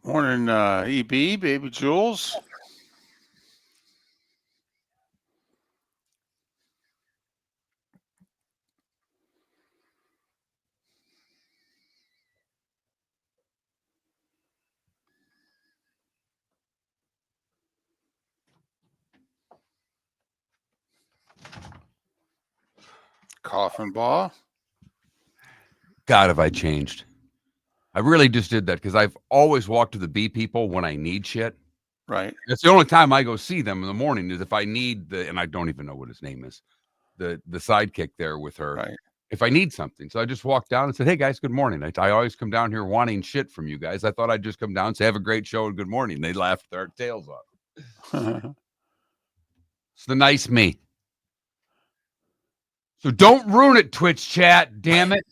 Morning, EB, baby Jules. Coffin ball. God, have I changed? I really just did that because I've always walked to the B people when I need shit. Right. It's the only time I go see them in the morning is if I need and I don't even know what his name is, the sidekick there with her. Right. If I need something. So I just walked down and said, hey, guys, good morning. I always come down here wanting shit from you guys. I thought I'd just come down and say, have a great show and good morning. They laughed their tails off. It's the nice me. So don't ruin it, Twitch chat. Damn it.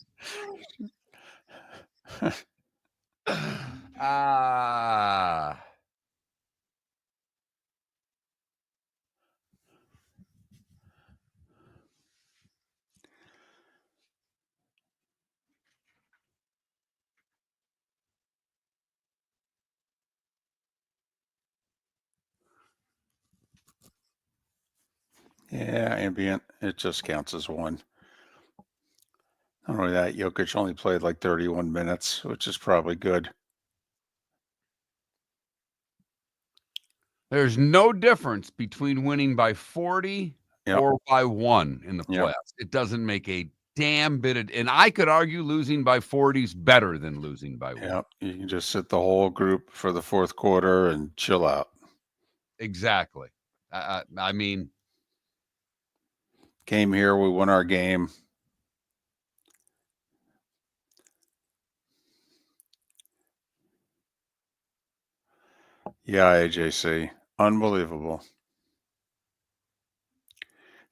Yeah, ambient. It just counts as one. Not only that, Jokic only played like 31 minutes, which is probably good. There's no difference between winning by 40 or by 1 in the playoffs. It doesn't make a damn bit of, and I could argue losing by 40 is better than losing by 1. Yep, you can just sit the whole group for the fourth quarter and chill out. Exactly. I mean, came here, we won our game. Yeah, AJC. Unbelievable.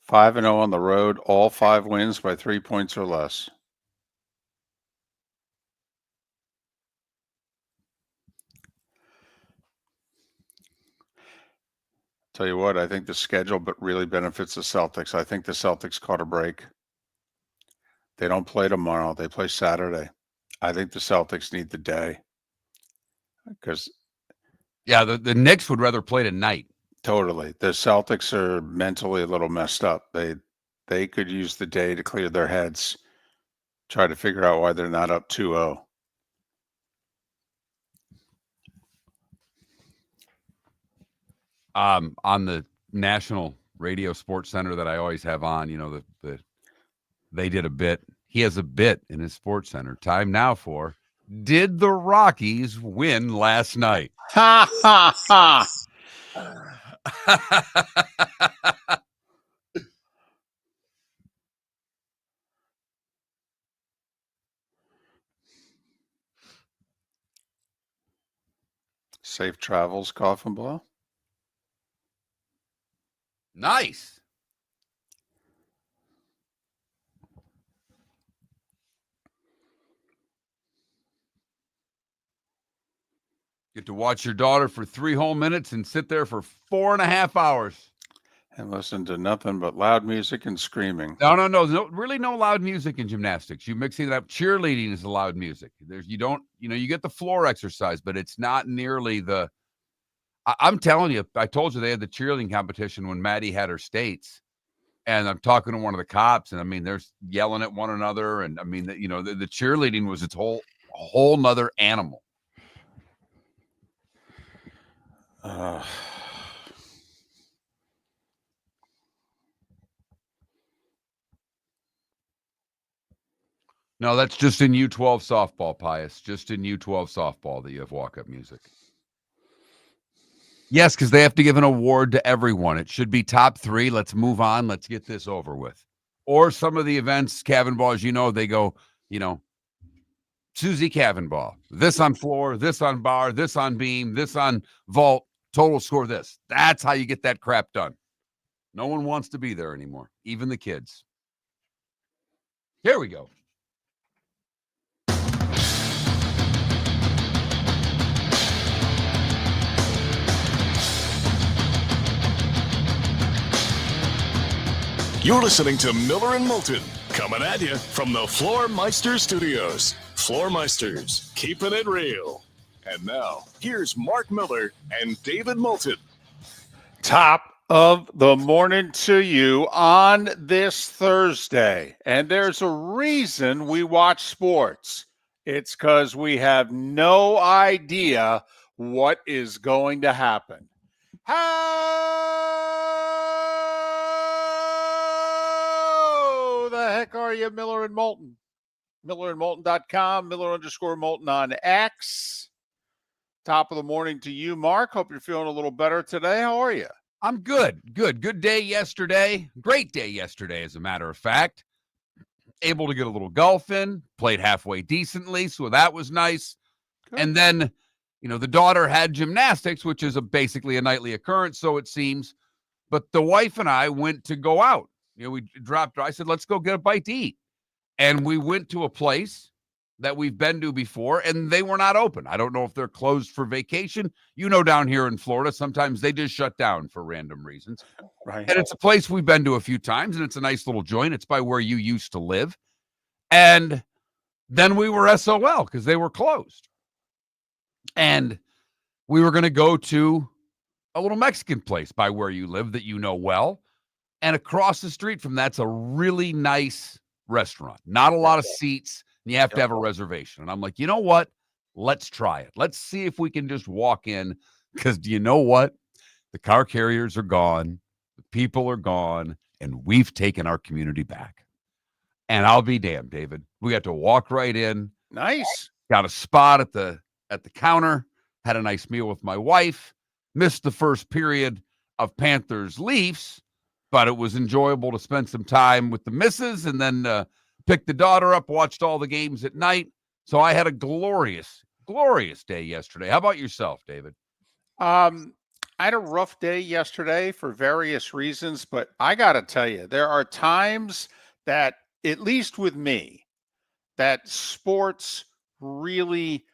5-0 on the road, all 5 wins by 3 points or less. Tell you what, I think the schedule but really benefits the Celtics. I think the Celtics caught a break. They don't play tomorrow. They play Saturday. I think the Celtics need the day. Because the Knicks would rather play tonight. Totally. The Celtics are mentally a little messed up. They could use the day to clear their heads, try to figure out why they're not up 2-0. On the national radio sports center that I always have on, they did a bit. He has a bit in his sports center. Time now for, did the Rockies win last night? Ha, ha, ha. Safe travels, Coffin Ball. Nice. Get to watch your daughter for 3 whole minutes and sit there for 4.5 hours. And listen to nothing but loud music and screaming. No, really no loud music in gymnastics. You mixing it up. Cheerleading is loud music. You get the floor exercise, but it's not nearly the, I'm telling you, I told you they had the cheerleading competition when Maddie had her states. And I'm talking to one of the cops, and I mean, they're yelling at one another. And I mean, the cheerleading was its whole nother animal. No, that's just in U12 softball, Pius. Just in U12 softball that you have walk-up music. Yes, because they have to give an award to everyone. It should be top 3. Let's move on. Let's get this over with. Or some of the events, Cavanball, as they go, Susie Cavanball. This on floor, this on bar, this on beam, this on vault, total score this. That's how you get that crap done. No one wants to be there anymore, even the kids. Here we go. You're listening to Miller and Moulton, coming at you from the Floor Meister Studios. Floor Meisters, keeping it real. And now, here's Mark Miller and David Moulton. Top of the morning to you on this Thursday. And there's a reason we watch sports. It's because we have no idea what is going to happen. How the heck are you, Miller and Moulton? MillerandMoulton.com, Miller_Moulton on X. Top of the morning to you, Mark. Hope you're feeling a little better today. How are you? I'm good. Good day yesterday. Great day yesterday, as a matter of fact. Able to get a little golf in, played halfway decently, so that was nice. Good. And then, the daughter had gymnastics, which is basically a nightly occurrence, so it seems. But the wife and I went to go out. I said, let's go get a bite to eat. And we went to a place that we've been to before, and they were not open. I don't know if they're closed for vacation. Down here in Florida, sometimes they just shut down for random reasons. Right. And it's a place we've been to a few times, and it's a nice little joint. It's by where you used to live. And then we were SOL because they were closed. And we were going to go to a little Mexican place by where you live that you know well. And across the street from that's a really nice restaurant. Not a lot of seats. And you have to have a reservation. And I'm like, you know what? Let's try it. Let's see if we can just walk in. Because do you know what? The car carriers are gone. The people are gone. And we've taken our community back. And I'll be damned, David. We got to walk right in. Nice. Got a spot at the counter. Had a nice meal with my wife. Missed the first period of Panthers Leafs. But it was enjoyable to spend some time with the missus and then picked the daughter up, watched all the games at night. So I had a glorious, glorious day yesterday. How about yourself, David? I had a rough day yesterday for various reasons, but I got to tell you, there are times that, at least with me, that sports really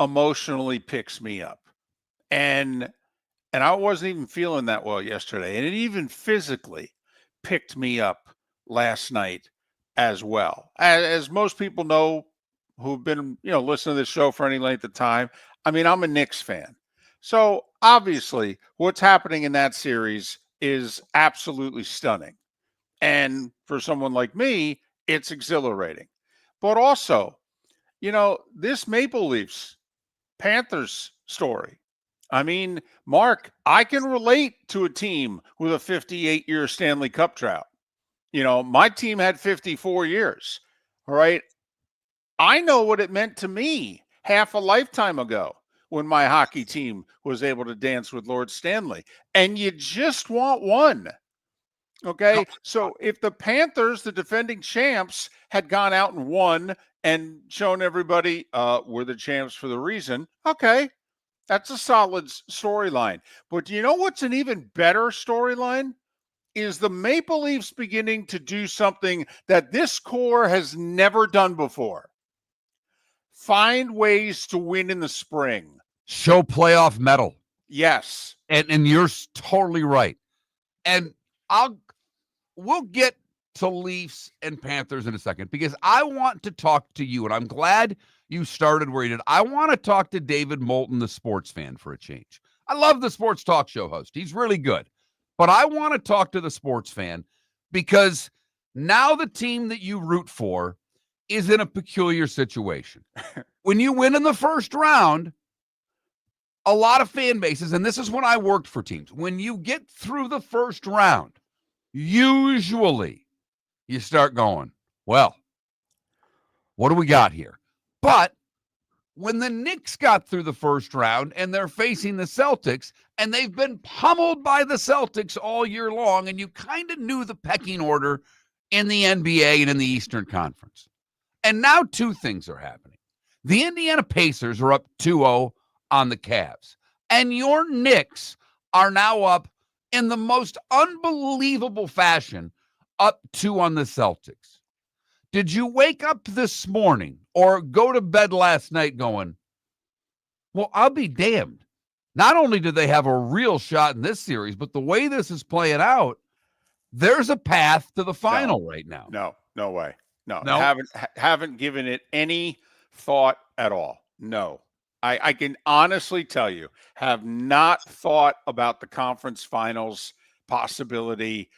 emotionally picks me up. And I wasn't even feeling that well yesterday. And it even physically picked me up last night as well. As most people know who've been, listening to this show for any length of time, I'm a Knicks fan. So obviously what's happening in that series is absolutely stunning. And for someone like me, it's exhilarating. But also, this Maple Leafs Panthers story. Mark, I can relate to a team with a 58-year Stanley Cup drought. My team had 54 years. All right. I know what it meant to me half a lifetime ago when my hockey team was able to dance with Lord Stanley. And you just want one. Okay. So if the Panthers, the defending champs, had gone out and won and shown everybody we're the champs for the reason, okay. That's a solid storyline. But do you know what's an even better storyline? Is the Maple Leafs beginning to do something that this core has never done before. Find ways to win in the spring. Show playoff mettle. Yes. And you're totally right. And we'll get to Leafs and Panthers in a second because I want to talk to you, and I'm glad you started where you did. I want to talk to David Moulton, the sports fan, for a change. I love the sports talk show host. He's really good. But I want to talk to the sports fan because now the team that you root for is in a peculiar situation. When you win in the first round, a lot of fan bases, and this is when I worked for teams, when you get through the first round, usually you start going, well, what do we got here? But when the Knicks got through the first round and they're facing the Celtics and they've been pummeled by the Celtics all year long, and you kind of knew the pecking order in the NBA and in the Eastern Conference. And now two things are happening. The Indiana Pacers are up 2-0 on the Cavs, and your Knicks are now up in the most unbelievable fashion, up 2 on the Celtics. Did you wake up this morning or go to bed last night going, well, I'll be damned. Not only do they have a real shot in this series, but the way this is playing out, there's a path to the final right now. No way. No. Haven't given it any thought at all. No. I can honestly tell you, have not thought about the conference finals possibility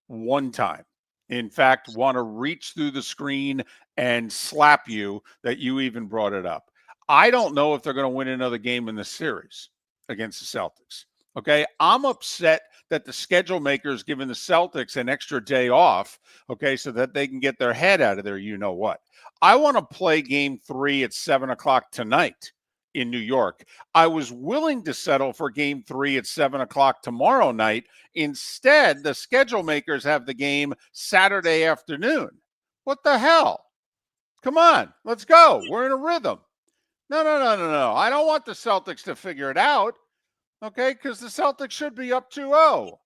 one time. In fact, want to reach through the screen and slap you that you even brought it up. I don't know if they're going to win another game in the series against the Celtics. Okay. I'm upset that the schedule makers giving the Celtics an extra day off, okay, so that they can get their head out of there. You know what? I want to play game 3 at 7:00 tonight in New York. I was willing to settle for game 3 at 7:00 tomorrow night. Instead, the schedule makers have the game Saturday afternoon. What the hell? Come on, let's go. We're in a rhythm. No. I don't want the Celtics to figure it out, okay, because the Celtics should be up 2-0.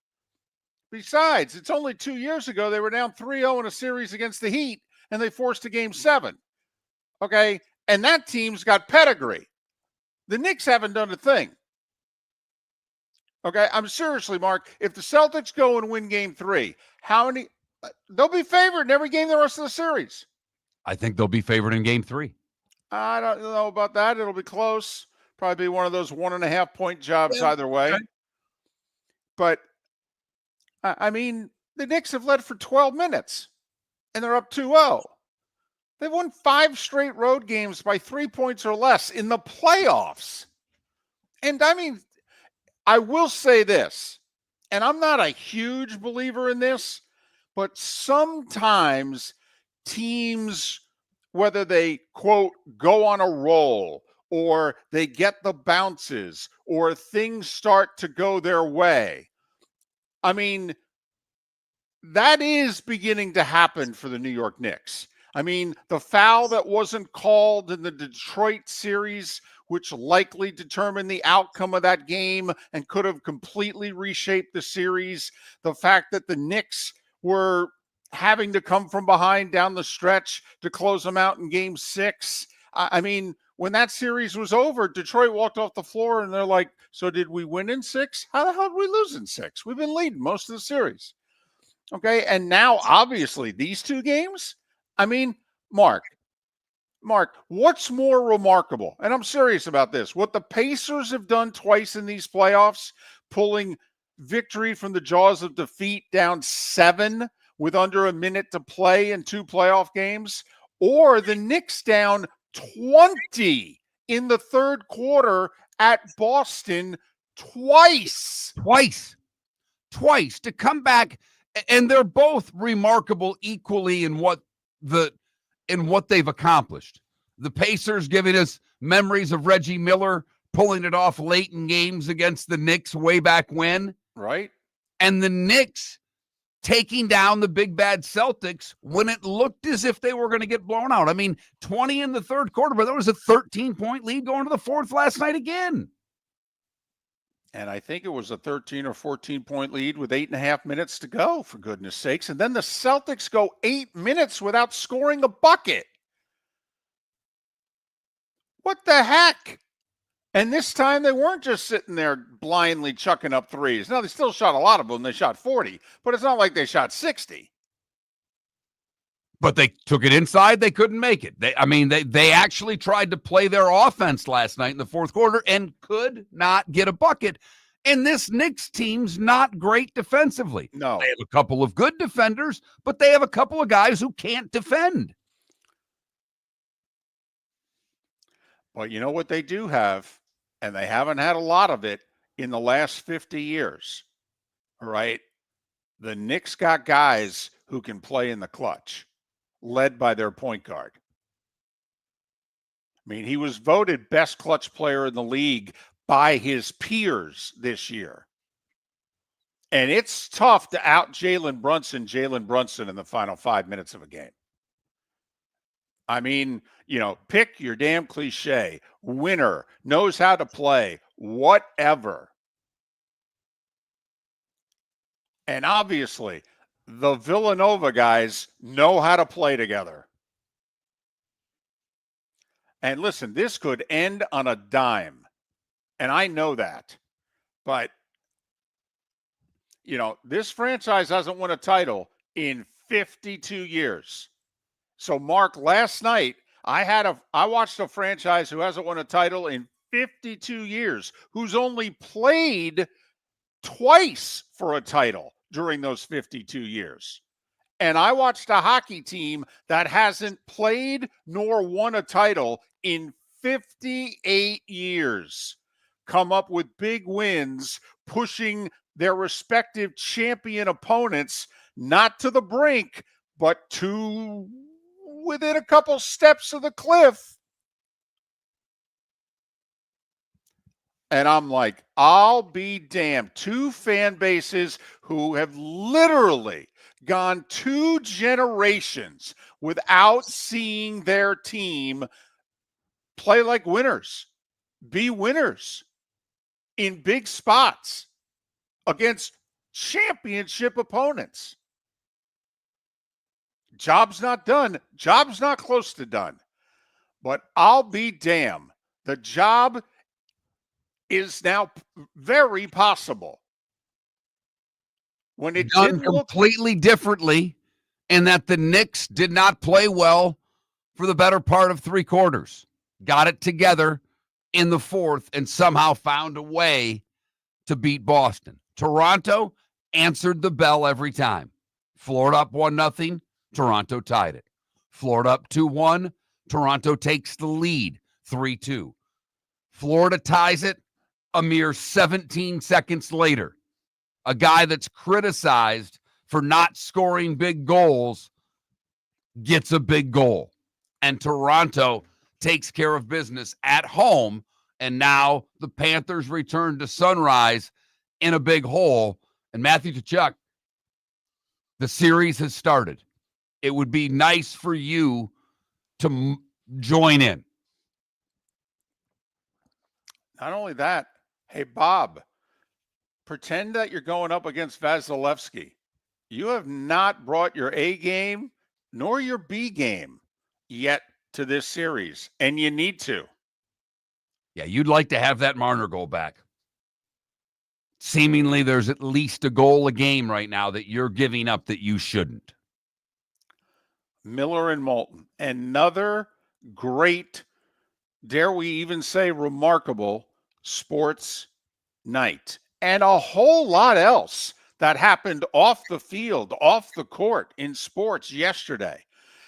Besides, it's only 2 years ago they were down 3-0 in a series against the Heat, and they forced a game 7, okay? And that team's got pedigree. The Knicks haven't done a thing. Okay, I'm seriously, Mark, if the Celtics go and win game 3, how many they'll be favored in every game the rest of the series. I think they'll be favored in game 3. I don't know about that. It'll be close. Probably be one of those 1.5 point jobs either way. Okay. But I mean, the Knicks have led for 12 minutes and they're up 2-0. They've won 5 straight road games by 3 points or less in the playoffs. And I mean, I will say this, and I'm not a huge believer in this, but sometimes teams, whether they, quote, go on a roll or they get the bounces or things start to go their way. I mean, that is beginning to happen for the New York Knicks. I mean, the foul that wasn't called in the Detroit series, which likely determined the outcome of that game and could have completely reshaped the series. The fact that the Knicks were having to come from behind down the stretch to close them out in game 6. I mean, when that series was over, Detroit walked off the floor and they're like, so did we win in 6? How the hell did we lose in 6? We've been leading most of the series. Okay, and now obviously these 2 games, I mean, Mark, what's more remarkable? And I'm serious about this. What the Pacers have done twice in these playoffs, pulling victory from the jaws of defeat down 7 with under a minute to play in 2 playoff games, or the Knicks down 20 in the third quarter at Boston twice to come back. And they're both remarkable equally in what they've accomplished. The Pacers giving us memories of Reggie Miller pulling it off late in games against the Knicks way back when. Right. And the Knicks taking down the big bad Celtics when it looked as if they were going to get blown out. I mean, 20 in the third quarter, but there was a 13-point lead going to the fourth last night again. And I think it was a 13 or 14-point lead with 8.5 minutes to go, for goodness sakes. And then the Celtics go 8 minutes without scoring a bucket. What the heck? And this time they weren't just sitting there blindly chucking up threes. Now, they still shot a lot of them. They shot 40, but it's not like they shot 60. But they took it inside. They couldn't make it. They actually tried to play their offense last night in the fourth quarter and could not get a bucket. And this Knicks team's not great defensively. No. They have a couple of good defenders, but they have a couple of guys who can't defend. Well, you know what they do have, and they haven't had a lot of it in the last 50 years. All right. The Knicks got guys who can play in the clutch, led by their point guard. I mean, he was voted best clutch player in the league by his peers this year. And it's tough to out Jalen Brunson in the final 5 minutes of a game. I mean, pick your damn cliche. Winner, knows how to play, whatever. And obviously, the Villanova guys know how to play together. And listen, this could end on a dime. And I know that. But, this franchise hasn't won a title in 52 years. So, Mark, last night, I watched a franchise who hasn't won a title in 52 years, who's only played twice for a title during those 52 years. And I watched a hockey team that hasn't played nor won a title in 58 years come up with big wins, pushing their respective champion opponents not to the brink, but to within a couple steps of the cliff. And I'm like, I'll be damned. Two fan bases who have literally gone 2 generations without seeing their team play like winners, be winners in big spots against championship opponents. Job's not done. Job's not close to done. But I'll be damned. The job is now very possible. When it done didn't look completely differently, and that the Knicks did not play well for the better part of 3 quarters. Got it together in the 4th and somehow found a way to beat Boston. Toronto answered the bell every time. Florida up 1-0, Toronto tied it. Florida up 2-1, Toronto takes the lead 3-2. Florida ties it a mere 17 seconds later. A guy that's criticized for not scoring big goals gets a big goal. And Toronto takes care of business at home. And now the Panthers return to Sunrise in a big hole. And Matthew Tkachuk, the series has started. It would be nice for you to join in. Not only that, hey, Bob, pretend that you're going up against Vasilevsky. You have not brought your A game nor your B game yet to this series, and you need to. Yeah, you'd like to have that Marner goal back. Seemingly, there's at least a goal a game right now that you're giving up that you shouldn't. Miller and Moulton, another great, dare we even say remarkable, sports night. And a whole lot else that happened off the field, off the court in sports yesterday.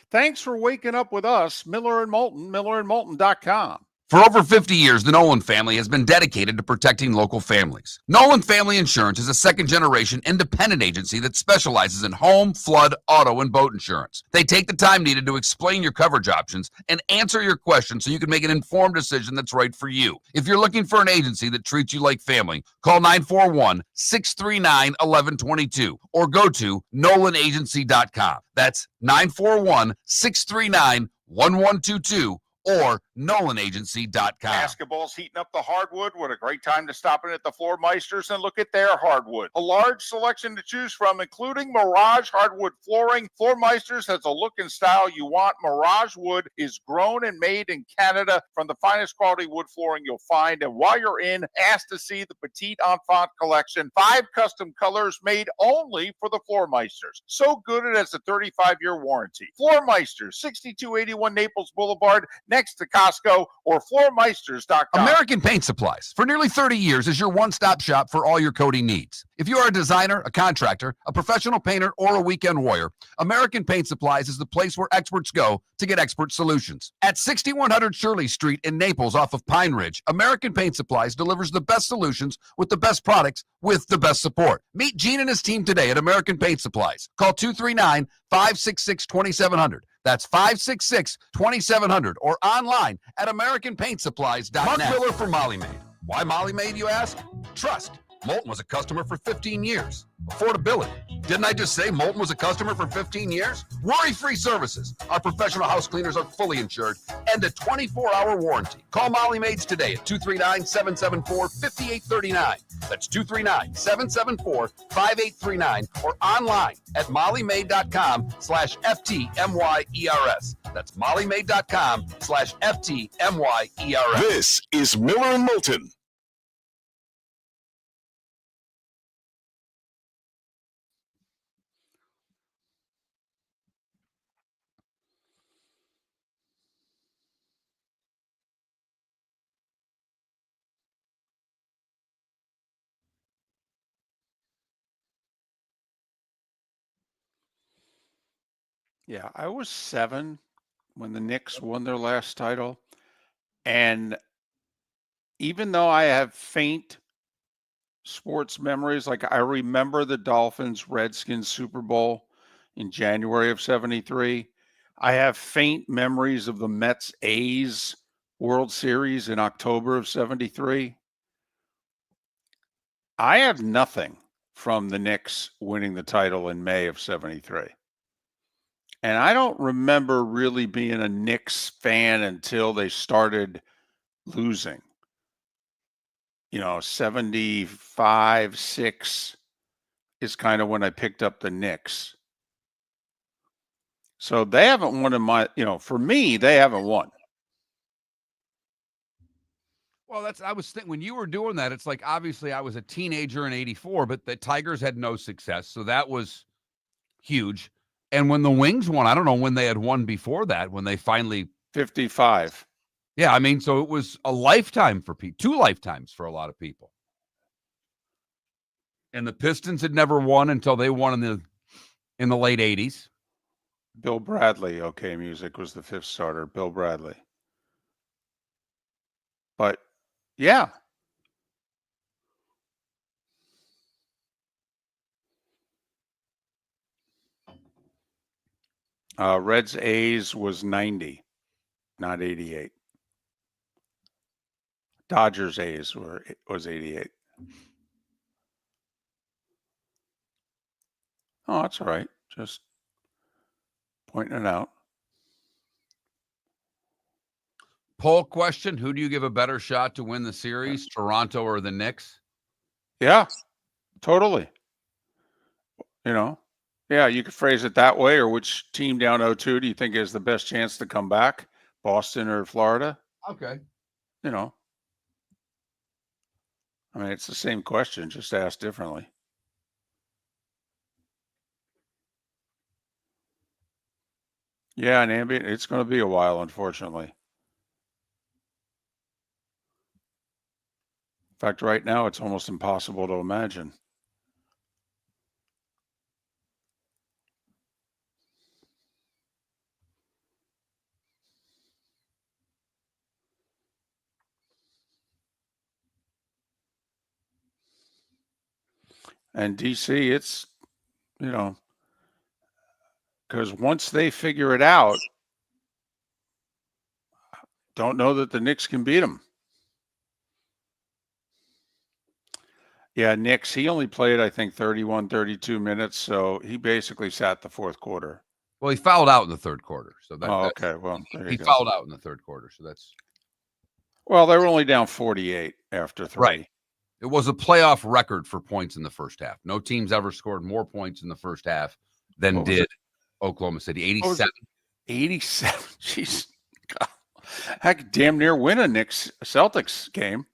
Thanks for waking up with us, Miller and Moulton, millerandmoulton.com. For over 50 years, the Nolan family has been dedicated to protecting local families. Nolan Family Insurance is a second-generation independent agency that specializes in home, flood, auto, and boat insurance. They take the time needed to explain your coverage options and answer your questions so you can make an informed decision that's right for you. If you're looking for an agency that treats you like family, call 941-639-1122 or go to nolanagency.com. That's 941-639-1122 or nolanagency.com. Basketball's heating up the hardwood. What a great time to stop in at the Floor Meisters and look at their hardwood. A large selection to choose from, including Mirage hardwood flooring. Floor Meisters has a look and style you want. Mirage wood is grown and made in Canada from the finest quality wood flooring you'll find. And while you're in, ask to see the Petite Enfant collection. 5 custom colors made only for the Floor Meisters. So good it has a 35-year warranty. Floor Meisters, 6281 Naples Boulevard, next to Costco, or floormeisters.com. American Paint Supplies, for nearly 30 years, is your one-stop shop for all your coating needs. If you are a designer, a contractor, a professional painter, or a weekend warrior, American Paint Supplies is the place where experts go to get expert solutions. At 6100 Shirley Street in Naples off of Pine Ridge, American Paint Supplies delivers the best solutions with the best products with the best support. Meet Gene and his team today at American Paint Supplies. Call 239-566-2700. That's 566-2700 or online at AmericanPaintSupplies.net. Mark Miller for Molly Maid. Why Molly Maid, you ask? Trust. Moulton was a customer for 15 years. Affordability. Didn't I just say Moulton was a customer for 15 years? Worry-free services. Our professional house cleaners are fully insured and a 24-hour warranty. Call Molly Maids today at 239-774-5839. That's 239-774-5839 or online at mollymaid.com/FTMYERS. That's mollymaid.com/FTMYERS. This is Miller and Moulton. Yeah, I was 7 when the Knicks won their last title. And even though I have faint sports memories, like I remember the Dolphins Redskins Super Bowl in January of 73. I have faint memories of the Mets A's World Series in October of 73. I have nothing from the Knicks winning the title in May of 73. And I don't remember really being a Knicks fan until they started losing. 75, 6 is kind of when I picked up the Knicks. So they haven't won in my, for me, they haven't won. Well, I was thinking when you were doing that, it's like obviously I was a teenager in '84, but the Tigers had no success. So that was huge. And when the Wings won, I don't know when they had won before that, when they finally 55. Yeah, I mean, so it was a lifetime for people, 2 lifetimes for a lot of people. And the Pistons had never won until they won in the late 80s. Bill Bradley, OK Music, was the 5th starter, Bill Bradley. But yeah. Reds A's was 90, not 88. Dodgers A's was 88. Oh, that's all right. Just pointing it out. Poll question: who do you give a better shot to win the series, Toronto or the Knicks? Yeah, totally. Yeah, you could phrase it that way. Or which team down 0-2 do you think has the best chance to come back? Boston or Florida? Okay. I mean, it's the same question, just asked differently. Yeah, and ambient, it's going to be a while, unfortunately. In fact, right now, it's almost impossible to imagine. And DC, it's, because once they figure it out, don't know that the Knicks can beat them. Yeah, Knicks, he only played, I think, 31, 32 minutes, so he basically sat the fourth quarter. Well, he fouled out in the third quarter. So okay. Well, he fouled out in the third quarter. So that's. Well, they were only down 48 after 3. Right. It was a playoff record for points in the first half. No teams ever scored more points in the first half than did Oklahoma City. 87. 87. Jeez. God. Heck, damn near win a Knicks Celtics game.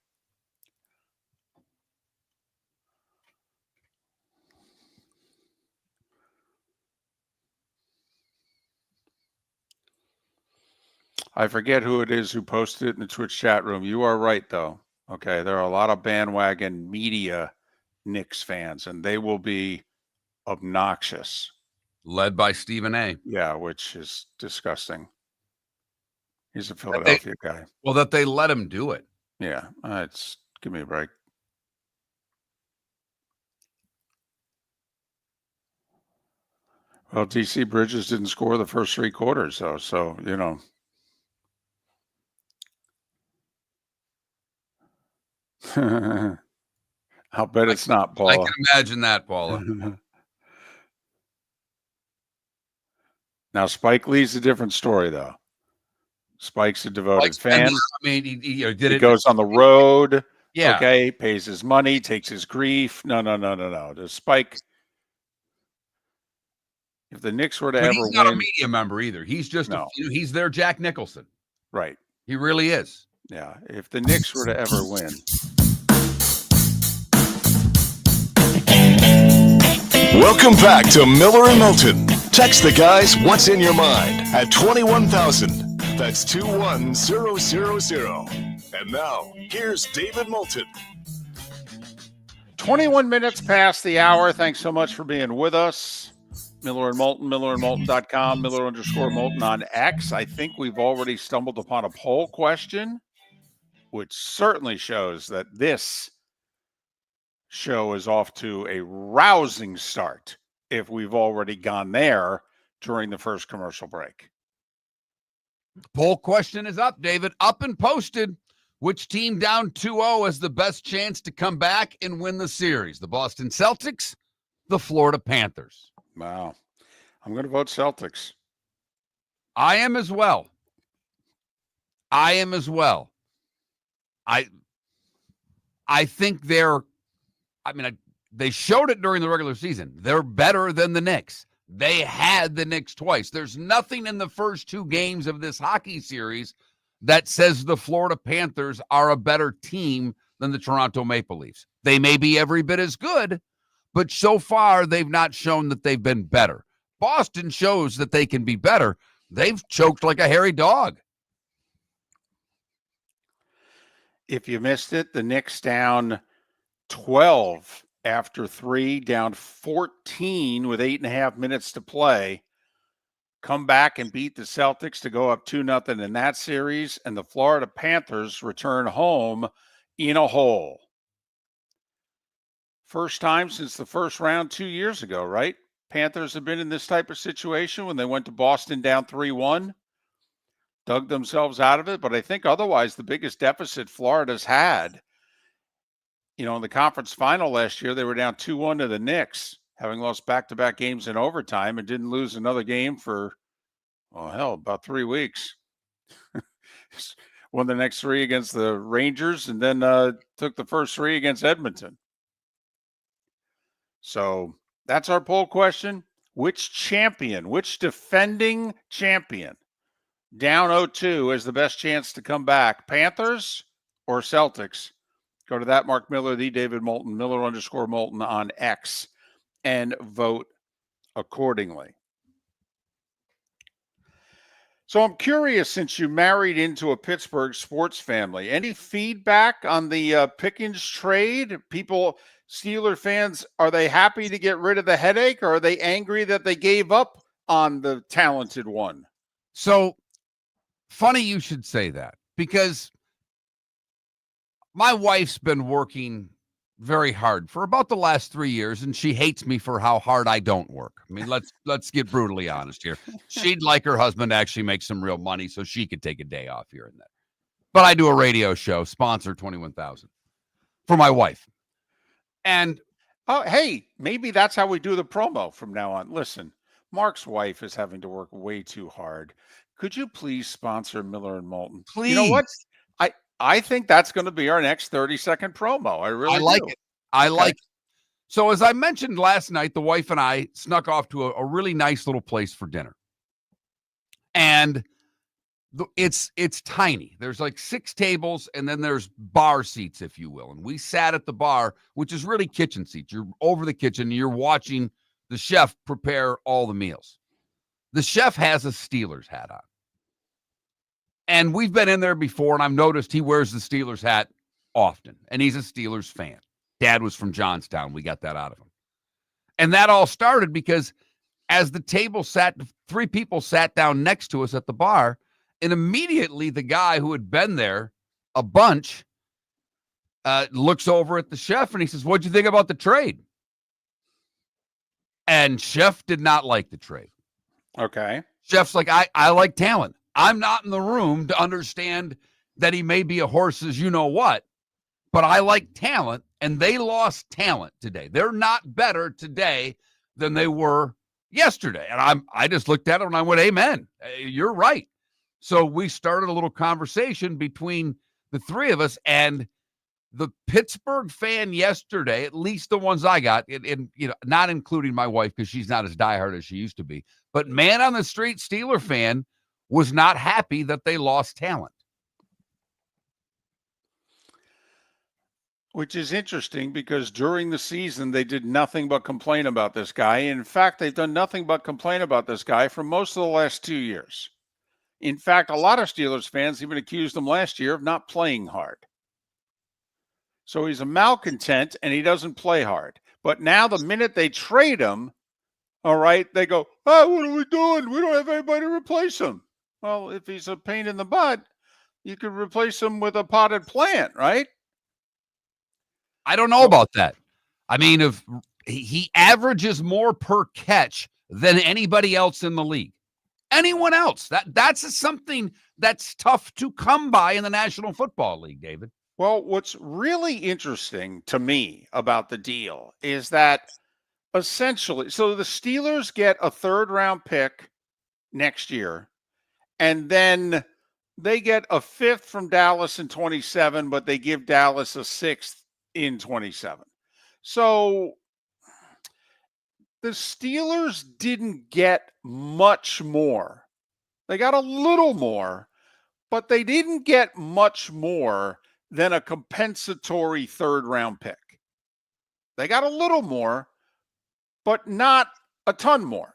I forget who it is who posted it in the Twitch chat room. You are right, though. Okay, there are a lot of bandwagon media Knicks fans, and they will be obnoxious. Led by Stephen A. Yeah, which is disgusting. He's a Philadelphia guy. Well, that they let him do it. Yeah, give me a break. Well, DC Bridges didn't score the first 3 quarters, though, so, I'll bet it's not, Paula. I can imagine that, Paula. Now, Spike Lee's a different story, though. Spike's a devoted fan. I mean, he goes on the road. Yeah. Okay, pays his money, takes his grief. No. The Spike. If the Knicks were to ever win, he's not a media member either. He's just he's their Jack Nicholson. Right. He really is. Yeah. If the Knicks were to ever win. Welcome back to Miller and Moulton. Text the guys what's in your mind at 21,000. That's 21000. And now, here's David Moulton. 21 minutes past the hour. Thanks so much for being with us. Miller and Moulton, millerandmoulton.com, Miller_Moulton on X. I think we've already stumbled upon a poll question, which certainly shows that this show is off to a rousing start if we've already gone there during the first commercial break. Poll question is up, David. Up and posted. Which team down 2-0 has the best chance to come back and win the series? The Boston Celtics, the Florida Panthers. Wow. I'm going to vote Celtics. I am as well. I think they showed it during the regular season. They're better than the Knicks. They had the Knicks twice. There's nothing in the first two games of this hockey series that says the Florida Panthers are a better team than the Toronto Maple Leafs. They may be every bit as good, but so far they've not shown that they've been better. Boston shows that they can be better. They've choked like a hairy dog. If you missed it, the Knicks down 12 after 3, down 14 with 8.5 minutes to play. Come back and beat the Celtics to go up 2-0 in that series, and the Florida Panthers return home in a hole. First time since the first round 2 years ago, right? Panthers have been in this type of situation when they went to Boston down 3-1, dug themselves out of it, but I think otherwise the biggest deficit Florida's had, in the conference final last year, they were down 2-1 to the Knicks, having lost back-to-back games in overtime and didn't lose another game for, about 3 weeks. Won the next 3 against the Rangers and then took the first 3 against Edmonton. So that's our poll question. Which defending champion down 0-2 has the best chance to come back? Panthers or Celtics? Go to that Mark Miller, the David Moulton, Miller_Moulton on X, and vote accordingly. So I'm curious, since you married into a Pittsburgh sports family, any feedback on the Pickens trade? People, Steeler fans, are they happy to get rid of the headache, or are they angry that they gave up on the talented one? So funny you should say that, because my wife's been working very hard for about the last 3 years, and she hates me for how hard I don't work. I mean, let's get brutally honest here. She'd like her husband to actually make some real money so she could take a day off here and there. But I do a radio show, sponsor 21,000 for my wife. And hey, maybe that's how we do the promo from now on. Listen, Mark's wife is having to work way too hard. Could you please sponsor Miller and Moulton? Please. You know what? I think that's going to be our next 30-second promo. I like do. It. I like it. So as I mentioned last night, the wife and I snuck off to a really nice little place for dinner. And it's tiny. There's like 6 tables, and then there's bar seats, if you will. And we sat at the bar, which is really kitchen seats. You're over the kitchen, and you're watching the chef prepare all the meals. The chef has a Steelers hat on. And we've been in there before, and I've noticed he wears the Steelers hat often, and he's a Steelers fan. Dad was from Johnstown. We got that out of him. And that all started because as the table 3 people sat down next to us at the bar, and immediately the guy who had been there a bunch looks over at the chef, and he says, "What'd you think about the trade?" And chef did not like the trade. Okay. Chef's like, I like talent. I'm not in the room to understand that he may be a horse as you know what, but I like talent, and they lost talent today. They're not better today than they were yesterday. And I just looked at it and I went, amen. You're right. So we started a little conversation between the 3 of us, and the Pittsburgh fan yesterday, at least the ones I got, and not including my wife because she's not as diehard as she used to be, but man on the street Steeler fan was not happy that they lost talent. Which is interesting because during the season, they did nothing but complain about this guy. In fact, they've done nothing but complain about this guy for most of the last 2 years. In fact, a lot of Steelers fans even accused him last year of not playing hard. So he's a malcontent and he doesn't play hard. But now the minute they trade him, All right. They go, oh, what are we doing? We don't have anybody to replace him. Well, if he's a pain in the butt, you could replace him with a potted plant, right? I don't know about that. I mean, if he averages more per catch than anybody else in the league. Anyone else. That's something that's tough to come by in the National Football League, David. Well, what's really interesting to me about the deal is that essentially, so the Steelers get a 3rd-round pick next year, and then they get a 5th from Dallas in 27, but they give Dallas a 6th in 27. So the Steelers didn't get much more. They got a little more, but they didn't get much more than a compensatory 3rd-round pick. They got a little more, but not a ton more.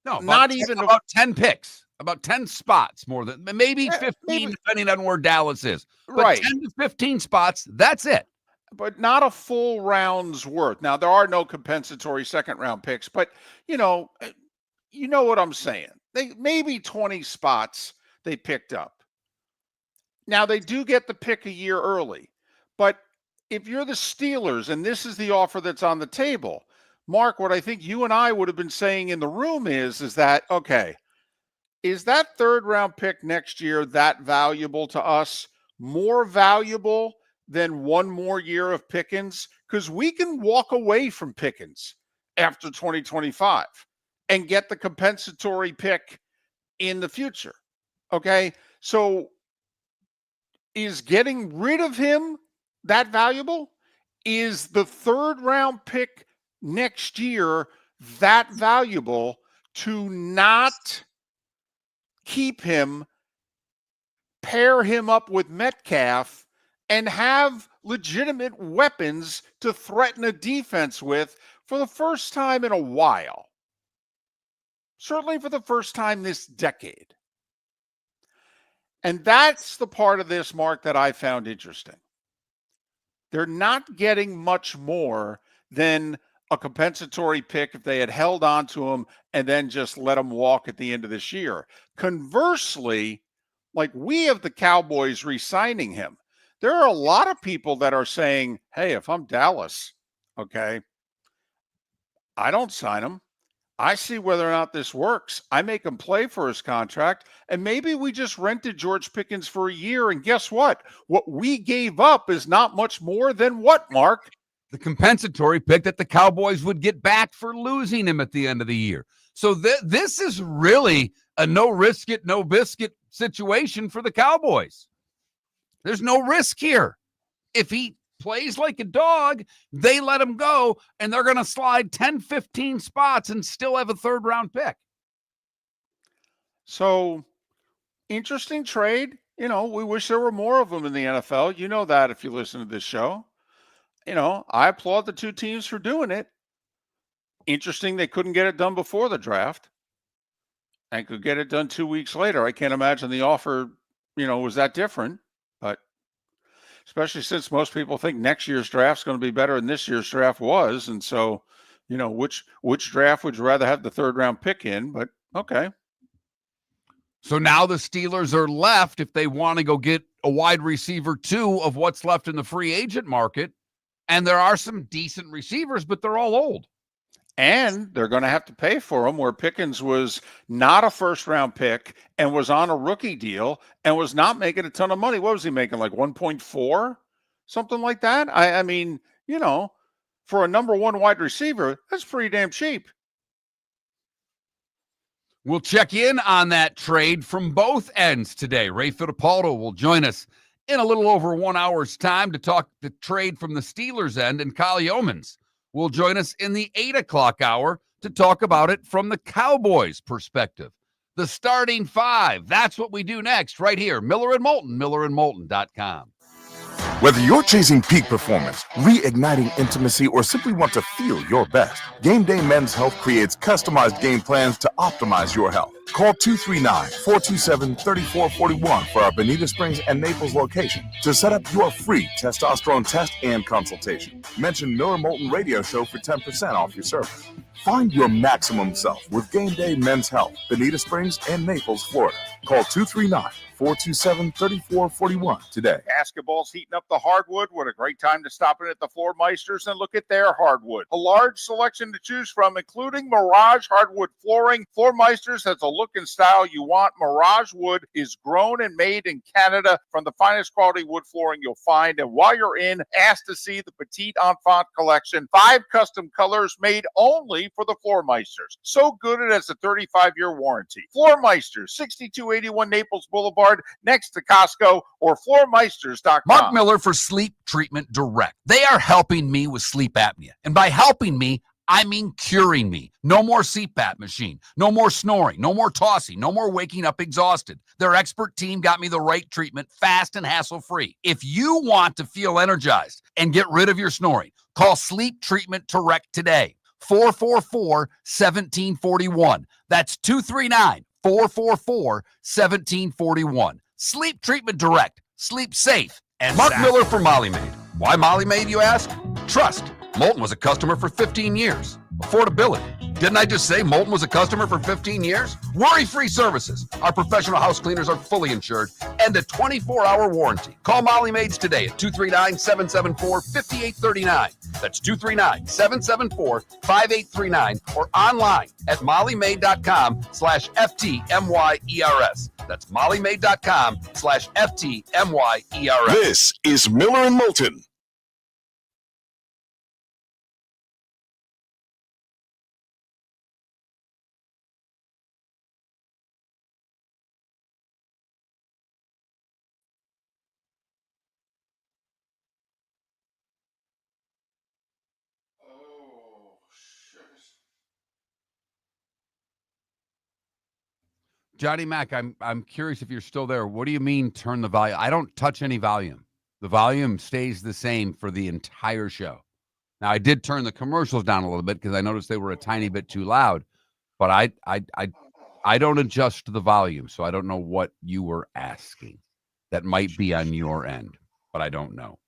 No, not even about 10 picks, about 10 spots more than maybe 15, depending on where Dallas is. But right. 10 to 15 spots, that's it. But not a full round's worth. Now, there are no compensatory 2nd-round picks, but you know what I'm saying. They maybe 20 spots they picked up. Now, they do get the pick a year early, but if you're the Steelers and this is the offer that's on the table, Mark, what I think you and I would have been saying in the room is that, okay, is that 3rd-round pick next year that valuable to us? More valuable than one more year of Pickens? Because we can walk away from Pickens after 2025 and get the compensatory pick in the future. Okay, so is getting rid of him that valuable? Is the 3rd-round pick next year that valuable to not keep him, pair him up with Metcalf, and have legitimate weapons to threaten a defense with for the first time in a while? Certainly for the first time this decade. And that's the part of this, Mark, that I found interesting. They're not getting much more than a compensatory pick if they had held on to him and then just let him walk at the end of this year. Conversely, like we have the Cowboys re-signing him. There are a lot of people that are saying, hey, if I'm Dallas, okay, I don't sign him. I see whether or not this works. I make him play for his contract, and maybe we just rented George Pickens for a year, and guess what? What we gave up is not much more than what, Mark? The compensatory pick that the Cowboys would get back for losing him at the end of the year. So this is really a no risk it, no biscuit situation for the Cowboys. There's no risk here. If he plays like a dog, they let him go, and they're going to slide 10, 15 spots and still have a 3rd-round pick. So, interesting trade. You know, we wish there were more of them in the NFL. You know that if you listen to this show. You know, I applaud the two teams for doing it. Interesting they couldn't get it done before the draft and could get it done 2 weeks later. I can't imagine the offer, was that different. But especially since most people think next year's draft is going to be better than this year's draft was. And so, which draft would you rather have the 3rd-round pick in? But okay. So now the Steelers are left, if they want to go get a wide receiver 2 of what's left in the free agent market. And there are some decent receivers, but they're all old. And they're going to have to pay for them, where Pickens was not a 1st-round pick and was on a rookie deal and was not making a ton of money. What was he making, like 1.4? Something like that? I mean, for a number 1 wide receiver, that's pretty damn cheap. We'll check in on that trade from both ends today. Ray Fittipaldo will join us in a little over 1 hour's time to talk the trade from the Steelers end, and Kyle Youmans will join us in the 8 o'clock hour to talk about it from the Cowboys' perspective. The starting 5, that's what we do next right here. Miller and Moulton, millerandmoulton.com. Whether you're chasing peak performance, reigniting intimacy, or simply want to feel your best, Game Day Men's Health creates customized game plans to optimize your health. Call 239-427-3441 for our Bonita Springs and Naples location to set up your free testosterone test and consultation. Mention Miller Moulton Radio Show for 10% off your service. Find your maximum self with Game Day Men's Health, Bonita Springs and Naples, Florida. Call 239-427-3441 today. Basketball's heating up the hardwood. What a great time to stop in at the Floor Meisters and look at their hardwood. A large selection to choose from, including Mirage hardwood flooring. Floor Meisters has a look and style you want. Mirage wood is grown and made in Canada from the finest quality wood flooring you'll find. And while you're in, ask to see the Petite Enfant collection. 5 custom colors made only for the Floor Meisters. So good it has a 35-year warranty. Floor Meisters, 6281 Naples Boulevard, next to Costco, or floormeisters.com. Mark Miller for Sleep Treatment Direct. They are helping me with sleep apnea. And by helping me, I mean curing me. No more CPAP machine. No more snoring. No more tossing. No more waking up exhausted. Their expert team got me the right treatment, fast and hassle-free. If you want to feel energized and get rid of your snoring, call Sleep Treatment Direct today. 444-1741. That's 239-444-1741. Sleep Treatment Direct. Sleep safe and Mark sound. Miller for Molly Maid. Why Molly Maid, you ask? Trust. Moulton was a customer for 15 years. Affordability. Didn't I just say Moulton was a customer for 15 years? Worry-free services. Our professional house cleaners are fully insured and a 24-hour warranty. Call Molly Maids today at 239-774-5839. That's 239-774-5839 or online at mollymaid.com/FTMYERS. That's mollymaid.com/FTMYERS. This is Miller and Moulton. Johnny Mac, I'm curious if you're still there. What do you mean turn the volume? I don't touch any volume. The volume stays the same for the entire show. Now, I did turn the commercials down a little bit because I noticed they were a tiny bit too loud, but I don't adjust the volume, so I don't know what you were asking. That might be on your end, but I don't know.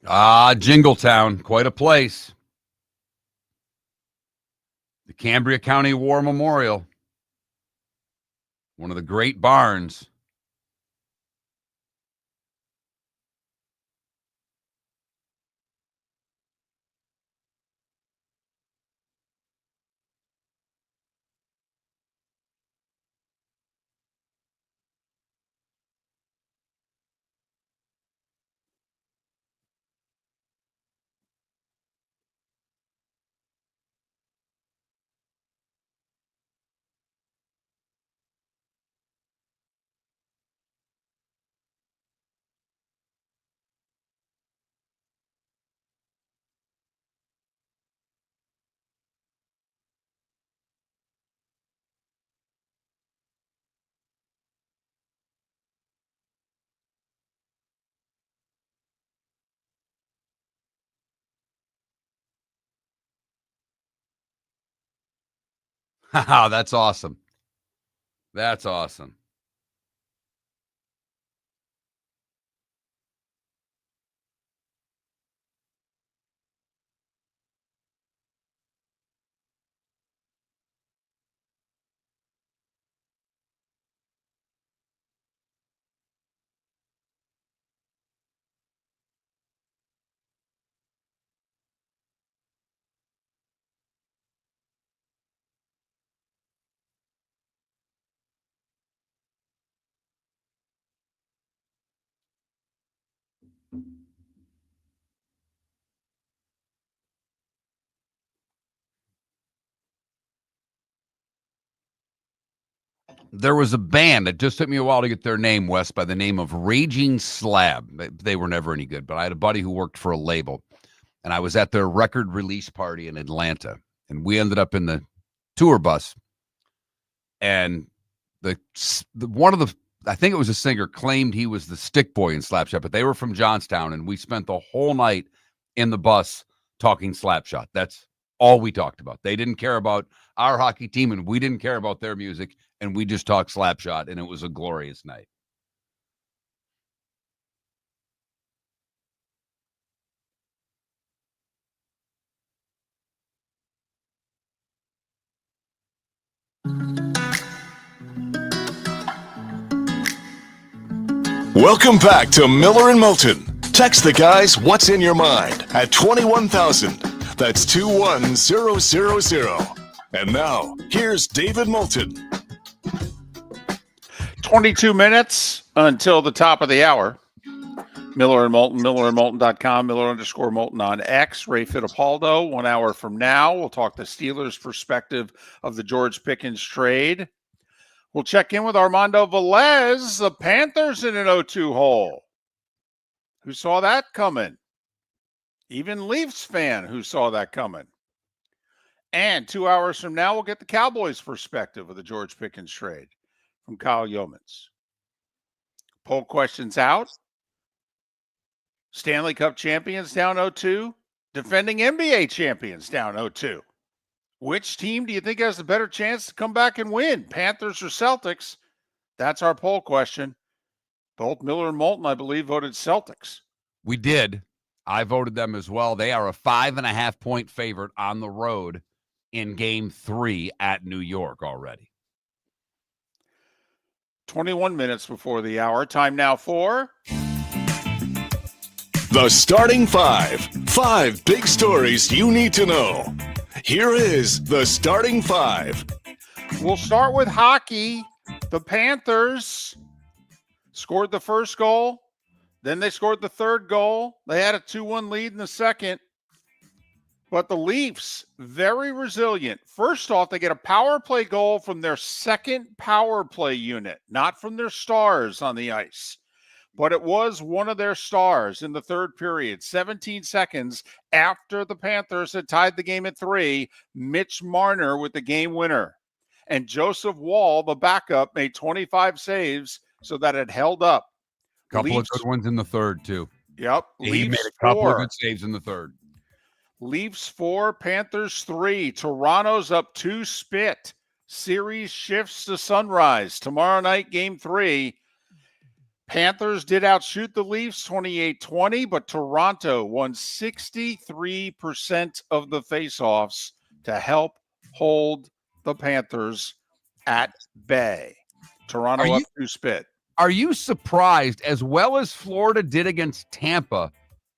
Ah, Jingletown, quite a place. The Cambria County War Memorial, one of the great barns. That's awesome. That's awesome. There was a band that just took me a while to get their name, Wes, by the name of Raging Slab. They were never any good, but I had a buddy who worked for a label, and I was at their record release party in Atlanta, and we ended up in the tour bus, and one of the, I think it was a singer, claimed he was the stick boy in Slapshot, but they were from Johnstown, and we spent the whole night in the bus talking Slapshot. That's all we talked about. They didn't care about our hockey team, and we didn't care about their music, and we just talked Slapshot, and it was a glorious night. Welcome back to Miller and Moulton. Text the guys what's in your mind at 21,000. That's 21000. And now, here's David Moulton. 22 minutes until the top of the hour. Miller and Moulton, millerandmoulton.com, Miller_Moulton on X. Ray Fittipaldo, 1 hour from now. We'll talk the Steelers' perspective of the George Pickens trade. We'll check in with Armando Velez, the Panthers in an 0-2 hole. Who saw that coming? Even Leafs fan who saw that coming. And 2 hours from now, we'll get the Cowboys' perspective of the George Pickens trade from Kyle Youmans. Poll questions out. Stanley Cup champions down 0-2. Defending NBA champions down 0-2. Which team do you think has the better chance to come back and win? Panthers or Celtics? That's our poll question. Both Miller and Moulton, I believe, voted Celtics. We did. I voted them as well. They are a 5.5-point favorite on the road in Game 3 at New York already. 21 minutes before the hour. Time now for The Starting Five. 5 big stories you need to know. Here is the Starting Five. We'll start with hockey. The Panthers scored the first goal. Then they scored the third goal. They had a 2-1 lead in the second. But the Leafs, very resilient. First off, they get a power play goal from their second power play unit, not from their stars on the ice. But it was one of their stars in the third period, 17 seconds after the Panthers had tied the game at 3, Mitch Marner with the game winner. And Joseph Wall, the backup, made 25 saves so that it held up. Couple of good ones in the third, too. Yep. He made a couple of good saves in the third. Leafs 4, Panthers 3. Toronto's up 2 spit. Series shifts to sunrise. Tomorrow night, Game 3. Panthers did outshoot the Leafs 28-20, but Toronto won 63% of the faceoffs to help hold the Panthers at bay. Toronto up 2 spit. Are you surprised, as well as Florida did against Tampa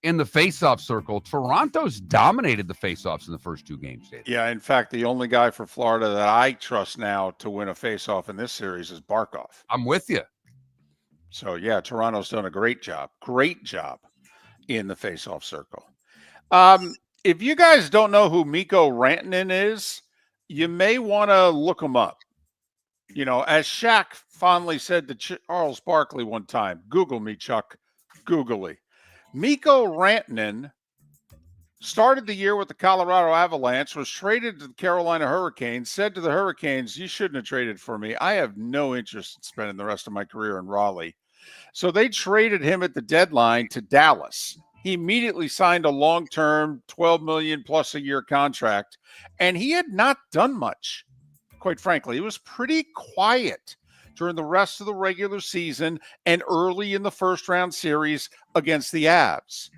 in the faceoff circle, Toronto's dominated the faceoffs in the first 2 games, Dave? Yeah, in fact, the only guy for Florida that I trust now to win a faceoff in this series is Barkov. I'm with you. So, yeah, Toronto's done a great job in the faceoff circle. If you guys don't know who Mikko Rantanen is, you may want to look him up. You know, as Shaq fondly said to Charles Barkley one time, Google me, Chuck, googly. Mikko Rantanen started the year with the Colorado Avalanche, was traded to the Carolina Hurricanes, said to the Hurricanes, you shouldn't have traded for me. I have no interest in spending the rest of my career in Raleigh. So they traded him at the deadline to Dallas. He immediately signed a long-term $12 million plus a year contract, and he had not done much. quite frankly, it was pretty quiet during the rest of the regular season and early in the first round series against the Avs.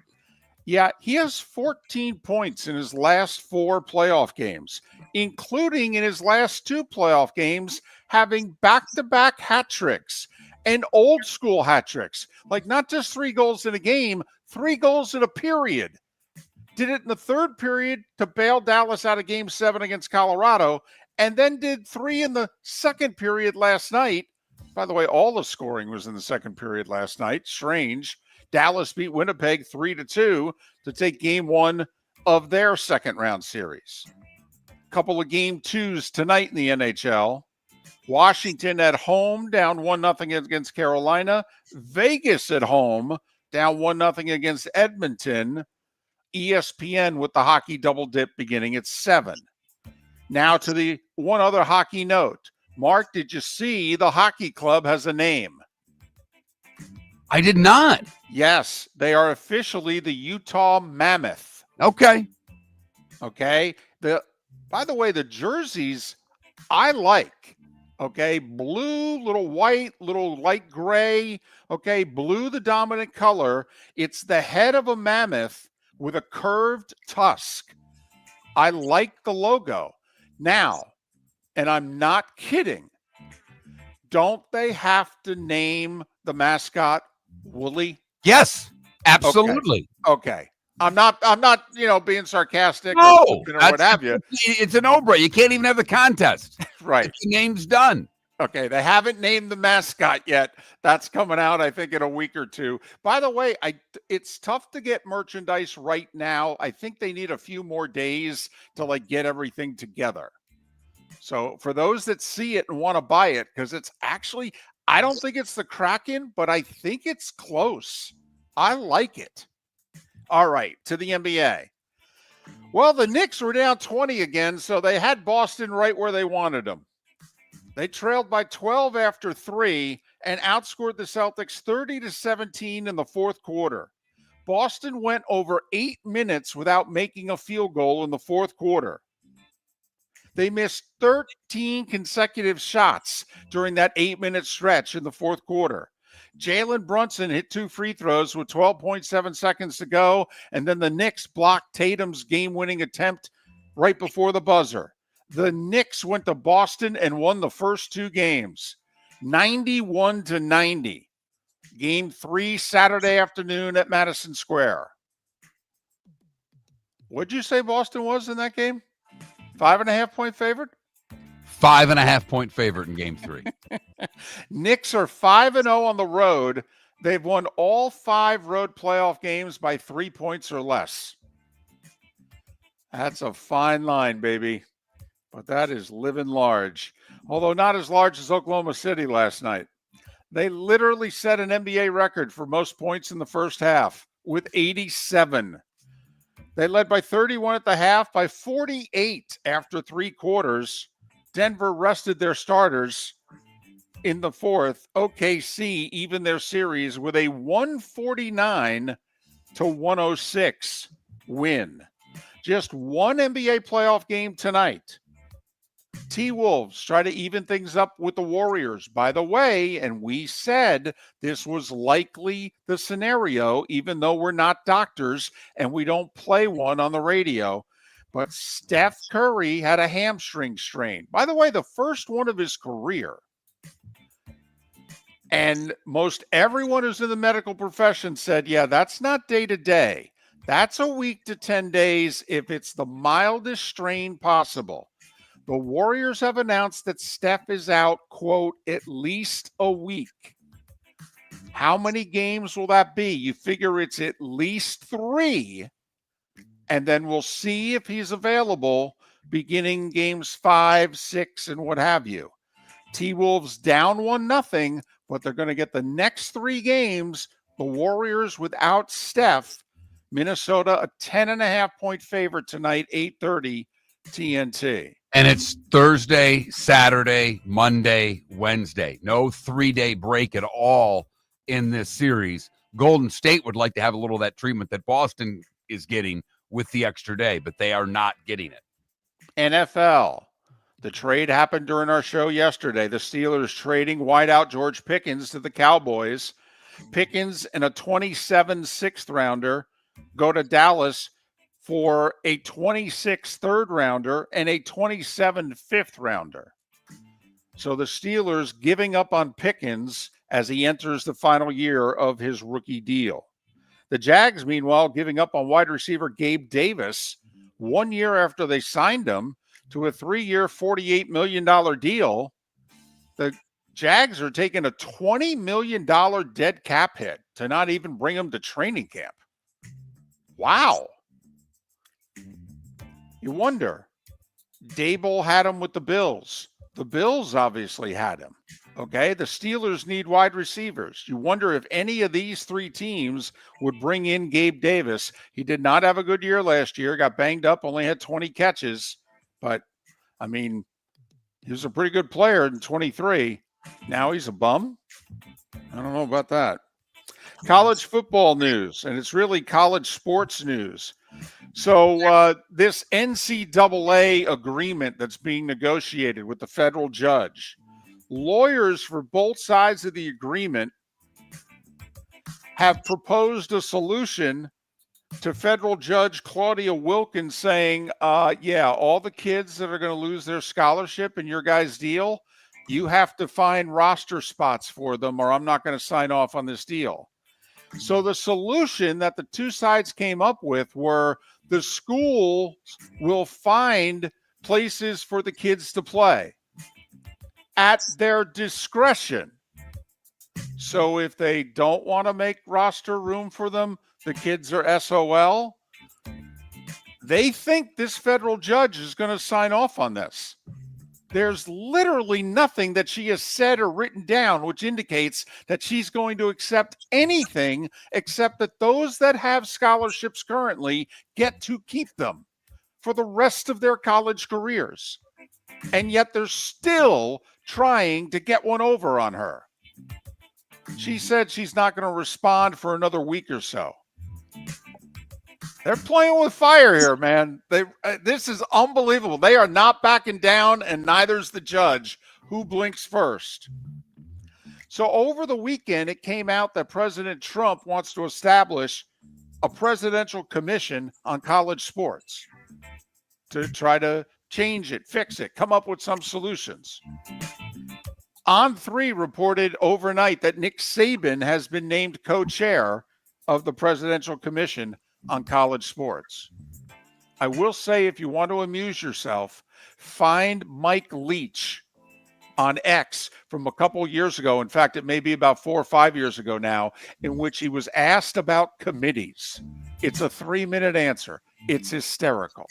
Yeah, he has 14 points in his last 4 playoff games, including in his last 2 playoff games, having back-to-back hat tricks and old school hat tricks. Like not just 3 goals in a game, 3 goals in a period. Did it in the third period to bail Dallas out of game 7 against Colorado, and then did 3 in the second period last night. By the way, all the scoring was in the second period last night. Strange. Dallas beat Winnipeg 3-2 to take game 1 of their second round series. Couple of game 2s tonight in the NHL. Washington at home down 1-0 against Carolina. Vegas at home down 1-0 against Edmonton. ESPN with the hockey double dip beginning at 7. Now to the one other hockey note. Mark, did you see the hockey club has a name? I did not. Yes, they are officially the Utah Mammoth. Okay. Okay. By the way, the jerseys I like. Okay. Blue, little white, little light gray. Okay. Blue, the dominant color. It's the head of a mammoth with a curved tusk. I like the logo. Now, and I'm not kidding, don't they have to name the mascot Wooly? Yes, absolutely. Okay. I'm not, being sarcastic No, or what have you. It's a no-brainer. You can't even have the contest. Right. The game's done. Okay, they haven't named the mascot yet. That's coming out, I think, in a week or 2. By the way, it's tough to get merchandise right now. I think they need a few more days to get everything together. So for those that see it and want to buy it, because it's actually, I don't think it's the Kraken, but I think it's close. I like it. All right, to the NBA. Well, the Knicks were down 20 again, so they had Boston right where they wanted them. They trailed by 12 after 3 and outscored the Celtics 30-17 in the fourth quarter. Boston went over 8 minutes without making a field goal in the fourth quarter. They missed 13 consecutive shots during that 8-minute stretch in the fourth quarter. Jalen Brunson hit 2 free throws with 12.7 seconds to go, and then the Knicks blocked Tatum's game-winning attempt right before the buzzer. The Knicks went to Boston and won the first 2 games, 91-90. Game 3 Saturday afternoon at Madison Square. What'd you say Boston was in that game? 5.5-point favorite? 5.5-point favorite in game 3. Knicks are 5-0 on the road. They've won all 5 road playoff games by 3 points or less. That's a fine line, baby. But that is living large, although not as large as Oklahoma City last night. They literally set an NBA record for most points in the first half with 87. They led by 31 at the half, by 48 after 3 quarters. Denver rested their starters in the fourth. OKC even their series with a 149-106 win. Just one NBA playoff game tonight. T-Wolves try to even things up with the Warriors. By the way, and we said this was likely the scenario, even though we're not doctors and we don't play one on the radio. But Steph Curry had a hamstring strain. By the way, the first one of his career. And most everyone who's in the medical profession said, yeah, that's not day to day. That's a week to 10 days if it's the mildest strain possible. The Warriors have announced that Steph is out, quote, at least a week. How many games will that be? You figure it's at least 3, and then we'll see if he's available beginning games 5, 6, and what have you. T-Wolves down 1-0, but they're going to get the next 3 games. The Warriors without Steph. Minnesota, a 10.5-point favorite tonight, 8:30 TNT. And it's Thursday, Saturday, Monday, Wednesday. No 3-day break at all in this series. Golden State would like to have a little of that treatment that Boston is getting with the extra day, but they are not getting it. NFL. The trade happened during our show yesterday. The Steelers trading wideout George Pickens to the Cowboys. Pickens and a 27 sixth rounder go to Dallas for a 26 third rounder and a 27 fifth rounder. So the Steelers giving up on Pickens as he enters the final year of his rookie deal. The Jags, meanwhile, giving up on wide receiver Gabe Davis 1 year after they signed him to a 3-year, $48 million deal. The Jags are taking a $20 million dead cap hit to not even bring him to training camp. Wow. You wonder. Dable had him with the Bills. The Bills obviously had him. Okay, the Steelers need wide receivers. You wonder if any of these three teams would bring in Gabe Davis. He did not have a good year last year, got banged up, only had 20 catches. But, I mean, he was a pretty good player in 23. Now he's a bum? I don't know about that. College football news, and it's really college sports news. So this NCAA agreement that's being negotiated with the federal judge, lawyers for both sides of the agreement have proposed a solution to federal judge Claudia Wilkins saying, yeah, all the kids that are going to lose their scholarship in your guys' deal, you have to find roster spots for them or I'm not going to sign off on this deal. So the solution that the two sides came up with were the schools will find places for the kids to play at their discretion. So if they don't want to make roster room for them, the kids are SOL. They think this federal judge is going to sign off on this. There's literally nothing that she has said or written down which indicates that she's going to accept anything except that those that have scholarships currently get to keep them for the rest of their college careers. And yet they're still trying to get one over on her. She said she's not going to respond for another week or so. They're playing with fire here, man. This is unbelievable. They are not backing down, and neither's the judge. Who blinks first? So over the weekend, it came out that President Trump wants to establish a presidential commission on college sports to try to change it, fix it, come up with some solutions. On3 reported overnight that Nick Saban has been named co-chair of the Presidential Commission on college sports. I will say, if you want to amuse yourself, find Mike Leach on X from a couple years ago. In fact, it may be about 4 or 5 years ago now, in which he was asked about committees. It's a 3-minute answer. It's hysterical.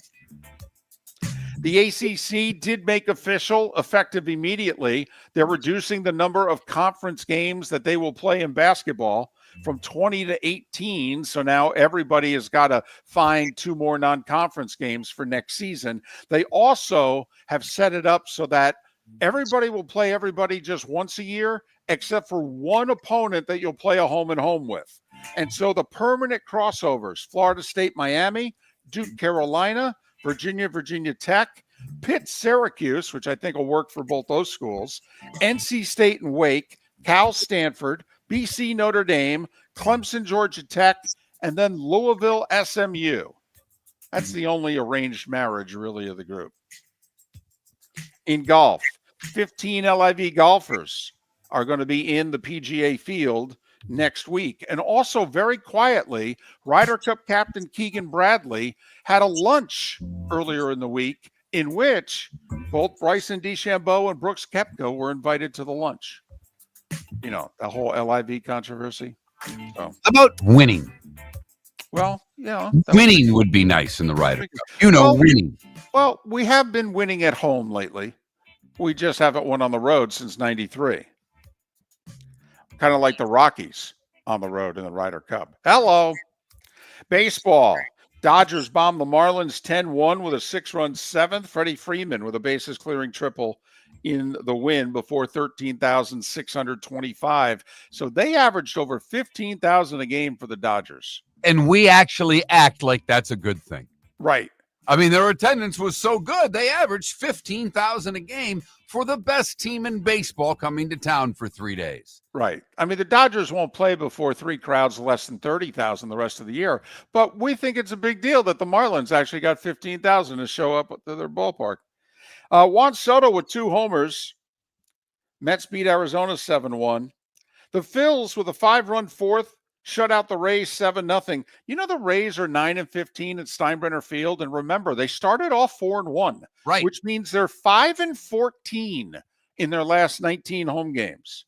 The ACC did make official, effective immediately, they're reducing the number of conference games that they will play in basketball from 20 to 18. So now everybody has got to find 2 more non-conference games for next season. They also have set it up so that everybody will play everybody just once a year, except for one opponent that you'll play a home and home with. And so the permanent crossovers, Florida State, Miami, Duke, Carolina, Virginia Tech, Pitt, Syracuse, which I think will work for both those schools, NC State and Wake, Cal, Stanford, BC, Notre Dame, Clemson, Georgia Tech, and then Louisville, SMU. That's the only arranged marriage, really, of the group. In golf, 15 LIV golfers are going to be in the PGA field next week. And also, very quietly, Ryder Cup captain Keegan Bradley had a lunch earlier in the week in which both Bryson DeChambeau and Brooks Koepka were invited to the lunch. You know, the whole LIV controversy. So, How about winning? well, you know, Winning would be nice in the Ryder Cup. You know, Well, winning. Well, we have been winning at home lately. We just haven't won on the road since 93. Kind of like the Rockies on the road in the Ryder Cup. Hello. Baseball. Dodgers bombed the Marlins 10-1 with a 6-run seventh. Freddie Freeman with a bases clearing triple in the win before 13,625. So they averaged over 15,000 a game for the Dodgers. And we actually act like that's a good thing. Right. I mean, their attendance was so good, they averaged 15,000 a game for the best team in baseball coming to town for 3 days. Right. I mean, the Dodgers won't play before 3 crowds less than 30,000 the rest of the year. But we think it's a big deal that the Marlins actually got 15,000 to show up to their ballpark. Juan Soto with 2 homers. Mets beat Arizona 7-1. The Phils with a 5-run fourth shut out the Rays 7-0. You know, the Rays are 9-15 at Steinbrenner Field. And remember, they started off 4-1, Right. which means they're 5-14 in their last 19 home games.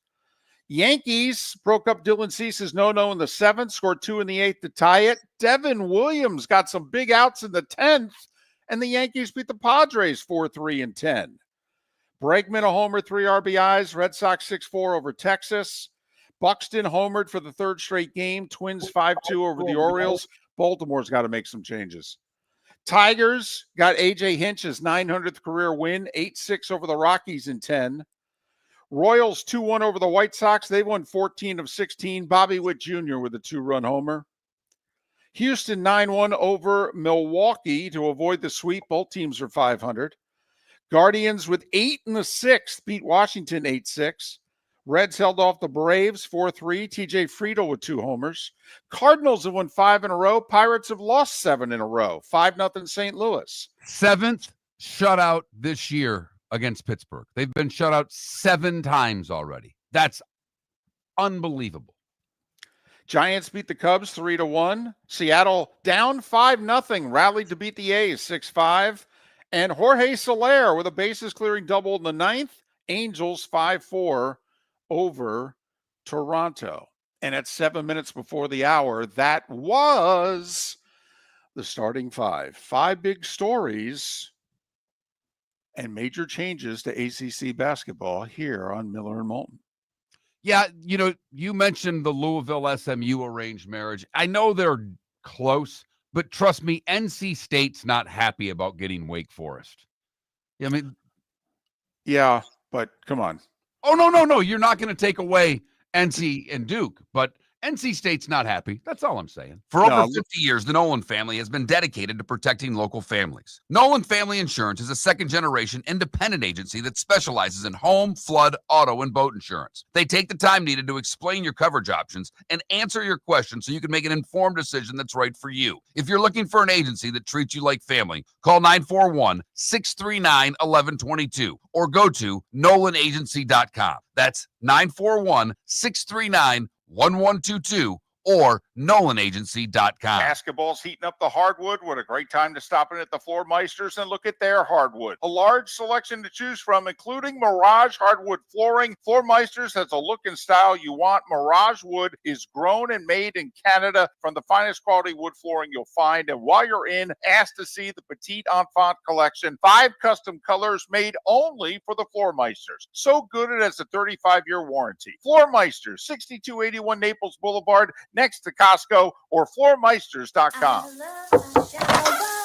Yankees broke up Dylan Cease's no-no in the 7th, scored 2 in the 8th to tie it. Devin Williams got some big outs in the 10th, and the Yankees beat the Padres 4-3 in 10. Bregman a homer, 3 RBIs. Red Sox 6-4 over Texas. Buxton homered for the 3rd straight game. Twins 5-2 over the Orioles. Baltimore's got to make some changes. Tigers got A.J. Hinch's 900th career win, 8-6 over the Rockies in 10. Royals 2-1 over the White Sox. They won 14 of 16. Bobby Witt Jr. with a 2-run homer. Houston 9-1 over Milwaukee to avoid the sweep. Both teams are 500. Guardians with 8 in the 6th beat Washington 8-6. Reds held off the Braves 4-3. TJ Friedel with 2 homers. Cardinals have won 5 in a row. Pirates have lost 7 in a row. 5-0 St. Louis. 7th shutout this year against Pittsburgh. They've been shut out 7 times already. That's unbelievable. Giants beat the Cubs 3-1. Seattle down 5-0. Rallied to beat the A's 6-5. And Jorge Soler with a bases clearing double in the 9th. Angels 5-4 over Toronto. And at 7 minutes before the hour, that was the starting 5. 5 big stories and major changes to ACC basketball here on Miller and Moulton. Yeah, you know, you mentioned the Louisville SMU arranged marriage. I know they're close, but trust me, NC State's not happy about getting Wake Forest. I mean, yeah, but come on. Oh, no. You're not going to take away NC and Duke, but NC State's not happy. That's all I'm saying. For over 50 years, the Nolan family has been dedicated to protecting local families. Nolan Family Insurance is a second-generation independent agency that specializes in home, flood, auto, and boat insurance. They take the time needed to explain your coverage options and answer your questions so you can make an informed decision that's right for you. If you're looking for an agency that treats you like family, call 941-639-1122 or go to nolanagency.com. That's 941-639-1122 or nolanagency.com. Basketball's heating up the hardwood. What a great time to stop in at the Floor Meisters and look at their hardwood. A large selection to choose from, including Mirage hardwood flooring. Floor Meisters has a look and style you want. Mirage wood is grown and made in Canada from the finest quality wood flooring you'll find. And while you're in, ask to see the Petite Enfant collection. 5 custom colors made only for the Floor Meisters. So good it has a 35-year warranty. Floor Meisters, 6281 Naples Boulevard, next to Costco, or floormeisters.com.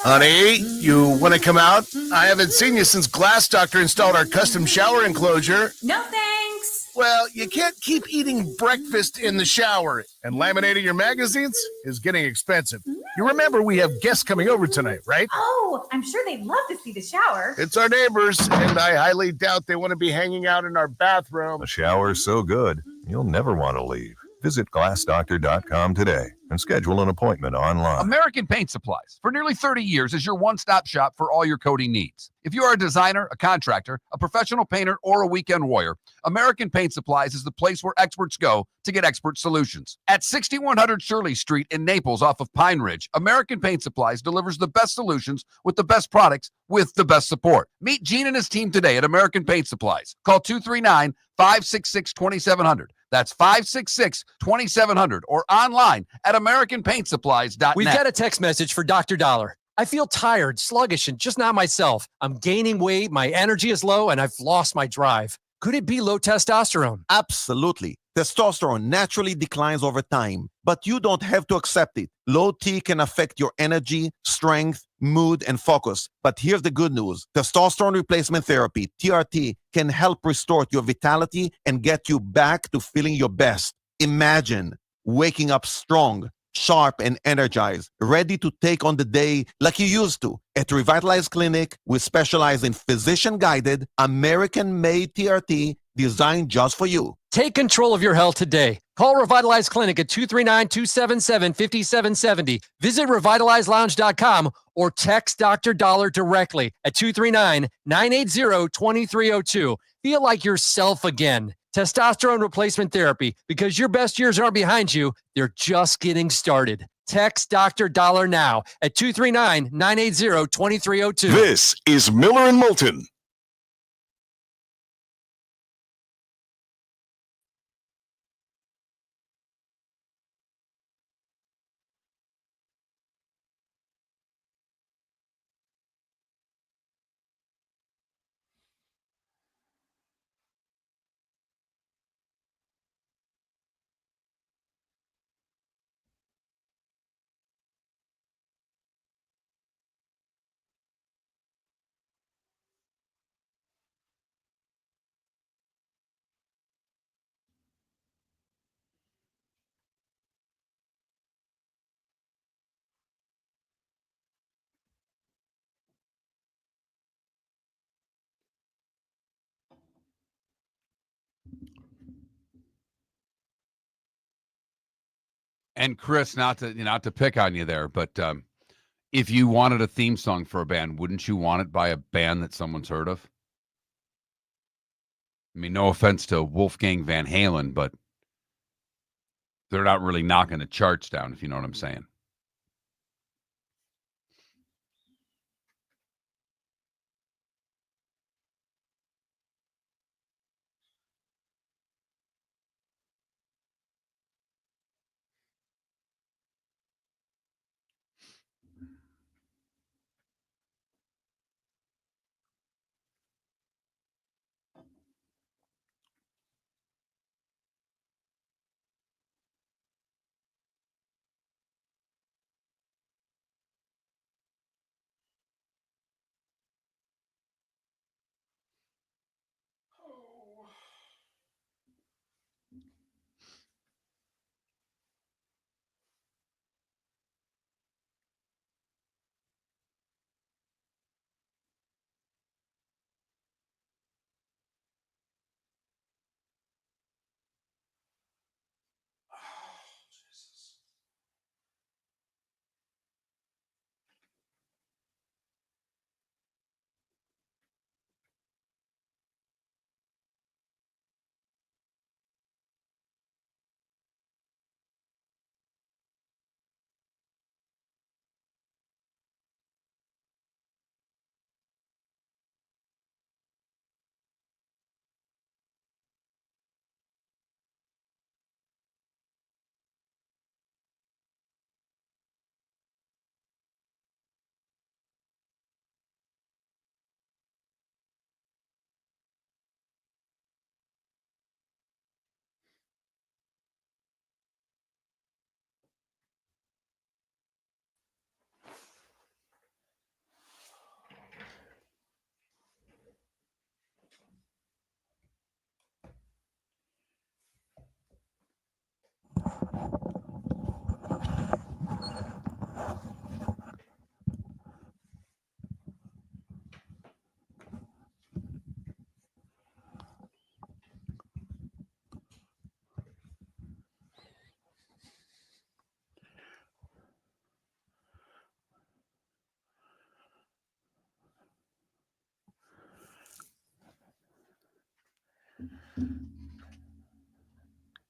Honey, you want to come out? I haven't seen you since Glass Doctor installed our custom shower enclosure. No thanks. Well, you can't keep eating breakfast in the shower, and laminating your magazines is getting expensive. You remember we have guests coming over tonight, right? Oh, I'm sure they'd love to see the shower. It's our neighbors, and I highly doubt they want to be hanging out in our bathroom. The shower's so good, you'll never want to leave. Visit glassdoctor.com today and schedule an appointment online. American Paint Supplies, for nearly 30 years, is your one-stop shop for all your coating needs. If you are a designer, a contractor, a professional painter, or a weekend warrior, American Paint Supplies is the place where experts go to get expert solutions. At 6100 Shirley Street in Naples off of Pine Ridge, American Paint Supplies delivers the best solutions with the best products with the best support. Meet Gene and his team today at American Paint Supplies. Call 239-566-2700. That's 566-2700 or online at AmericanPaintSupplies.net. We've got a text message for Dr. Dollar. I feel tired, sluggish, and just not myself. I'm gaining weight, my energy is low, and I've lost my drive. Could it be low testosterone? Absolutely. Testosterone naturally declines over time, but you don't have to accept it. Low T can affect your energy, strength, mood, and focus. But here's the good news. Testosterone replacement therapy, TRT, can help restore your vitality and get you back to feeling your best. Imagine waking up strong, sharp and energized, ready to take on the day like you used to. At Revitalize Clinic, we specialize in physician-guided, American-made TRT designed just for you. Take control of your health today. Call Revitalize Clinic at 239-277-5770. Visit revitalizelounge.com or text Dr. Dollar directly at 239-980-2302. Feel like yourself again. Testosterone replacement therapy, because your best years aren't behind you, they're just getting started. Text Dr. Dollar now at 239-980-2302. This is Miller and Moulton. And Chris, not to pick on you there, but if you wanted a theme song for a band, wouldn't you want it by a band that someone's heard of? I mean, no offense to Wolfgang Van Halen, but they're not really knocking the charts down, if you know what I'm saying.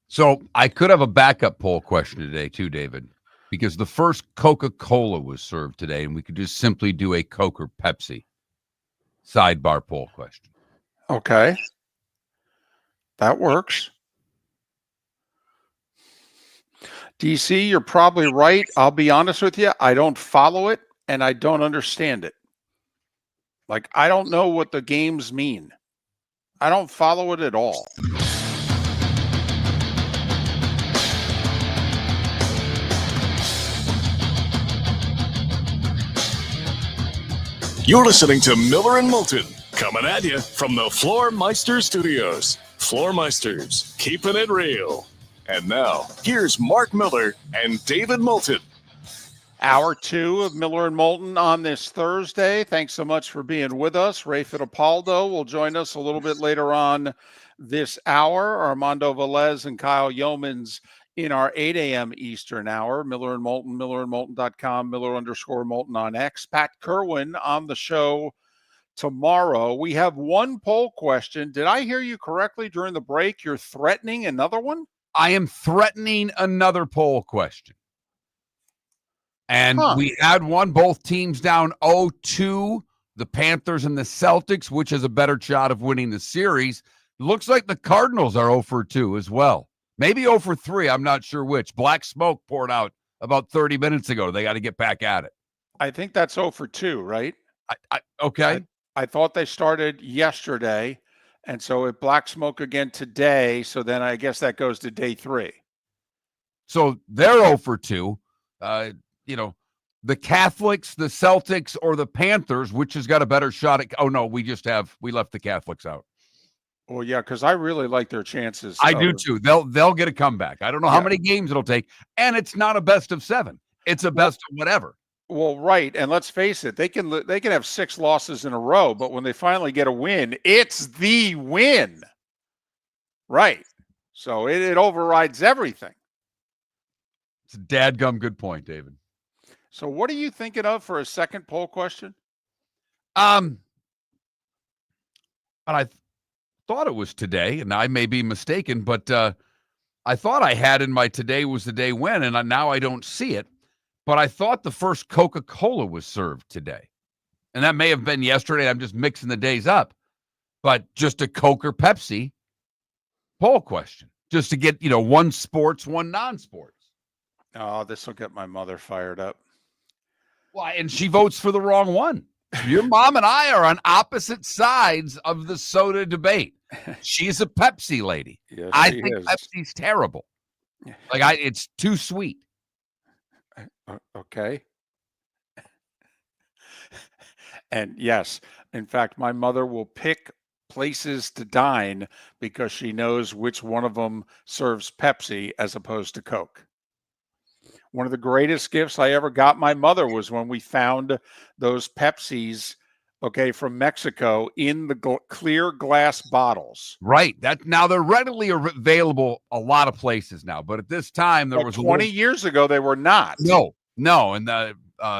So I could have a backup poll question today too, David, because the first Coca-Cola was served today, and we could just simply do a Coke or Pepsi sidebar poll question. Okay. That works. DC, you're probably right. I'll be honest with you. I don't follow it, and I don't understand it. Like, I don't know what the games mean. I don't follow it at all. You're listening to Miller and Moulton, coming at you from the Floor Meister Studios. Floor Meisters, keeping it real. And now, here's Mark Miller and David Moulton. Hour 2 of Miller and Moulton on this Thursday. Thanks so much for being with us. Ray Fittipaldo will join us a little bit later on this hour. Armando Velez and Kyle Youmans in our 8 a.m. Eastern hour. Miller and Moulton, millerandmoulton.com, Miller_Moulton on X. Pat Kerwin on the show tomorrow. We have one poll question. Did I hear you correctly during the break? You're threatening another one? I am threatening another poll question. And we had one, both teams down 0-2, the Panthers and the Celtics, which has a better shot of winning the series. Looks like the Cardinals are 0-2 as well. Maybe 0-3, I'm not sure which. Black smoke poured out about 30 minutes ago. They got to get back at it. I think that's 0-2, right? Okay. I thought they started yesterday, and so it black smoke again today, so then I guess that goes to day 3. So they're 0-2. The Catholics, the Celtics, or the Panthers, which has got a better shot at. Oh no, we left the Catholics out. Well, yeah, because I really like their chances. I do too. They'll get a comeback. I don't know how many games it'll take, and it's not a best of 7. It's a best of whatever. Well, right, and let's face it, they can have 6 losses in a row, but when they finally get a win, it's the win, right? So it overrides everything. It's a dadgum good point, David. So what are you thinking of for a second poll question? And I thought it was today, and I may be mistaken, but I thought I had in my today was the day when, and now I don't see it. But I thought the first Coca-Cola was served today. And that may have been yesterday. I'm just mixing the days up. But just a Coke or Pepsi poll question. Just to get, one sports, one non-sports. Oh, this will get my mother fired up. Why? And she votes for the wrong one. Your mom and I are on opposite sides of the soda debate. She's a Pepsi lady. Yes, I think Pepsi's terrible. It's too sweet. Okay. And yes, in fact, my mother will pick places to dine because she knows which one of them serves Pepsi as opposed to Coke. One of the greatest gifts I ever got my mother was when we found those Pepsis, from Mexico in the clear glass bottles. Right. Now they're readily available a lot of places now, but at this time there was 20 years ago they were not. No, and the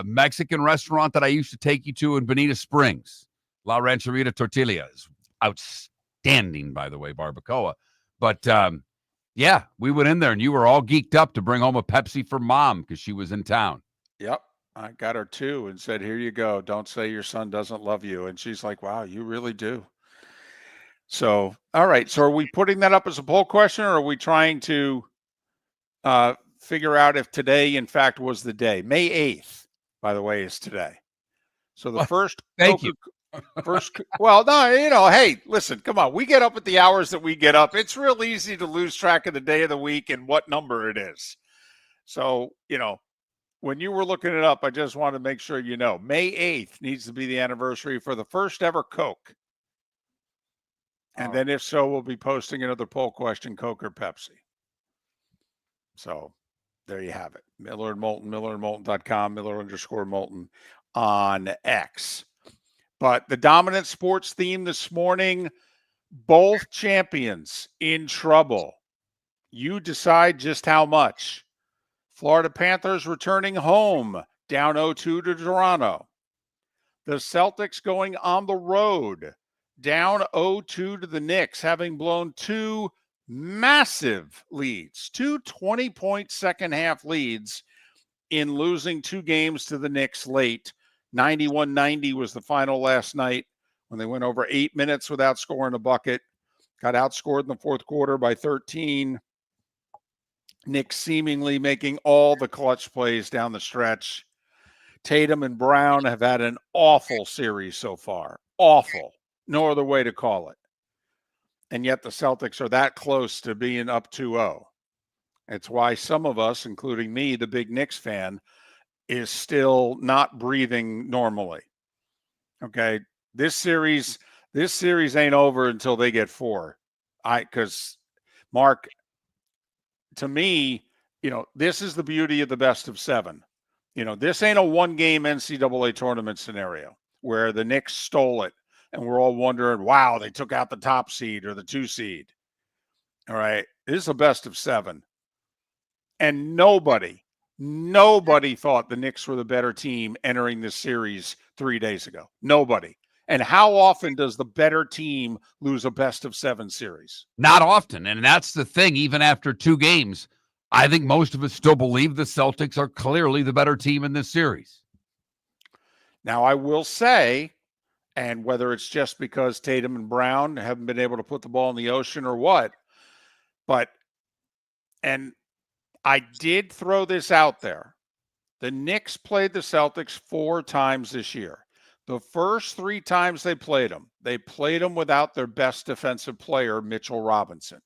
Mexican restaurant that I used to take you to in Bonita Springs, La Rancherita Tortilla, is outstanding, by the way, barbacoa. But we went in there and you were all geeked up to bring home a Pepsi for mom because she was in town. Yep. I got her 2 and said, here you go. Don't say your son doesn't love you. And she's like, wow, you really do. So, all right. So are we putting that up as a poll question, or are we trying to figure out if today, in fact, was the day? May 8th, by the way, is today. So the first. Thank you. Well, no, hey, listen, come on. We get up at the hours that we get up. It's real easy to lose track of the day of the week and what number it is. So, when you were looking it up, I just wanted to make sure you know. May 8th needs to be the anniversary for the first ever Coke. And then if so, we'll be posting another poll question, Coke or Pepsi. So there you have it. Miller and Moulton, millerandmoulton.com, Miller_Moulton on X. But the dominant sports theme this morning, both champions in trouble. You decide just how much. Florida Panthers returning home, down 0-2 to Toronto. The Celtics going on the road, down 0-2 to the Knicks, having blown 2 massive leads, 2 20-point second-half leads in losing 2 games to the Knicks late. 91-90 was the final last night when they went over 8 minutes without scoring a bucket. Got outscored in the fourth quarter by 13. Knicks seemingly making all the clutch plays down the stretch. Tatum and Brown have had an awful series so far. Awful. No other way to call it. And yet the Celtics are that close to being up 2-0. It's why some of us, including me, the big Knicks fan, is still not breathing normally. Okay. This series ain't over until they get 4. Because Mark, to me, this is the beauty of the best of 7. This ain't a one-game NCAA tournament scenario where the Knicks stole it and we're all wondering, wow, they took out the top seed or the 2 seed. All right. This is a best of 7. And nobody thought the Knicks were the better team entering this series 3 days ago. Nobody. And how often does the better team lose a best of 7 series? Not often. And that's the thing. Even after 2 games, I think most of us still believe the Celtics are clearly the better team in this series. Now, I will say, and whether it's just because Tatum and Brown haven't been able to put the ball in the ocean or what, and I did throw this out there. The Knicks played the Celtics 4 times this year. The first 3 times they played them without their best defensive player, Mitchell Robinson.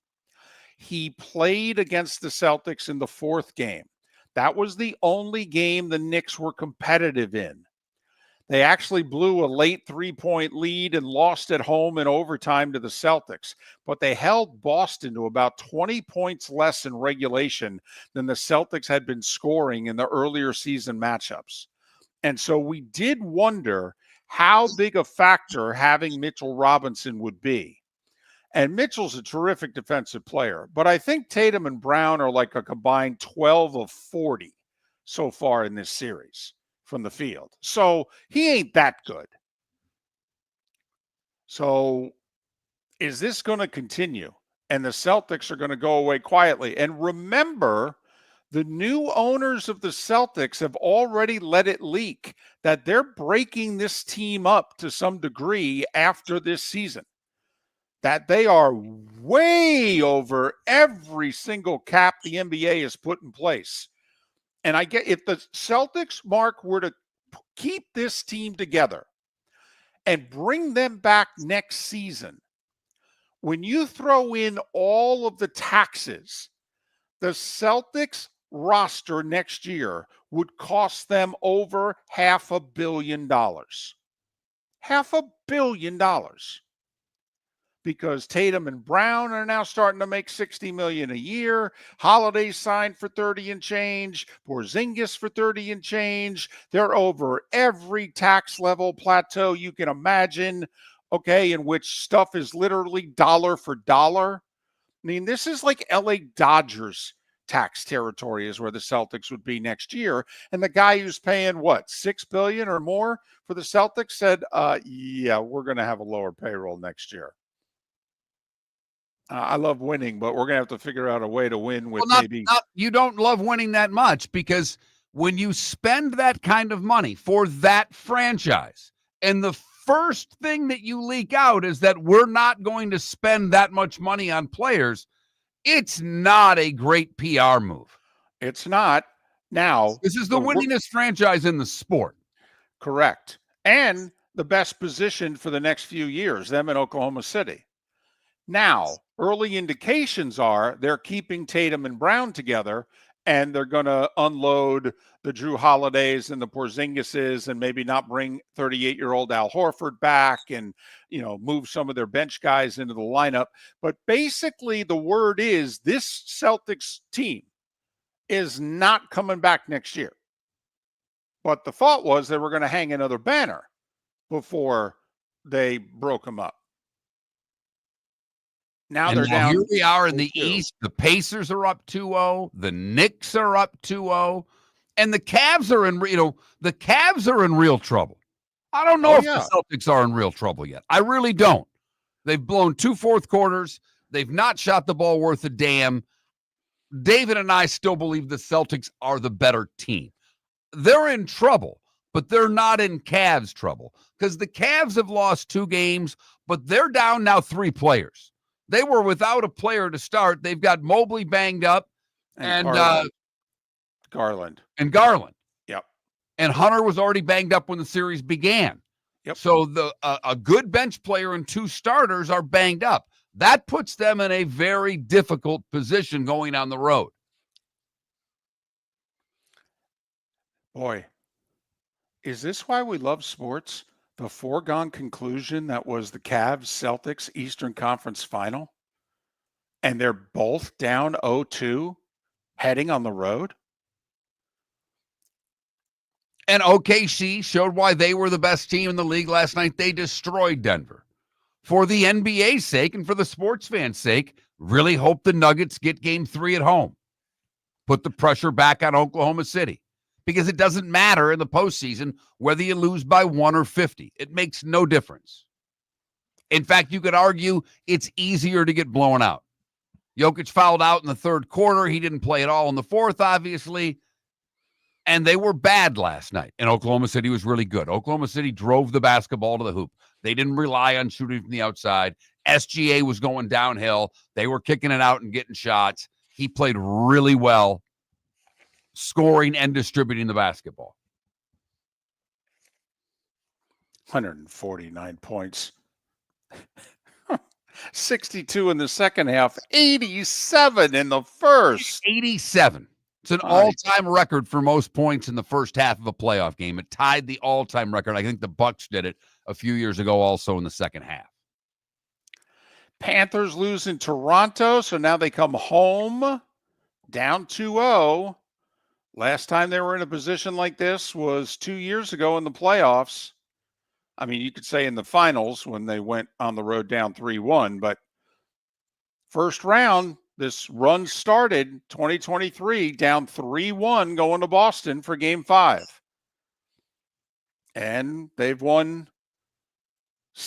He played against the Celtics in the 4th game. That was the only game the Knicks were competitive in. They actually blew a late 3-point lead and lost at home in overtime to the Celtics, but they held Boston to about 20 points less in regulation than the Celtics had been scoring in the earlier season matchups. And so we did wonder how big a factor having Mitchell Robinson would be. And Mitchell's a terrific defensive player, but I think Tatum and Brown are like a combined 12 of 40 so far in this series from the field. So he ain't that good. So is this going to continue? And the Celtics are going to go away quietly. And remember, the new owners of the Celtics have already let it leak that they're breaking this team up to some degree after this season. That they are way over every single cap the NBA has put in place. And I get, if the Celtics, Mark, were to keep this team together and bring them back next season, when you throw in all of the taxes, the Celtics roster next year would cost them over $500 million. $500 million. Because Tatum and Brown are now starting to make $60 million a year. Holiday signed for 30 and change. Porzingis for 30 and change. They're over every tax level plateau you can imagine, okay, in which stuff is literally dollar for dollar. I mean, this is like LA Dodgers tax territory is where the Celtics would be next year. And the guy who's paying, what, $6 billion or more for the Celtics said, yeah, we're going to have a lower payroll next year. I love winning, but we're going to have to figure out a way to win with you don't love winning that much, because when you spend that kind of money for that franchise, and the first thing that you leak out is that we're not going to spend that much money on players, it's not a great PR move. It's not. Now, this is the winningest franchise in the sport. Correct. And the best position for the next few years, them in Oklahoma City. Now, early indications are they're keeping Tatum and Brown together, and they're going to unload the Drew Holidays and the Porzingises and maybe not bring 38-year-old Al Horford back and, move some of their bench guys into the lineup. But basically the word is this Celtics team is not coming back next year. But the thought was they were going to hang another banner before they broke them up. Now they're down. Here we are in the East. The Pacers are up 2-0. The Knicks are up 2-0. And the Cavs are in real trouble. I don't know if the Celtics are in real trouble yet. I really don't. They've blown 2 fourth quarters. They've not shot the ball worth a damn. David and I still believe the Celtics are the better team. They're in trouble, but they're not in Cavs trouble, because the Cavs have lost 2 games, but they're down now 3 players. They were without a player to start. They've got Mobley banged up and Garland. Yep. And Hunter was already banged up when the series began. Yep. So a good bench player and 2 starters are banged up. That puts them in a very difficult position going on the road. Boy, is this why we love sports? The foregone conclusion that was the Cavs-Celtics Eastern Conference Final, and they're both down 0-2 heading on the road. And OKC showed why they were the best team in the league last night. They destroyed Denver. For the NBA's sake and for the sports fans' sake, really hope the Nuggets get game 3 at home. Put the pressure back on Oklahoma City, because it doesn't matter in the postseason whether you lose by 1 or 50. It makes no difference. In fact, you could argue it's easier to get blown out. Jokic fouled out in the third quarter. He didn't play at all in the fourth, obviously. And they were bad last night. And Oklahoma City was really good. Oklahoma City drove the basketball to the hoop. They didn't rely on shooting from the outside. SGA was going downhill. They were kicking it out and getting shots. He played really well, scoring and distributing the basketball. 149 points. 62 in the second half, 87 in the first. 87. It's an all-time record for most points in the first half of a playoff game. It tied the all-time record. I think the Bucks did it a few years ago also in the second half. Panthers lose in Toronto, so now they come home down 2-0. Last time they were in a position like this was 2 years ago in the playoffs. I mean, you could say in the finals when they went on the road down 3-1, but first round, this run started 2023 down 3-1 going to Boston for game 5. And they've won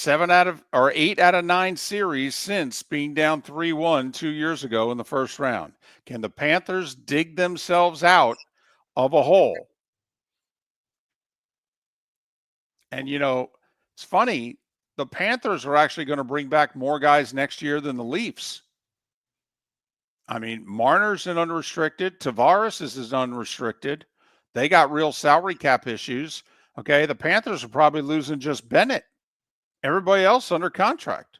8 out of 9 series since being down 3-1 2 years ago in the first round. Can the Panthers dig themselves out of a hole? And, you know, it's funny, the Panthers are actually going to bring back more guys next year than the Leafs. I mean, Marner's an unrestricted. Tavares is unrestricted. They got real salary cap issues. Okay, the Panthers are probably losing just Bennett. Everybody else under contract.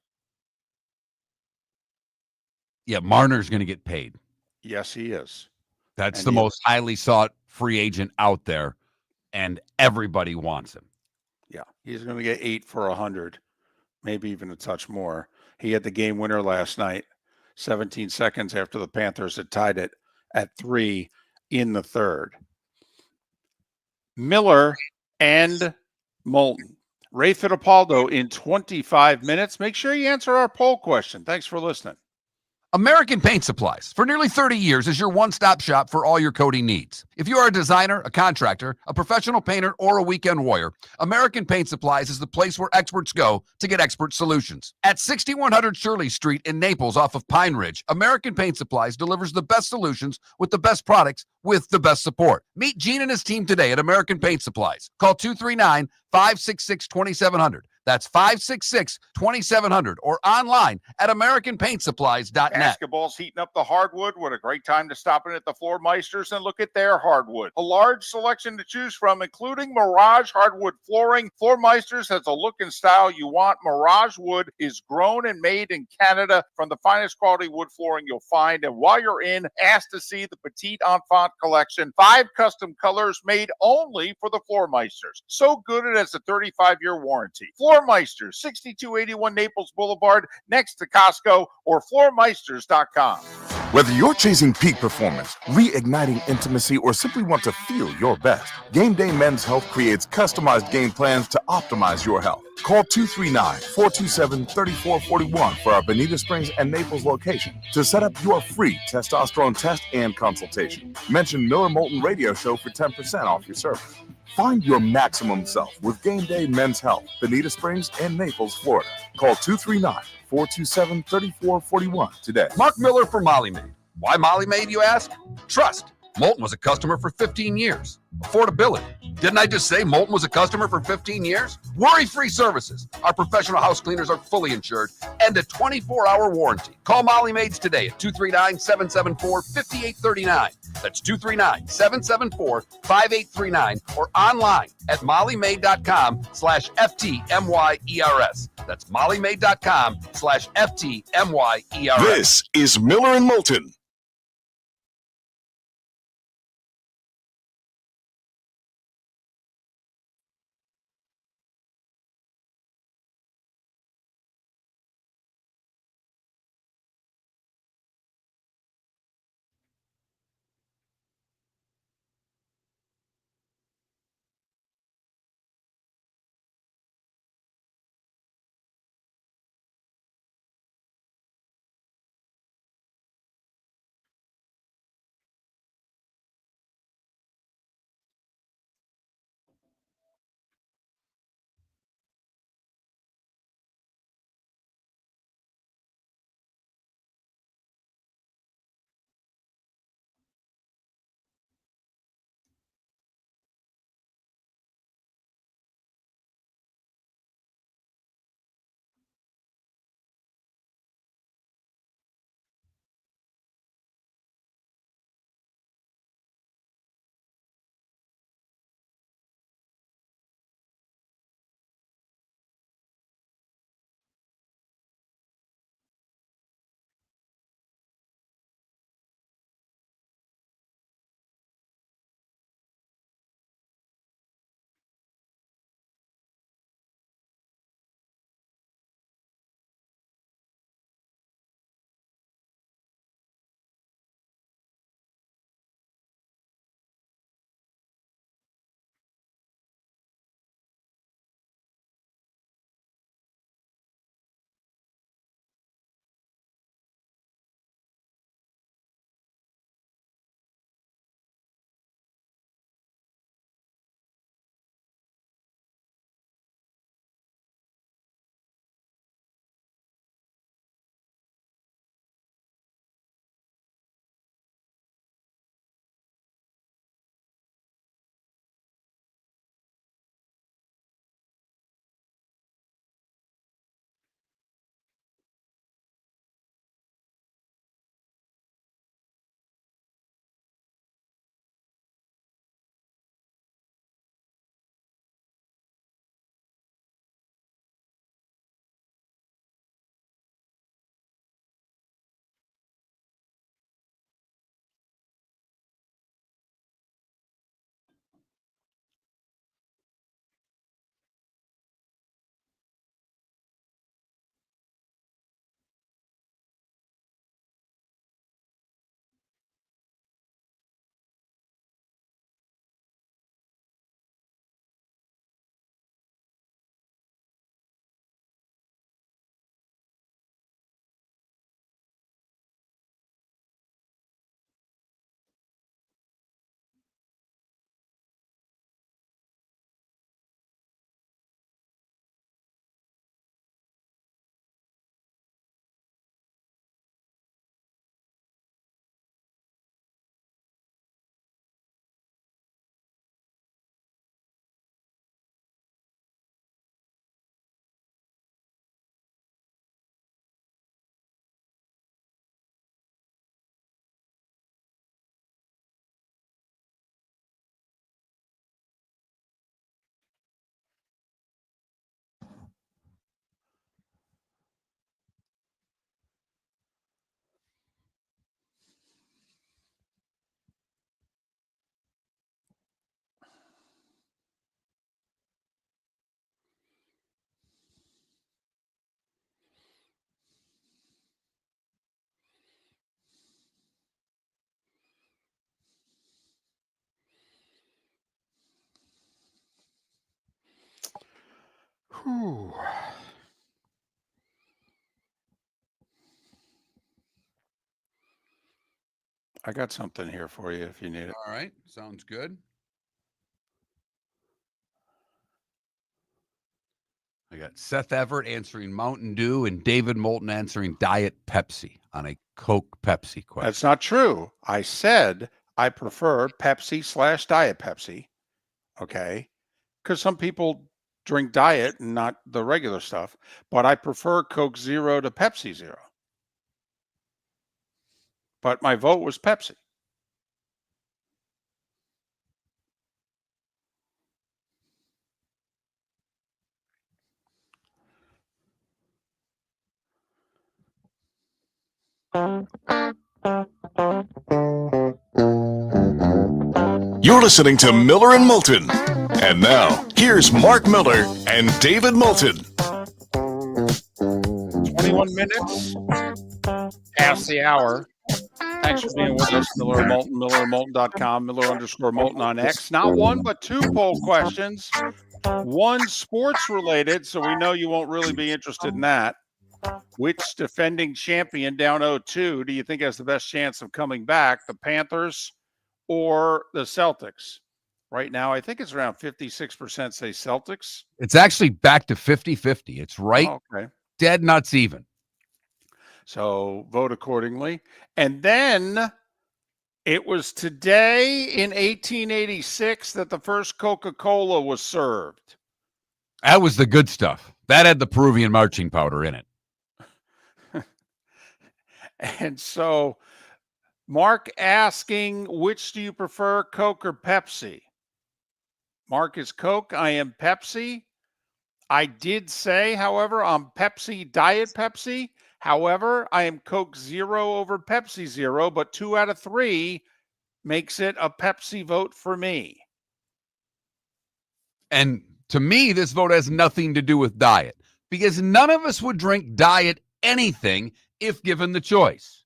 Yeah, Marner's going to get paid. Yes, he is. That's the most highly sought free agent out there, and everybody wants him. Yeah, he's going to get 8 for 100, maybe even a touch more. He had the game winner last night. 17 seconds after the Panthers had tied it at 3 in the third. Miller and Moulton. Ray Fittipaldo in 25 minutes. Make sure you answer our poll question. Thanks for listening. American Paint Supplies, for nearly 30 years, is your one-stop shop for all your coating needs. If you are a designer, a contractor, a professional painter, or a weekend warrior, American Paint Supplies is the place where experts go to get expert solutions. At 6100 Shirley Street in Naples off of Pine Ridge, American Paint Supplies delivers the best solutions with the best products with the best support. Meet Gene and his team today at American Paint Supplies. Call 239-566-2700. That's 566-2700 or online at AmericanPaintSupplies.net. Basketball's heating up the hardwood. What a great time to stop in at the Floor Meisters and look at their hardwood. A large selection to choose from, including Mirage hardwood flooring. Floor Meisters has a look and style you want. Mirage wood is grown and made in Canada from the finest quality wood flooring you'll find. And while you're in, ask to see the Petite Enfant collection. 5 custom colors made only for the Floor Meisters. So good it has a 35-year warranty. Floor Meisters, 6281 Naples Boulevard, next to Costco, or floormeisters.com. Whether you're chasing peak performance, reigniting intimacy, or simply want to feel your best, Game Day Men's Health creates customized game plans to optimize your health. Call 239-427-3441 for our Bonita Springs and Naples location to set up your free testosterone test and consultation. Mention Miller Moulton Radio Show for 10% off your service. Find your maximum self with Game Day Men's Health, Bonita Springs and Naples, Florida. Call 239-427-3441 today. Mark Miller for Molly Maid. Why Molly Maid, you ask? Trust. Moulton was a customer for 15 years. Affordability. Didn't I just say Moulton was a customer for 15 years? Worry-free services. Our professional house cleaners are fully insured and a 24-hour warranty. Call Molly Maids today at 239-774-5839. That's 239-774-5839 or online at mollymaid.com/FTMYERS. That's mollymaid.com/FTMYERS. This is Miller and Moulton. I got something here for you if you need it. All right. Sounds good. I got Seth Everett answering Mountain Dew and David Moulton answering Diet Pepsi on a Coke Pepsi question. That's not true. I said I prefer Pepsi/Diet Pepsi. Okay. Because some people drink diet and not the regular stuff, but I prefer Coke Zero to Pepsi Zero. But my vote was Pepsi. You're listening to Miller and Moulton. And now, here's Mark Miller and David Moulton. 21 minutes past the hour. Thanks for being with us, Miller and Moulton, MillerandMoulton.com, Miller_Moulton on X. Not one, but two poll questions. One sports related, so we know you won't really be interested in that. Which defending champion down 0-2 do you think has the best chance of coming back, the Panthers or the Celtics? Right now, I think it's around 56% say Celtics. It's actually back to 50-50. It's right Okay. dead nuts even. So vote accordingly. And then it was today in 1886 that the first Coca-Cola was served. That was the good stuff. That had the Peruvian marching powder in it. And so Mark asking, which do you prefer, Coke or Pepsi? Mark is Coke. I am Pepsi. I did say, however, I'm Pepsi, Diet Pepsi. However, I am Coke Zero over Pepsi Zero, but 2 out of 3 makes it a Pepsi vote for me. And to me, this vote has nothing to do with diet because none of us would drink diet anything if given the choice.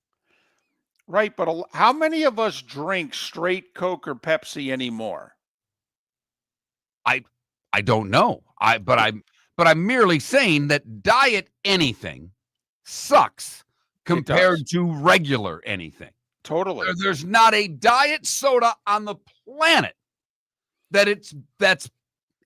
Right, but how many of us drink straight Coke or Pepsi anymore? I don't know. But I'm merely saying that diet anything sucks compared to regular anything. Totally. There's not a diet soda on the planet that's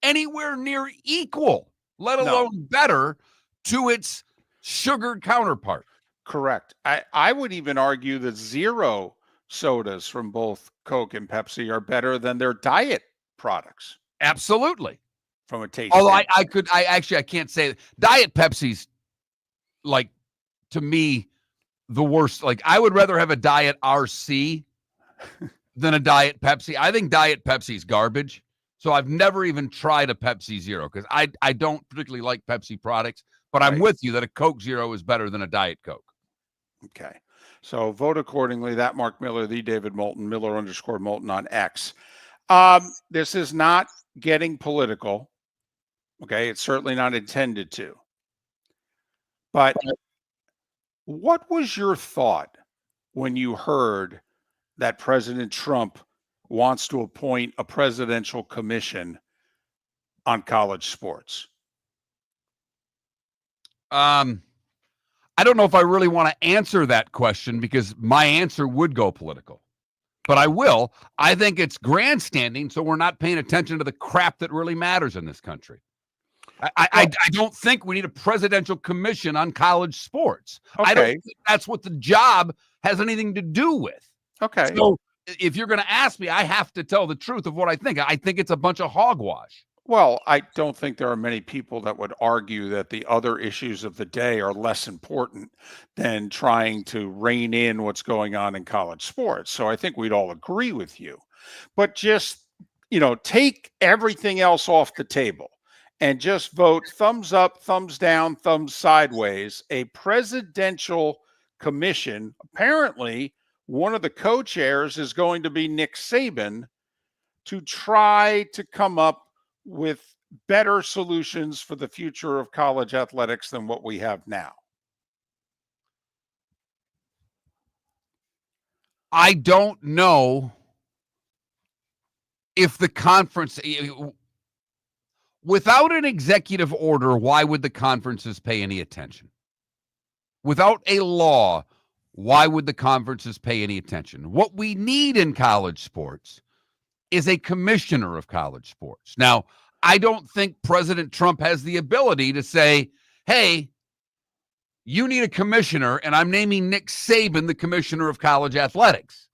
anywhere near equal, let alone better, to its sugar counterpart. Correct. I would even argue that zero sodas from both Coke and Pepsi are better than their diet products. Absolutely. From a taste. Although I can't say that. Diet Pepsi's, like, to me, the worst. Like, I would rather have a Diet RC than a Diet Pepsi. I think Diet Pepsi's garbage. So I've never even tried a Pepsi Zero because I don't particularly like Pepsi products. But I'm with you that a Coke Zero is better than a Diet Coke. Okay. So vote accordingly. That Mark Miller, the David Moulton, Miller_Moulton on X. This is not getting political. Okay. It's certainly not intended to. But what was your thought when you heard that President Trump wants to appoint a presidential commission on college sports? I don't know if I really want to answer that question because my answer would go political. But I will. I think it's grandstanding, so we're not paying attention to the crap that really matters in this country. I don't think we need a presidential commission on college sports. Okay. I don't think that's what the job has anything to do with. Okay. So if you're going to ask me, I have to tell the truth of what I think. I think it's a bunch of hogwash. Well, I don't think there are many people that would argue that the other issues of the day are less important than trying to rein in what's going on in college sports. So I think we'd all agree with you. But just, take everything else off the table and just vote thumbs up, thumbs down, thumbs sideways. A presidential commission, apparently one of the co-chairs is going to be Nick Saban, to try to come up with better solutions for the future of college athletics than what we have now. I don't know if the conference, Without an executive order, why would the conferences pay any attention? Without a law, why would the conferences pay any attention? What we need in college sports is a commissioner of college sports. Now, I don't think President Trump has the ability to say, hey, you need a commissioner, and I'm naming Nick Saban the commissioner of college athletics.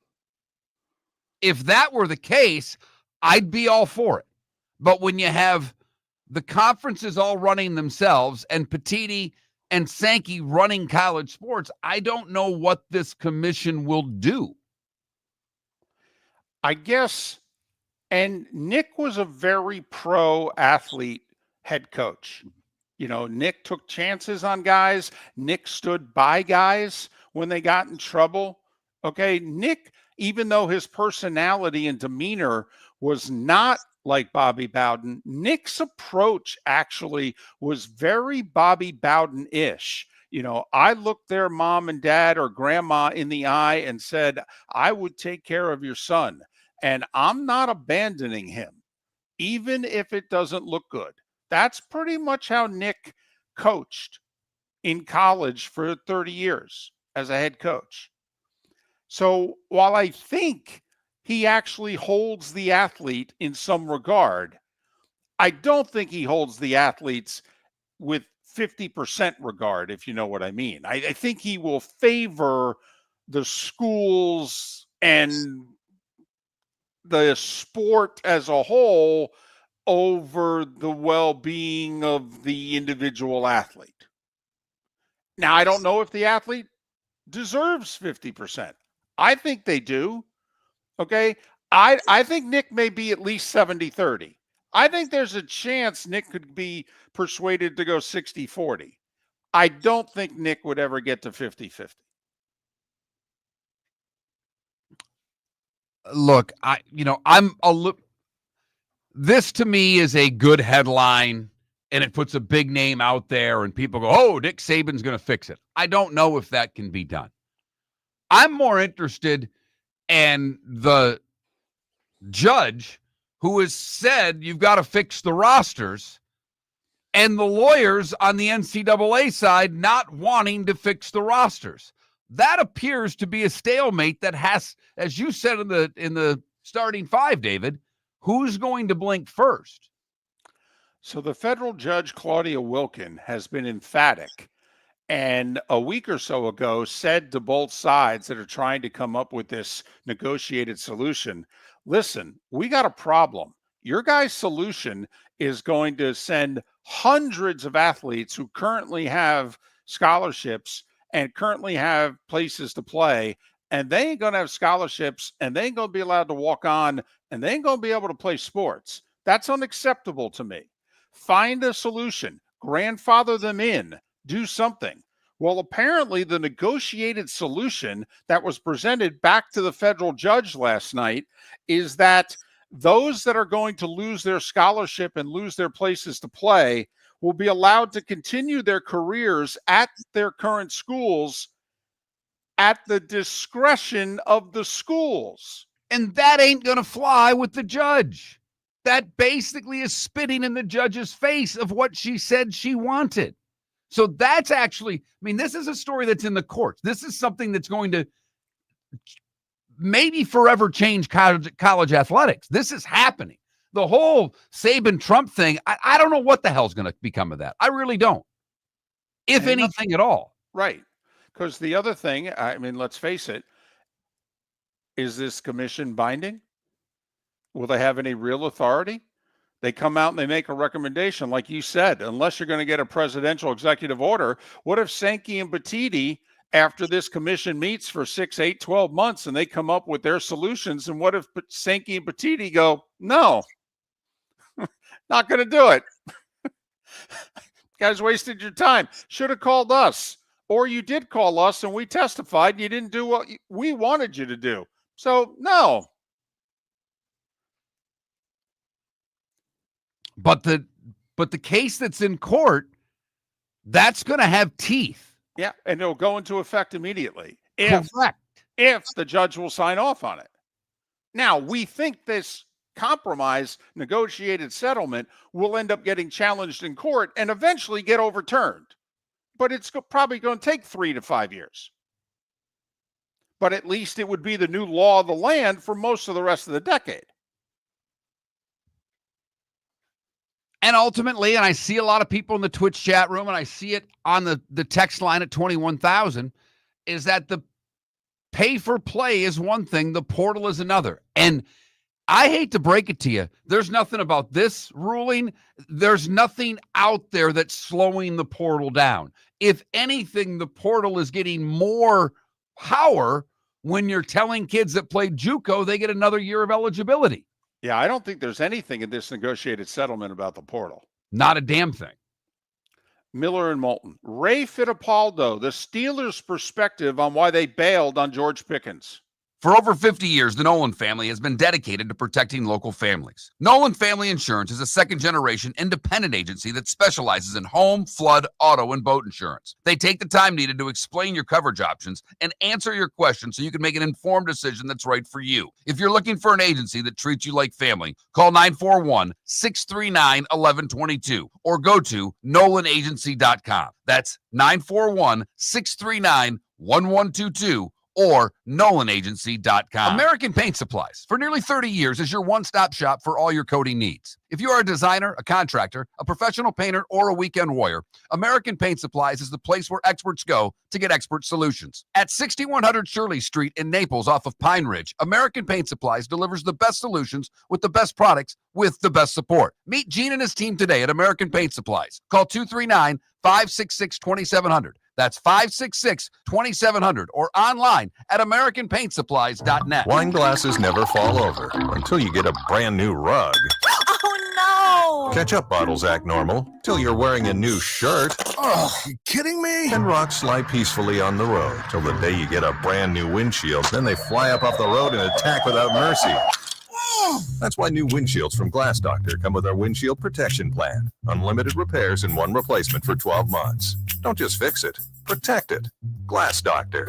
If that were the case, I'd be all for it. But when you have the conferences all running themselves and Petitti and Sankey running college sports, I don't know what this commission will do. I guess, and Nick was a very pro-athlete head coach. You know, Nick took chances on guys. Nick stood by guys when they got in trouble. Okay, Nick, even though his personality and demeanor was not like Bobby Bowden, Nick's approach actually was very Bobby Bowden-ish. You know, I looked their mom and dad or grandma in the eye and said, I would take care of your son, and I'm not abandoning him, even if it doesn't look good. That's pretty much how Nick coached in college for 30 years as a head coach. So while I think he actually holds the athlete in some regard, I don't think he holds the athletes with 50% regard, if you know what I mean. I think he will favor the schools and the sport as a whole over the well-being of the individual athlete. Now, I don't know if the athlete deserves 50%. I think they do. Okay. I think Nick may be at least 70-30. I think there's a chance Nick could be persuaded to go 60-40. I don't think Nick would ever get to 50-50. Look, this to me is a good headline, and it puts a big name out there and people go, oh, Nick Saban's going to fix it. I don't know if that can be done. I'm more interested in the judge who has said you've got to fix the rosters, and the lawyers on the NCAA side not wanting to fix the rosters. That appears to be a stalemate that has, as you said in the starting five, David, who's going to blink first? So the federal judge, Claudia Wilkin, has been emphatic, and a week or so ago said to both sides that are trying to come up with this negotiated solution, listen, we got a problem. Your guys' solution is going to send hundreds of athletes who currently have scholarships and currently have places to play, and they ain't going to have scholarships, and they ain't going to be allowed to walk on, and they ain't going to be able to play sports. That's unacceptable to me. Find a solution. Grandfather them in. Do something. Well, apparently the negotiated solution that was presented back to the federal judge last night is that those that are going to lose their scholarship and lose their places to play will be allowed to continue their careers at their current schools at the discretion of the schools. And that ain't going to fly with the judge. That basically is spitting in the judge's face of what she said she wanted. So that's actually, this is a story that's in the courts. This is something that's going to maybe forever change college athletics. This is happening. The whole Saban-Trump thing, I don't know what the hell's going to become of that. I really don't, if anything at all. Right. Because the other thing, let's face it, is this commission binding? Will they have any real authority? They come out and they make a recommendation, like you said, unless you're going to get a presidential executive order. What if Sankey and Petitti, after this commission meets for 6, 8, 12 months, and they come up with their solutions? And what if Sankey and Petitti go, no, not going to do it. Guys wasted your time. Should have called us. Or you did call us and we testified and you didn't do what we wanted you to do. So, no. But the case that's in court, that's going to have teeth. Yeah, and it'll go into effect immediately. Correct. If the judge will sign off on it. Now, we think this compromise negotiated settlement will end up getting challenged in court and eventually get overturned. But it's probably going to take 3 to 5 years. But at least it would be the new law of the land for most of the rest of the decade. And ultimately, and I see a lot of people in the Twitch chat room, and I see it on the text line at 21,000, is that the pay for play is one thing, the portal is another. And I hate to break it to you, there's nothing about this ruling. There's nothing out there that's slowing the portal down. If anything, the portal is getting more power when you're telling kids that play JUCO they get another year of eligibility. Yeah, I don't think there's anything in this negotiated settlement about the portal. Not a damn thing. Miller and Moulton. Ray Fittipaldo, the Steelers' perspective on why they bailed on George Pickens. For over 50 years, the Nolan family has been dedicated to protecting local families. Nolan Family Insurance is a second-generation independent agency that specializes in home, flood, auto, and boat insurance. They take the time needed to explain your coverage options and answer your questions so you can make an informed decision that's right for you. If you're looking for an agency that treats you like family, call 941-639-1122 or go to nolanagency.com. That's 941-639-1122. or nolanagency.com. American Paint Supplies, for nearly 30 years, is your one-stop shop for all your coating needs. If you are a designer, a contractor, a professional painter, or a weekend warrior, American Paint Supplies is the place where experts go to get expert solutions. At 6100 Shirley Street in Naples off of Pine Ridge, American Paint Supplies delivers the best solutions with the best products with the best support. Meet Gene and his team today at American Paint Supplies. Call 239-566-2700. That's 566-2700 or online at AmericanPaintSupplies.net. Wine glasses never fall over until you get a brand new rug. Oh, no. Ketchup bottles act normal till you're wearing a new shirt. Oh, you kidding me? And rocks slide peacefully on the road till the day you get a brand new windshield. Then they fly up off the road and attack without mercy. That's why new windshields from Glass Doctor come with our windshield protection plan. Unlimited repairs and one replacement for 12 months. Don't just fix it, protect it. Glass Doctor.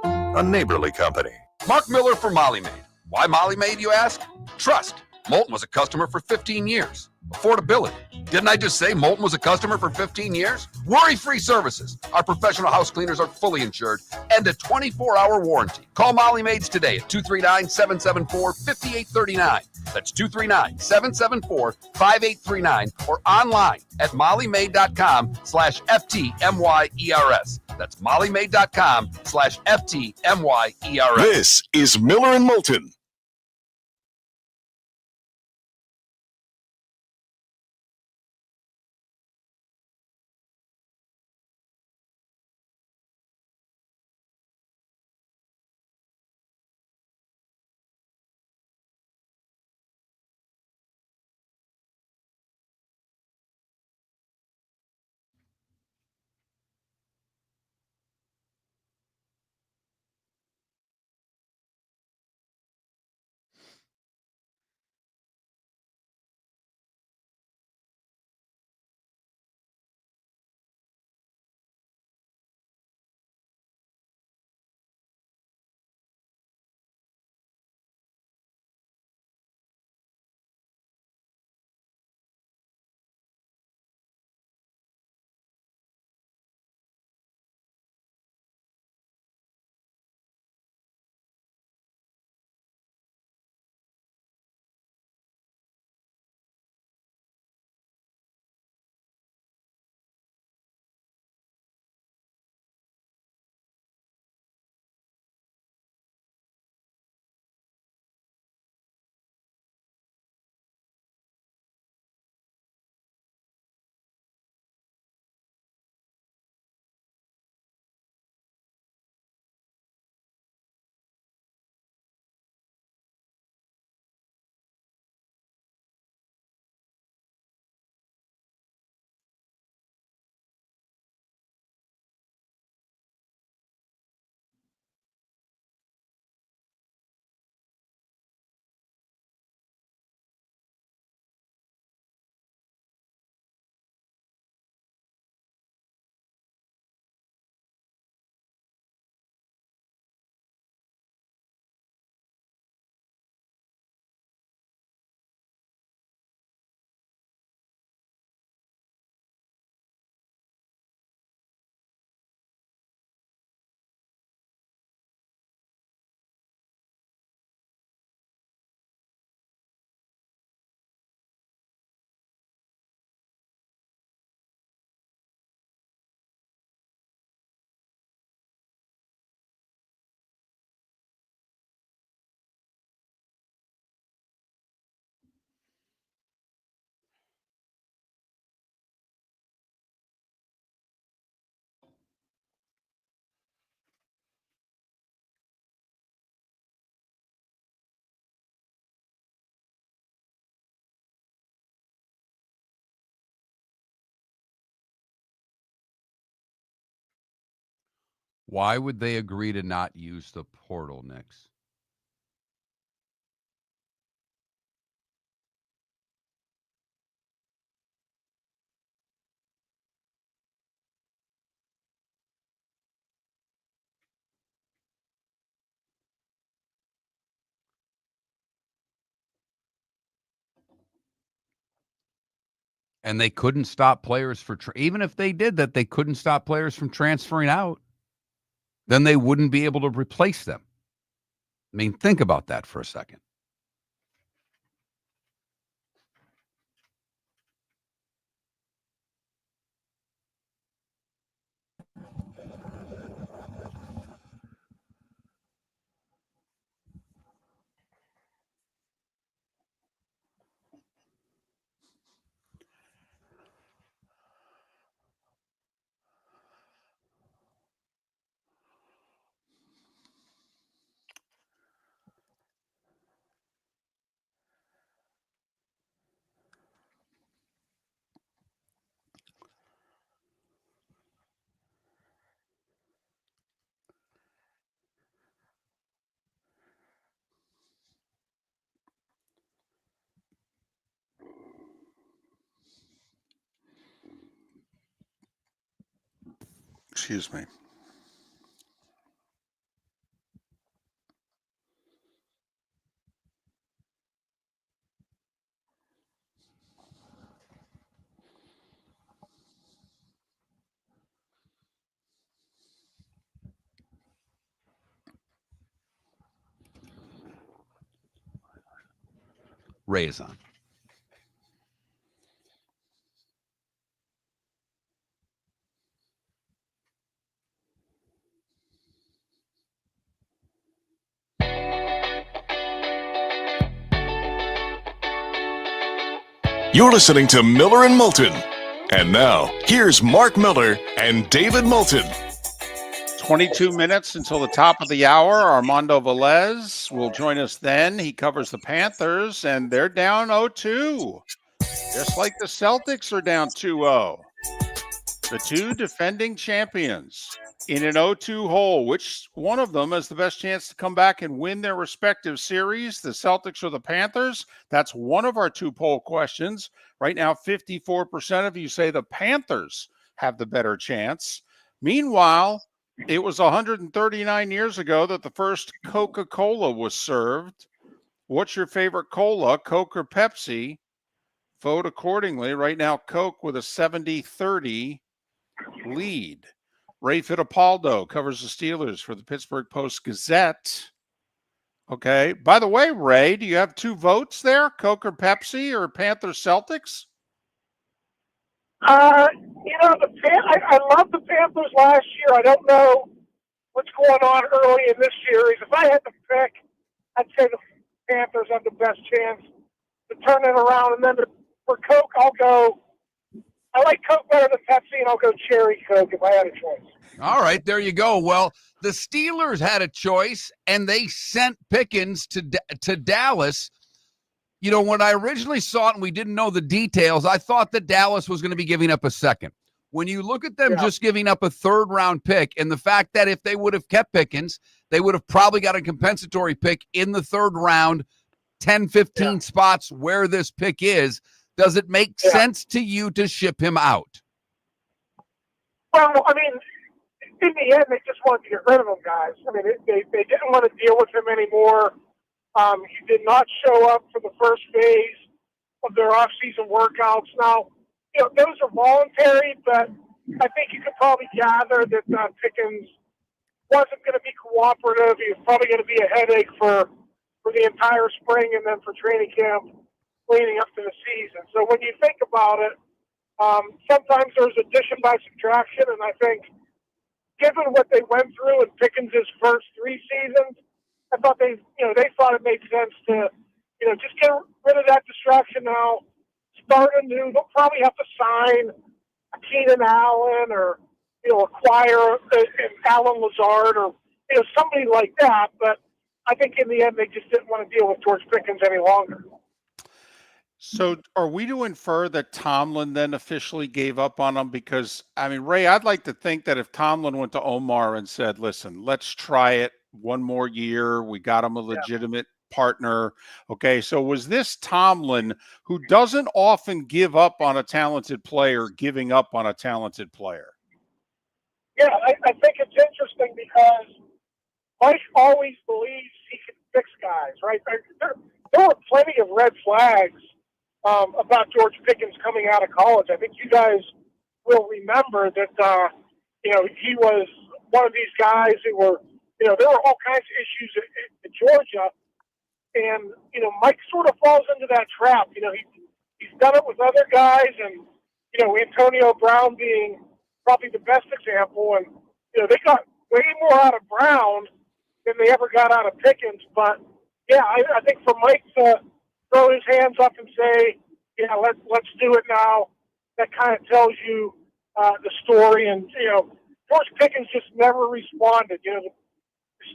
A neighborly company. Mark Miller for Molly Maid. Why Molly Maid, you ask? Trust. Moulton was a customer for 15 years. Affordability. Didn't I just say Moulton was a customer for 15 years? Worry-free services. Our professional house cleaners are fully insured and a 24-hour warranty. Call Molly Maids today at 239-774-5839. That's 239-774-5839 or online at mollymaid.com/FTMYERS. That's mollymaid.com/FTMYERS. This is Miller and Moulton. Why would they agree to not use the portal, Nix? And they couldn't stop players even if they did that, they couldn't stop players from transferring out. Then they wouldn't be able to replace them. I mean, think about that for a second. Excuse me. Ray is on. You're listening to Miller and Moulton. And now, here's Mark Miller and David Moulton. 22 minutes until the top of the hour. Armando Velez will join us then. He covers the Panthers, and they're down 0-2, just like the Celtics are down 2-0. The two defending champions in an 0-2 hole. Which one of them has the best chance to come back and win their respective series, the Celtics or the Panthers? That's one of our two poll questions. Right now, 54% of you say the Panthers have the better chance. Meanwhile, it was 139 years ago that the first Coca-Cola was served. What's your favorite cola, Coke or Pepsi? Vote accordingly. Right now, Coke with a 70-30 lead. Ray Fittipaldo covers the Steelers for the Pittsburgh Post-Gazette. Okay. By the way, Ray, do you have two votes there, Coke or Pepsi or Panthers Celtics? I love the Panthers last year. I don't know what's going on early in this series. If I had to pick, I'd say the Panthers have the best chance to turn it around. And then for Coke, I like Coke better than Pepsi, and I'll go cherry Coke if I had a choice. All right, there you go. Well, the Steelers had a choice, and they sent Pickens to Dallas. You know, when I originally saw it and we didn't know the details, I thought that Dallas was going to be giving up a second. When you look at them just giving up a third-round pick, and the fact that if they would have kept Pickens, they would have probably got a compensatory pick in the third round, 10, 15 spots where this pick is, does it make sense to you to ship him out? Well, I mean, in the end, they just wanted to get rid of him, guys. I mean, they didn't want to deal with him anymore. He did not show up for the first phase of their off-season workouts. Now, you know, those are voluntary, but I think you could probably gather that Pickens wasn't going to be cooperative. He was probably going to be a headache for the entire spring and then for training camp leading up to the season. So when you think about it, sometimes there's addition by subtraction, and I think given what they went through in Pickens' first 3 seasons, I thought they thought it made sense to, just get rid of that distraction now, start anew. They'll probably have to sign a Keenan Allen or, acquire an Alan Lazard or, somebody like that. But I think in the end, they just didn't want to deal with George Pickens any longer. So are we to infer that Tomlin then officially gave up on him? Because, I mean, Ray, I'd like to think that if Tomlin went to Omar and said, listen, let's try it one more year, we got him a legitimate partner. Okay, so was this Tomlin, who doesn't often give up on a talented player, giving up on a talented player? Yeah, I think it's interesting because Mike always believes he can fix guys, right? There were plenty of red flags about George Pickens coming out of college. I think you guys will remember that, he was one of these guys who were, there were all kinds of issues at Georgia. And, Mike sort of falls into that trap. He's done it with other guys, and, Antonio Brown being probably the best example. And, they got way more out of Brown than they ever got out of Pickens. But, yeah, I think for Mike to throw his hands up and say, let's do it now, that kind of tells you the story. And, George Pickens just never responded. The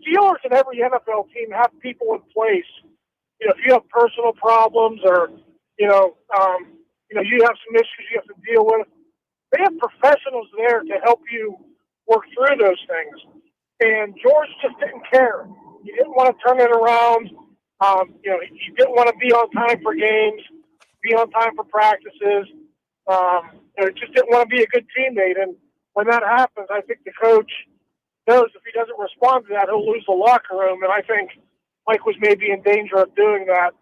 Steelers and every NFL team have people in place. If you have personal problems or, you have some issues you have to deal with, they have professionals there to help you work through those things. And George just didn't care. He didn't want to turn it around. He didn't want to be on time for games, be on time for practices. Just didn't want to be a good teammate. And when that happens, I think the coach knows if he doesn't respond to that, he'll lose the locker room. And I think Mike was maybe in danger of doing that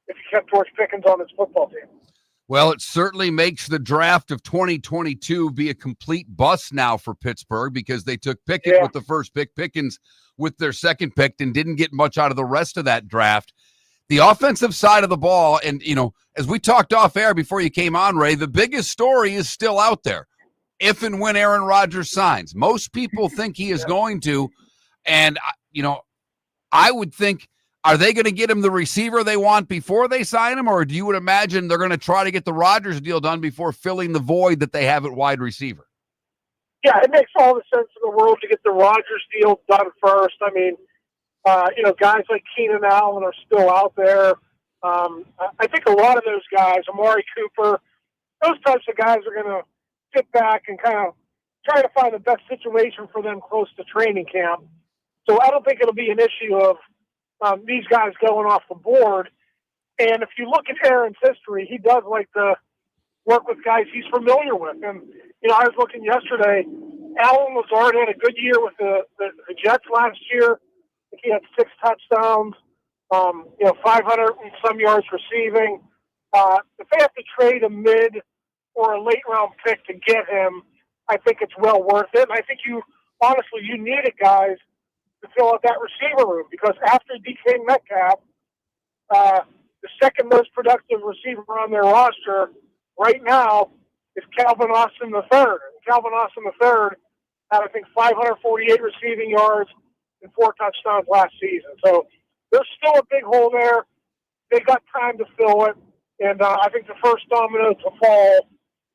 if he kept George Pickens on his football team. Well, it certainly makes the draft of 2022 be a complete bust now for Pittsburgh because they took Pickett with the first pick, Pickens with their second pick, and didn't get much out of the rest of that draft. The offensive side of the ball, and, as we talked off air before you came on, Ray, the biggest story is still out there. If and when Aaron Rodgers signs. Most people think he is going to, and, I would think, are they going to get him the receiver they want before they sign him, or do you would imagine they're going to try to get the Rodgers deal done before filling the void that they have at wide receiver? Yeah, it makes all the sense in the world to get the Rodgers deal done first. I mean, guys like Keenan Allen are still out there. I think a lot of those guys, Amari Cooper, those types of guys are going to sit back and kind of try to find the best situation for them close to training camp. So I don't think it'll be an issue of these guys going off the board. And if you look at Aaron's history, he does like to work with guys he's familiar with. And, I was looking yesterday, Allen Lazard had a good year with the Jets last year. I think he had 6 touchdowns, 500 and some yards receiving. If they have to trade a mid or a late round pick to get him, I think it's well worth it. And I think you needed guys to fill out that receiver room because after DK Metcalf, the second most productive receiver on their roster right now is Calvin Austin III. And Calvin Austin III had, I think, 548 receiving yards and 4 touchdowns last season. So there's still a big hole there. They got time to fill it. And I think the first domino to fall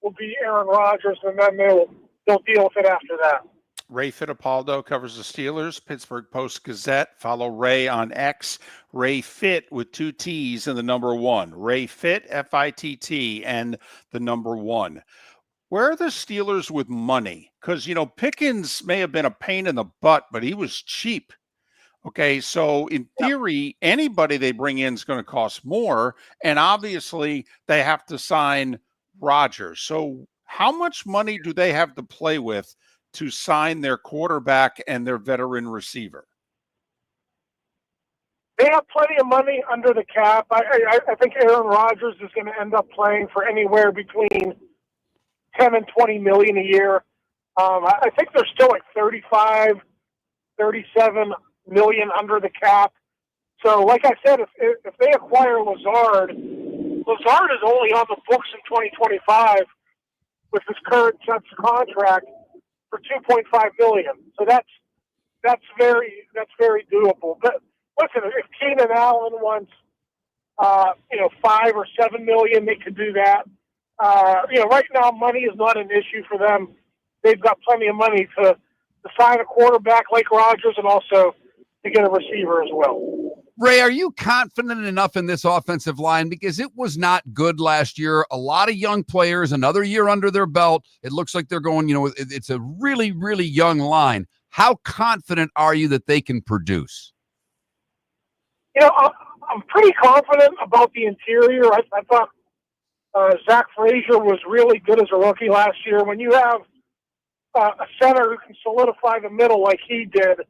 will be Aaron Rodgers, and then they'll deal with it after that. Ray Fittipaldo covers the Steelers, Pittsburgh Post-Gazette. Follow Ray on X, Ray Fit with 2 T's and the number 1. Ray Fit, F-I-T-T, and the number 1. Where are the Steelers with money? Because, Pickens may have been a pain in the butt, but he was cheap. Okay, so in theory, anybody they bring in is going to cost more, and obviously they have to sign Rodgers. So how much money do they have to play with to sign their quarterback and their veteran receiver? They have plenty of money under the cap. I think Aaron Rodgers is going to end up playing for anywhere between 10 and 20 million a year. I think they're still like 35, 37 million under the cap. So, like I said, if they acquire Lazard is only on the books in 2025 with his current Jets contract for $2.5 million. So that's very doable. But listen, if Keenan Allen wants 5 or 7 million, they could do that. Right now money is not an issue for them. They've got plenty of money to sign a quarterback like Rodgers and also to get a receiver as well. Ray, are you confident enough in this offensive line? Because it was not good last year. A lot of young players, another year under their belt. It looks like they're going, it's a really, really young line. How confident are you that they can produce? I'm pretty confident about the interior. I thought Zach Frazier was really good as a rookie last year. When you have a center who can solidify the middle like he did,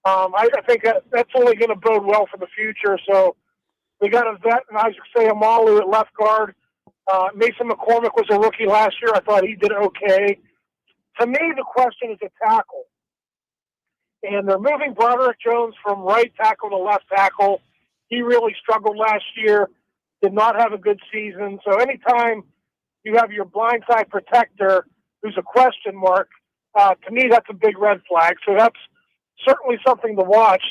I think that's only going to bode well for the future. So we got a vet in Isaac Sayamalu at left guard. Mason McCormick was a rookie last year. I thought he did okay. To me, the question is a tackle. And they're moving Broderick Jones from right tackle to left tackle. He really struggled last year, did not have a good season. So anytime you have your blindside protector who's a question mark, to me, that's a big red flag. So that's certainly something to watch.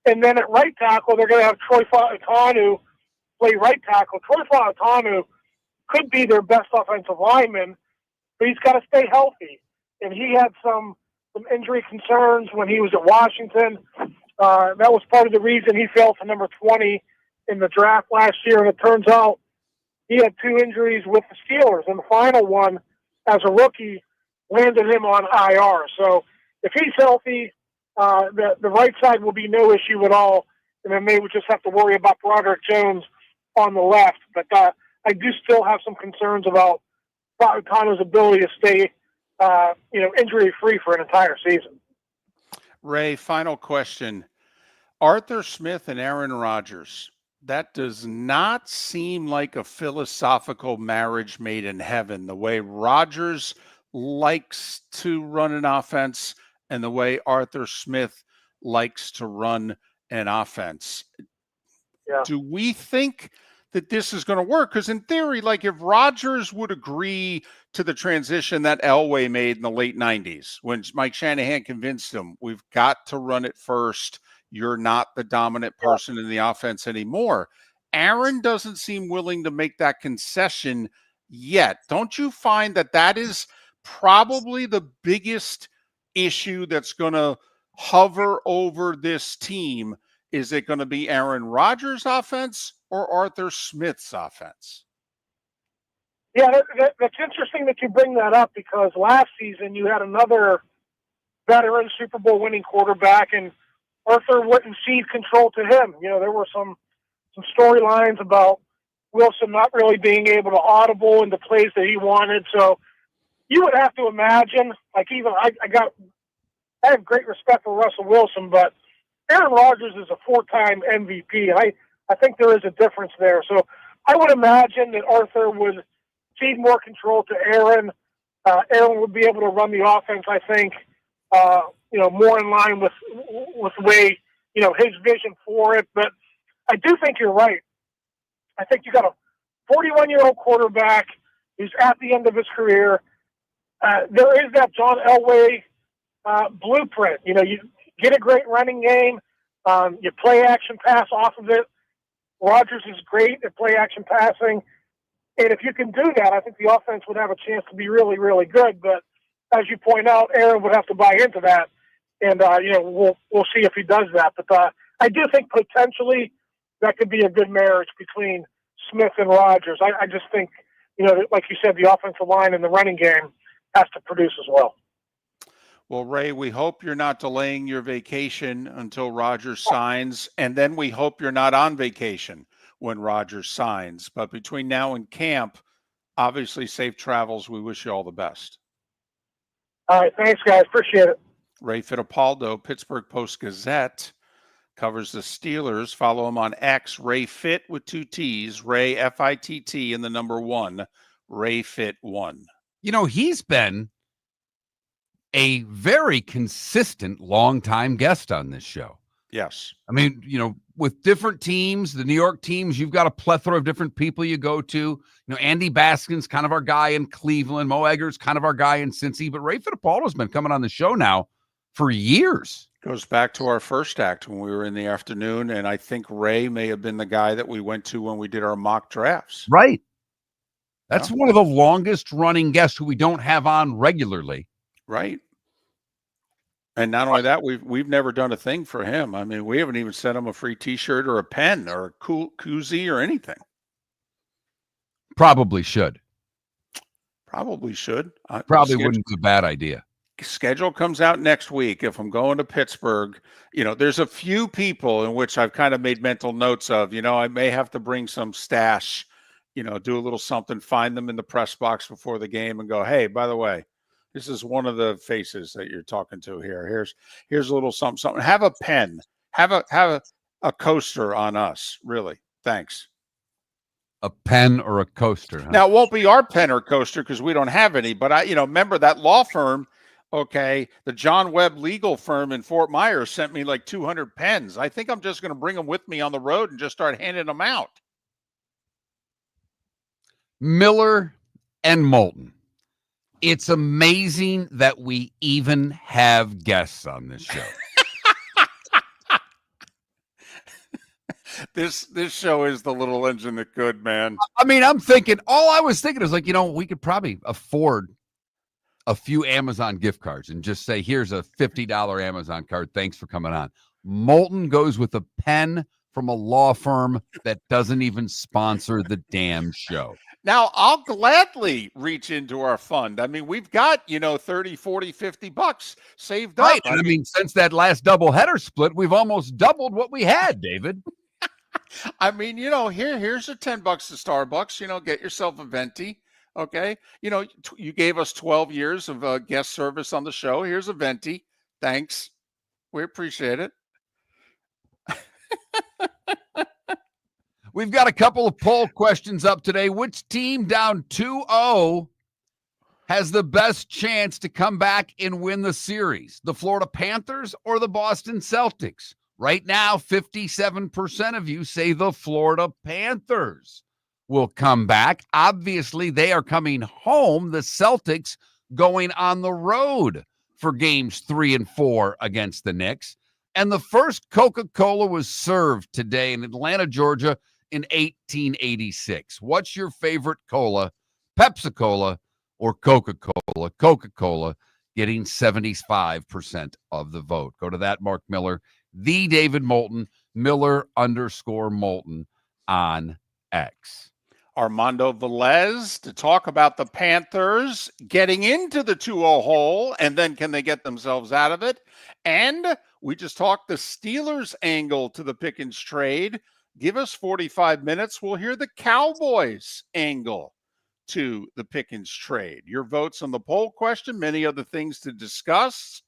And then at right tackle, they're going to have Troy Fautanu play right tackle. Troy Fautanu could be their best offensive lineman, but he's got to stay healthy. And he had some injury concerns when he was at Washington. That was part of the reason he fell to number 20 in the draft last year. And it turns out he had 2 injuries with the Steelers. And the final one, as a rookie, landed him on IR. So if he's healthy, the right side will be no issue at all. And then they would just have to worry about Broderick Jones on the left. But I do still have some concerns about Fautanu's ability to stay injury-free for an entire season. Ray, final question. Arthur Smith and Aaron Rodgers, that does not seem like a philosophical marriage made in heaven, the way Rodgers likes to run an offense and the way Arthur Smith likes to run an offense. Yeah. Do we think that this is going to work? Because in theory, like if Rodgers would agree to the transition that Elway made in the late 90s, when Mike Shanahan convinced him, we've got to run it first. You're not the dominant person in the offense anymore. Aaron doesn't seem willing to make that concession yet. Don't you find that that is probably the biggest issue that's going to hover over this team? Is it going to be Aaron Rodgers' offense or Arthur Smith's offense? Yeah, that's interesting that you bring that up, because last season you had another veteran Super Bowl winning quarterback, and Arthur wouldn't cede control to him. There were some storylines about Wilson not really being able to audible into plays that he wanted. So you would have to imagine, like, even I have great respect for Russell Wilson, but Aaron Rodgers is a 4-time MVP. I think there is a difference there. So I would imagine that Arthur would cede more control to Aaron. Aaron would be able to run the offense, I think, more in line with the way, his vision for it. But I do think you're right. I think you got a 41-year-old quarterback who's at the end of his career. There is that John Elway blueprint. You get a great running game. You play action pass off of it. Rodgers is great at play action passing. And if you can do that, I think the offense would have a chance to be really, really good. But as you point out, Aaron would have to buy into that. And, we'll see if he does that. But I do think potentially that could be a good marriage between Smith and Rodgers. I just think, like you said, the offensive line and the running game has to produce as well. Well, Ray, we hope you're not delaying your vacation until Rodgers signs, and then we hope you're not on vacation when Rodgers signs. But between now and camp, obviously safe travels. We wish you all the best. All right, thanks, guys. Appreciate it. Ray Fittipaldo, Pittsburgh Post-Gazette, covers the Steelers. Follow him on X, Ray Fit with 2 T's, Ray F-I-T-T, and the number 1, Ray Fit 1. He's been a very consistent longtime guest on this show. Yes. I mean, with different teams, the New York teams, you've got a plethora of different people you go to. Andy Baskin's kind of our guy in Cleveland. Mo Egger's kind of our guy in Cincy. But Ray Fittipaldo's been coming on the show now for years. Goes back to our first act when we were in the afternoon, and I think Ray may have been the guy that we went to when we did our mock drafts. Right. That's one of the longest running guests who we don't have on regularly. Right. And not only that, we've never done a thing for him. I mean, we haven't even sent him a free T-shirt or a pen or a koozie or anything. Probably should. Probably should. Probably wouldn't be a bad idea. Schedule comes out next week. If I'm going to Pittsburgh, there's a few people in which I've kind of made mental notes of. I may have to bring some stash, do a little something, find them in the press box before the game and go, hey, by the way, this is one of the faces that you're talking to here. Here's a little something. Have a pen. Have a coaster on us. Really. Thanks. A pen or a coaster. Huh? Now, it won't be our pen or coaster because we don't have any. But remember that law firm. Okay, the John Webb legal firm in Fort Myers sent me like 200 pens. I think I'm just going to bring them with me on the road and just start handing them out. Miller and Moulton. It's amazing that we even have guests on this show. This show is the little engine that could, man. I mean, all I was thinking is like, we could probably afford a few Amazon gift cards and just say, here's a $50 Amazon card. Thanks for coming on. Moulton goes with a pen from a law firm that doesn't even sponsor the damn show. Now, I'll gladly reach into our fund. I mean, we've got, 30, 40, $50 saved up. Right. I mean, since that last doubleheader split, we've almost doubled what we had, David. I mean, here's a $10 to Starbucks, get yourself a venti. Okay. You gave us 12 years of guest service on the show. Here's a venti. Thanks. We appreciate it. We've got a couple of poll questions up today. Which team down 2-0 has the best chance to come back and win the series? The Florida Panthers or the Boston Celtics? Right now, 57% of you say the Florida Panthers will come back. Obviously, they are coming home. The Celtics going on the road for games 3 and 4 against the Knicks. And the first Coca-Cola was served today in Atlanta, Georgia in 1886. What's your favorite cola? Pepsi-Cola or Coca-Cola? Coca-Cola getting 75% of the vote. Go to that, Mark Miller, the David Moulton, Miller_Moulton on X. Armando Velez to talk about the Panthers getting into the 2-0 hole, and then can they get themselves out of it? And we just talked the Steelers angle to the Pickens trade. Give us 45 minutes. We'll hear the Cowboys angle to the Pickens trade. Your votes on the poll question, many other things to discuss.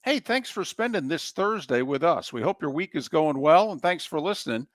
Hey, thanks for spending this Thursday with us. We hope your week is going well, and thanks for listening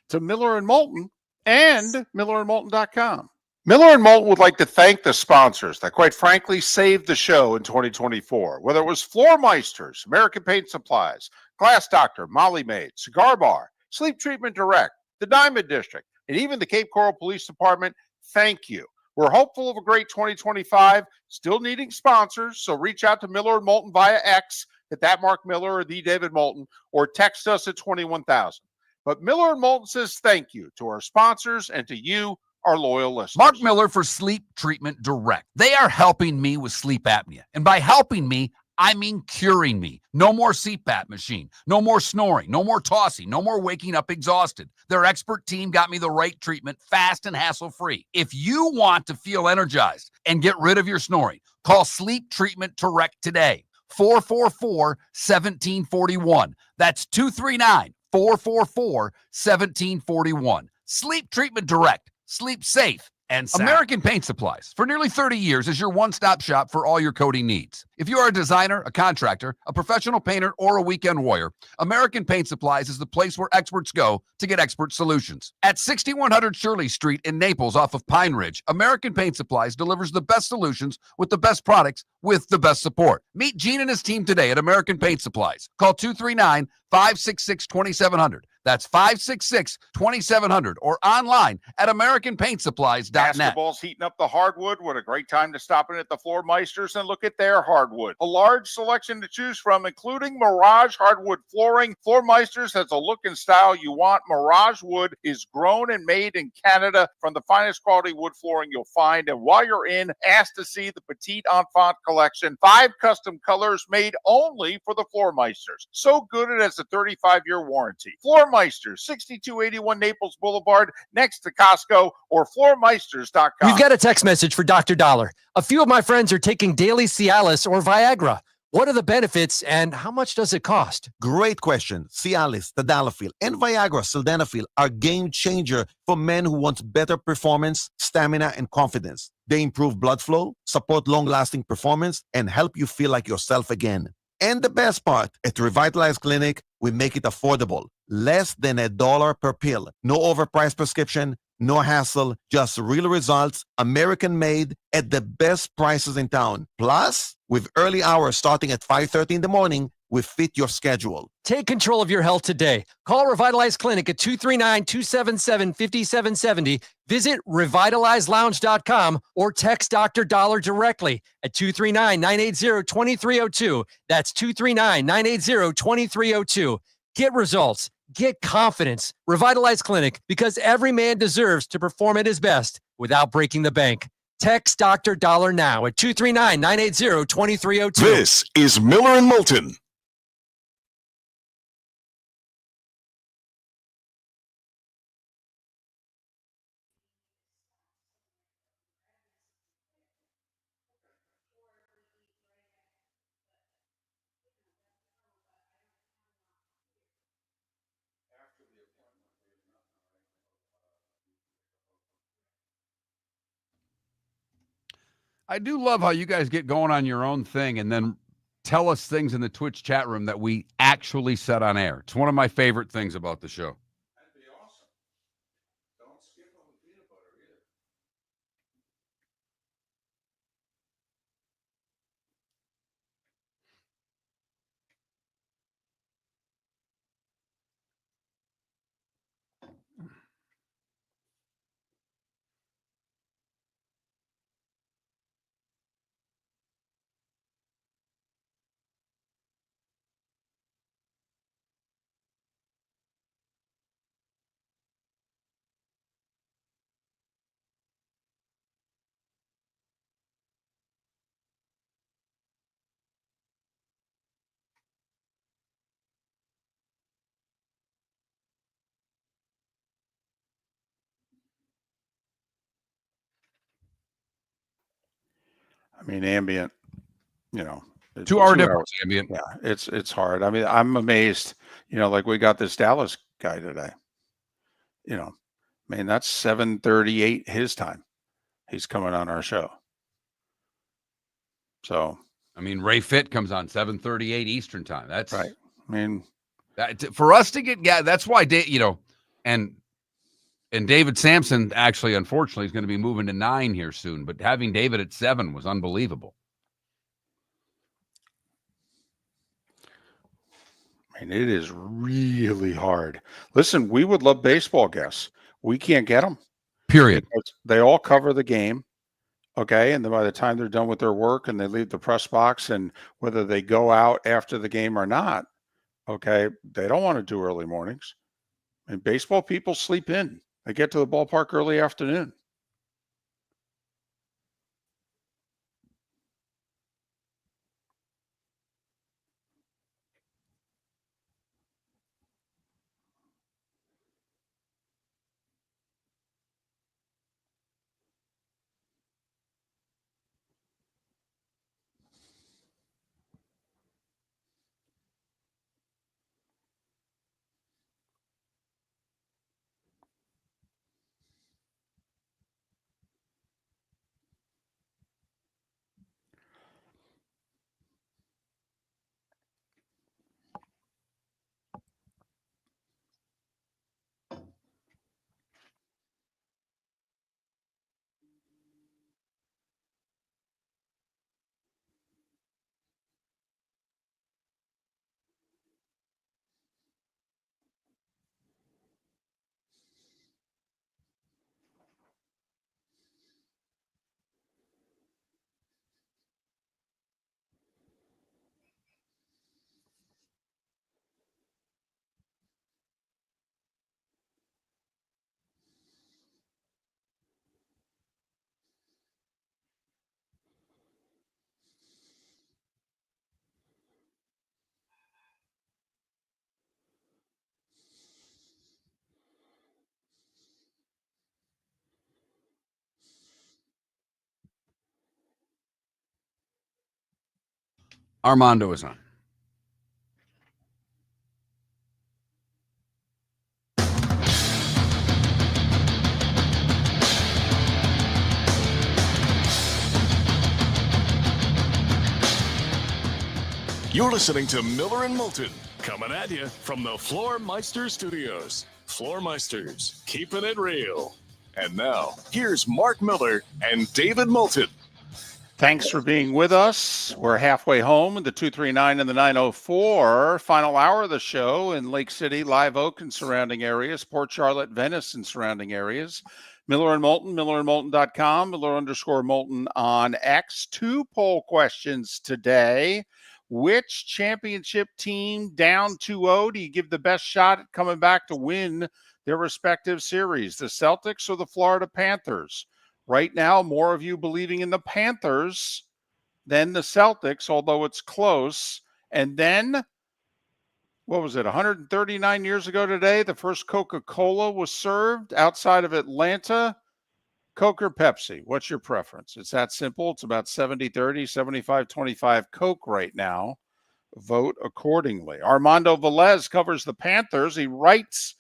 to Miller and Moulton and MillerandMoulton.com. Miller and Moulton would like to thank the sponsors that, quite frankly, saved the show in 2024. Whether it was Floor Meisters, American Paint Supplies, Glass Doctor, Molly Maid, Cigar Bar, Sleep Treatment Direct, the Diamond District, and even the Cape Coral Police Department, thank you. We're hopeful of a great 2025, still needing sponsors, so reach out to Miller and Moulton via X, at that Mark Miller or the David Moulton, or text us at 21,000. But Miller and Moulton says thank you to our sponsors and to you, our loyal listeners. Mark Miller for Sleep Treatment Direct. They are helping me with sleep apnea. And by helping me, I mean curing me. No more CPAP machine. No more snoring. No more tossing. No more waking up exhausted. Their expert team got me the right treatment, fast and hassle-free. If you want to feel energized and get rid of your snoring, call Sleep Treatment Direct today. 444-1741. That's 239-444-1741. Sleep Treatment Direct. Sleep safe and sound. American Paint Supplies, for nearly 30 years, is your one-stop shop for all your coating needs. If you are a designer, a contractor, a professional painter, or a weekend warrior, American Paint Supplies is the place where experts go to get expert solutions. At 6100 Shirley Street in Naples off of Pine Ridge, American Paint Supplies delivers the best solutions with the best products with the best support. Meet Gene and his team today at American Paint Supplies. Call 239-566-2700. That's 566-2700 or online at AmericanPaintSupplies.net. Basketball's heating up the hardwood. What a great time to stop in at the Floor Meisters and look at their hardwood. A large selection to choose from, including Mirage hardwood flooring. Floor Meisters has a look and style you want. Mirage wood is grown and made in Canada from the finest quality wood flooring you'll find. And while you're in, ask to see the Petite Enfant collection. 5 custom colors made only for the Floor Meisters. So good it has a 35-year warranty. Floor Meisters, 6281 Naples Boulevard, next to Costco, or floormeisters.com. We've got a text message for Dr. Dollar. A few of my friends are taking daily Cialis or Viagra. What are the benefits and how much does it cost? Great question. Cialis, tadalafil, and Viagra, sildenafil are game changer for men who want better performance, stamina, and confidence. They improve blood flow, support long-lasting performance, and help you feel like yourself again. And the best part, at Revitalize Clinic, we make it affordable. Less than $1 per pill. No overpriced prescription, no hassle, just real results, American-made, at the best prices in town. Plus, with early hours starting at 5:30 in the morning, we fit your schedule. Take control of your health today. Call Revitalize Clinic at 239-277-5770. Visit revitalizelounge.com or text Dr. Dollar directly at 239-980-2302. That's 239-980-2302. Get results. Get confidence. Revitalize Clinic, because every man deserves to perform at his best without breaking the bank. Text Dr. Dollar now at 239-980-2302. This is Miller and Moulton. I do love how you guys get going on your own thing and then tell us things in the Twitch chat room that we actually said on air. It's one of my favorite things about the show. That'd be awesome. Don't skip on the peanut butter either. I mean, ambient, you know. 2 hour difference, ambient. Yeah, it's hard. I mean, I'm amazed, like we got this Dallas guy today. I mean, that's 7:38 his time. He's coming on our show. So, I mean, Ray Fitt comes on 7:38 Eastern time. That's right. I mean, for us to get, that's why, and David Sampson actually, unfortunately, is going to be moving to 9 here soon. But having David at 7 was unbelievable. I mean, it is really hard. Listen, we would love baseball guests. We can't get them. Period. They all cover the game. Okay. And then by the time they're done with their work and they leave the press box, and whether they go out after the game or not, okay, they don't want to do early mornings. And baseball people sleep in. They get to the ballpark early afternoon. Armando is on. You're listening to Miller and Moulton, coming at you from the Floor Meister Studios. Floor Meisters, keeping it real. And now, here's Mark Miller and David Moulton. Thanks for being with us. We're halfway home in the 239 and the 904. Final hour of the show in Lake City, Live Oak and surrounding areas, Port Charlotte, Venice and surrounding areas. Miller and Moulton, millerandmoulton.com, Miller_Moulton on X. 2 poll questions today. Which championship team down 2-0 do you give the best shot at coming back to win their respective series, the Celtics or the Florida Panthers? Right now, more of you believing in the Panthers than the Celtics, although it's close. And then, what was it, 139 years ago today, the first Coca-Cola was served outside of Atlanta. Coke or Pepsi? What's your preference? It's that simple. It's about 70-30, 75-25 Coke right now. Vote accordingly. Armando Velez covers the Panthers. He writes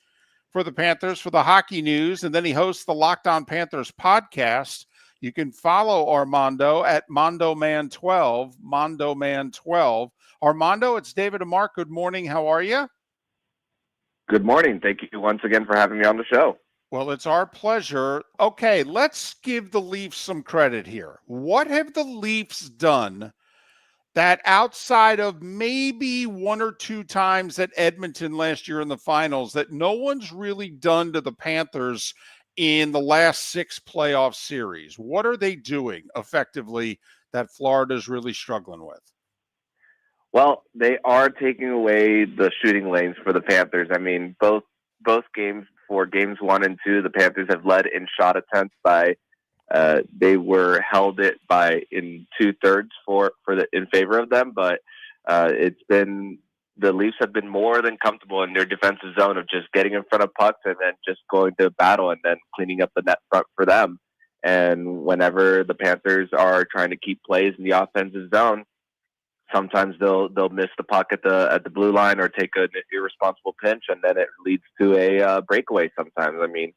for the Panthers for the Hockey News, and then he hosts the Locked On Panthers podcast. You can follow Armando at MondoMan12, MondoMan12. Armando, it's David and Mark. Good morning. How are you? Good morning. Thank you once again for having me on the show. Well, it's our pleasure. Okay, let's give the Leafs some credit here. What have the Leafs done that outside of maybe 1 or 2 times at Edmonton last year in the finals that no one's really done to the Panthers in the last 6 playoff series? What are they doing effectively that Florida's really struggling with? Well, they are taking away the shooting lanes for the Panthers. I mean, both games, for games 1 and 2, the Panthers have led in shot attempts by they were held it by in 2/3 in favor of them, but it's been the Leafs have been more than comfortable in their defensive zone of just getting in front of pucks and then just going to battle and then cleaning up the net front for them. And whenever the Panthers are trying to keep plays in the offensive zone, sometimes they'll miss the puck at the blue line or take an irresponsible pinch, and then it leads to a breakaway sometimes. I mean,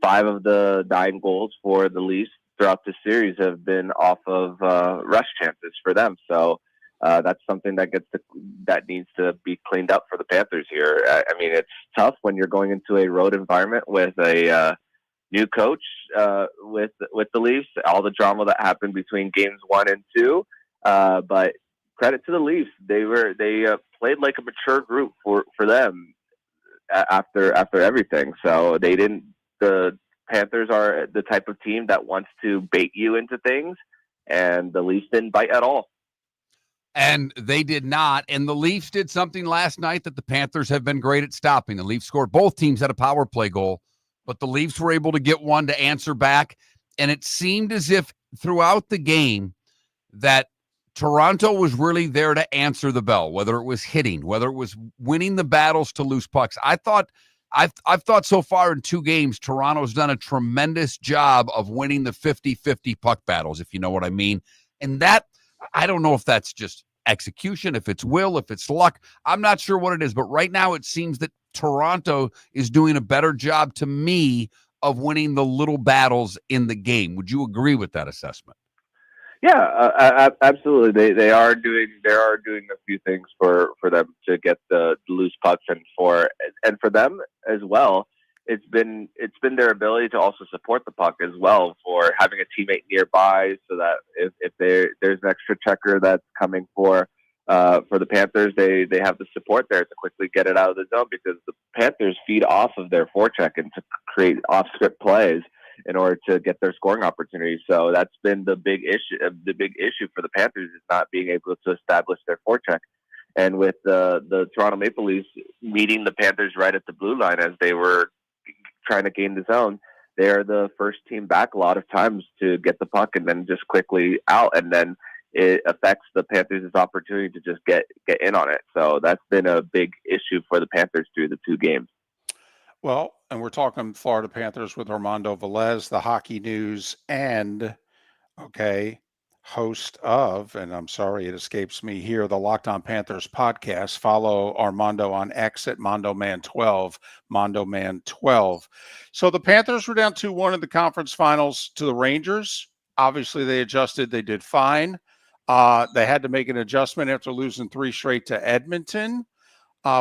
5 of the 9 goals for the Leafs throughout the series have been off of rush chances for them. So that's something that needs to be cleaned up for the Panthers here. I mean, it's tough when you're going into a road environment with a new coach with the Leafs, all the drama that happened between games 1 and 2. But credit to the Leafs. They played like a mature group for them after everything. So they didn't. The Panthers are the type of team that wants to bait you into things, and the Leafs didn't bite at all. And they did not. And the Leafs did something last night that the Panthers have been great at stopping. The Leafs scored. Both teams had a power play goal, but the Leafs were able to get one to answer back. And it seemed as if throughout the game that Toronto was really there to answer the bell, whether it was hitting, whether it was winning the battles to loose pucks. I've thought so far in 2 games, Toronto's done a tremendous job of winning the 50-50 puck battles, if you know what I mean. And that, I don't know if that's just execution, if it's will, if it's luck. I'm not sure what it is, but right now it seems that Toronto is doing a better job to me of winning the little battles in the game. Would you agree with that assessment? Yeah, absolutely. They are doing a few things for them to get the loose pucks, and for them as well. It's been their ability to also support the puck as well, for having a teammate nearby, so that if there's an extra checker that's coming for the Panthers, they have the support there to quickly get it out of the zone, because the Panthers feed off of their forecheck and to create off-script plays in order to get their scoring opportunities. So that's been the big issue. The big issue for the Panthers is not being able to establish their forecheck. And with the Toronto Maple Leafs meeting the Panthers right at the blue line as they were trying to gain the zone, they are the first team back a lot of times to get the puck and then just quickly out, and then it affects the Panthers' opportunity to just get in on it. So that's been a big issue for the Panthers through the 2 games. Well, and we're talking Florida Panthers with Armando Velez, the Hockey News, and host of, and I'm sorry it escapes me here, the Locked On Panthers podcast. Follow Armando on X at MondoMan12, MondoMan12. So the Panthers were down 2-1 in the conference finals to the Rangers. Obviously, they adjusted. They did fine. They had to make an adjustment after losing 3 straight to Edmonton.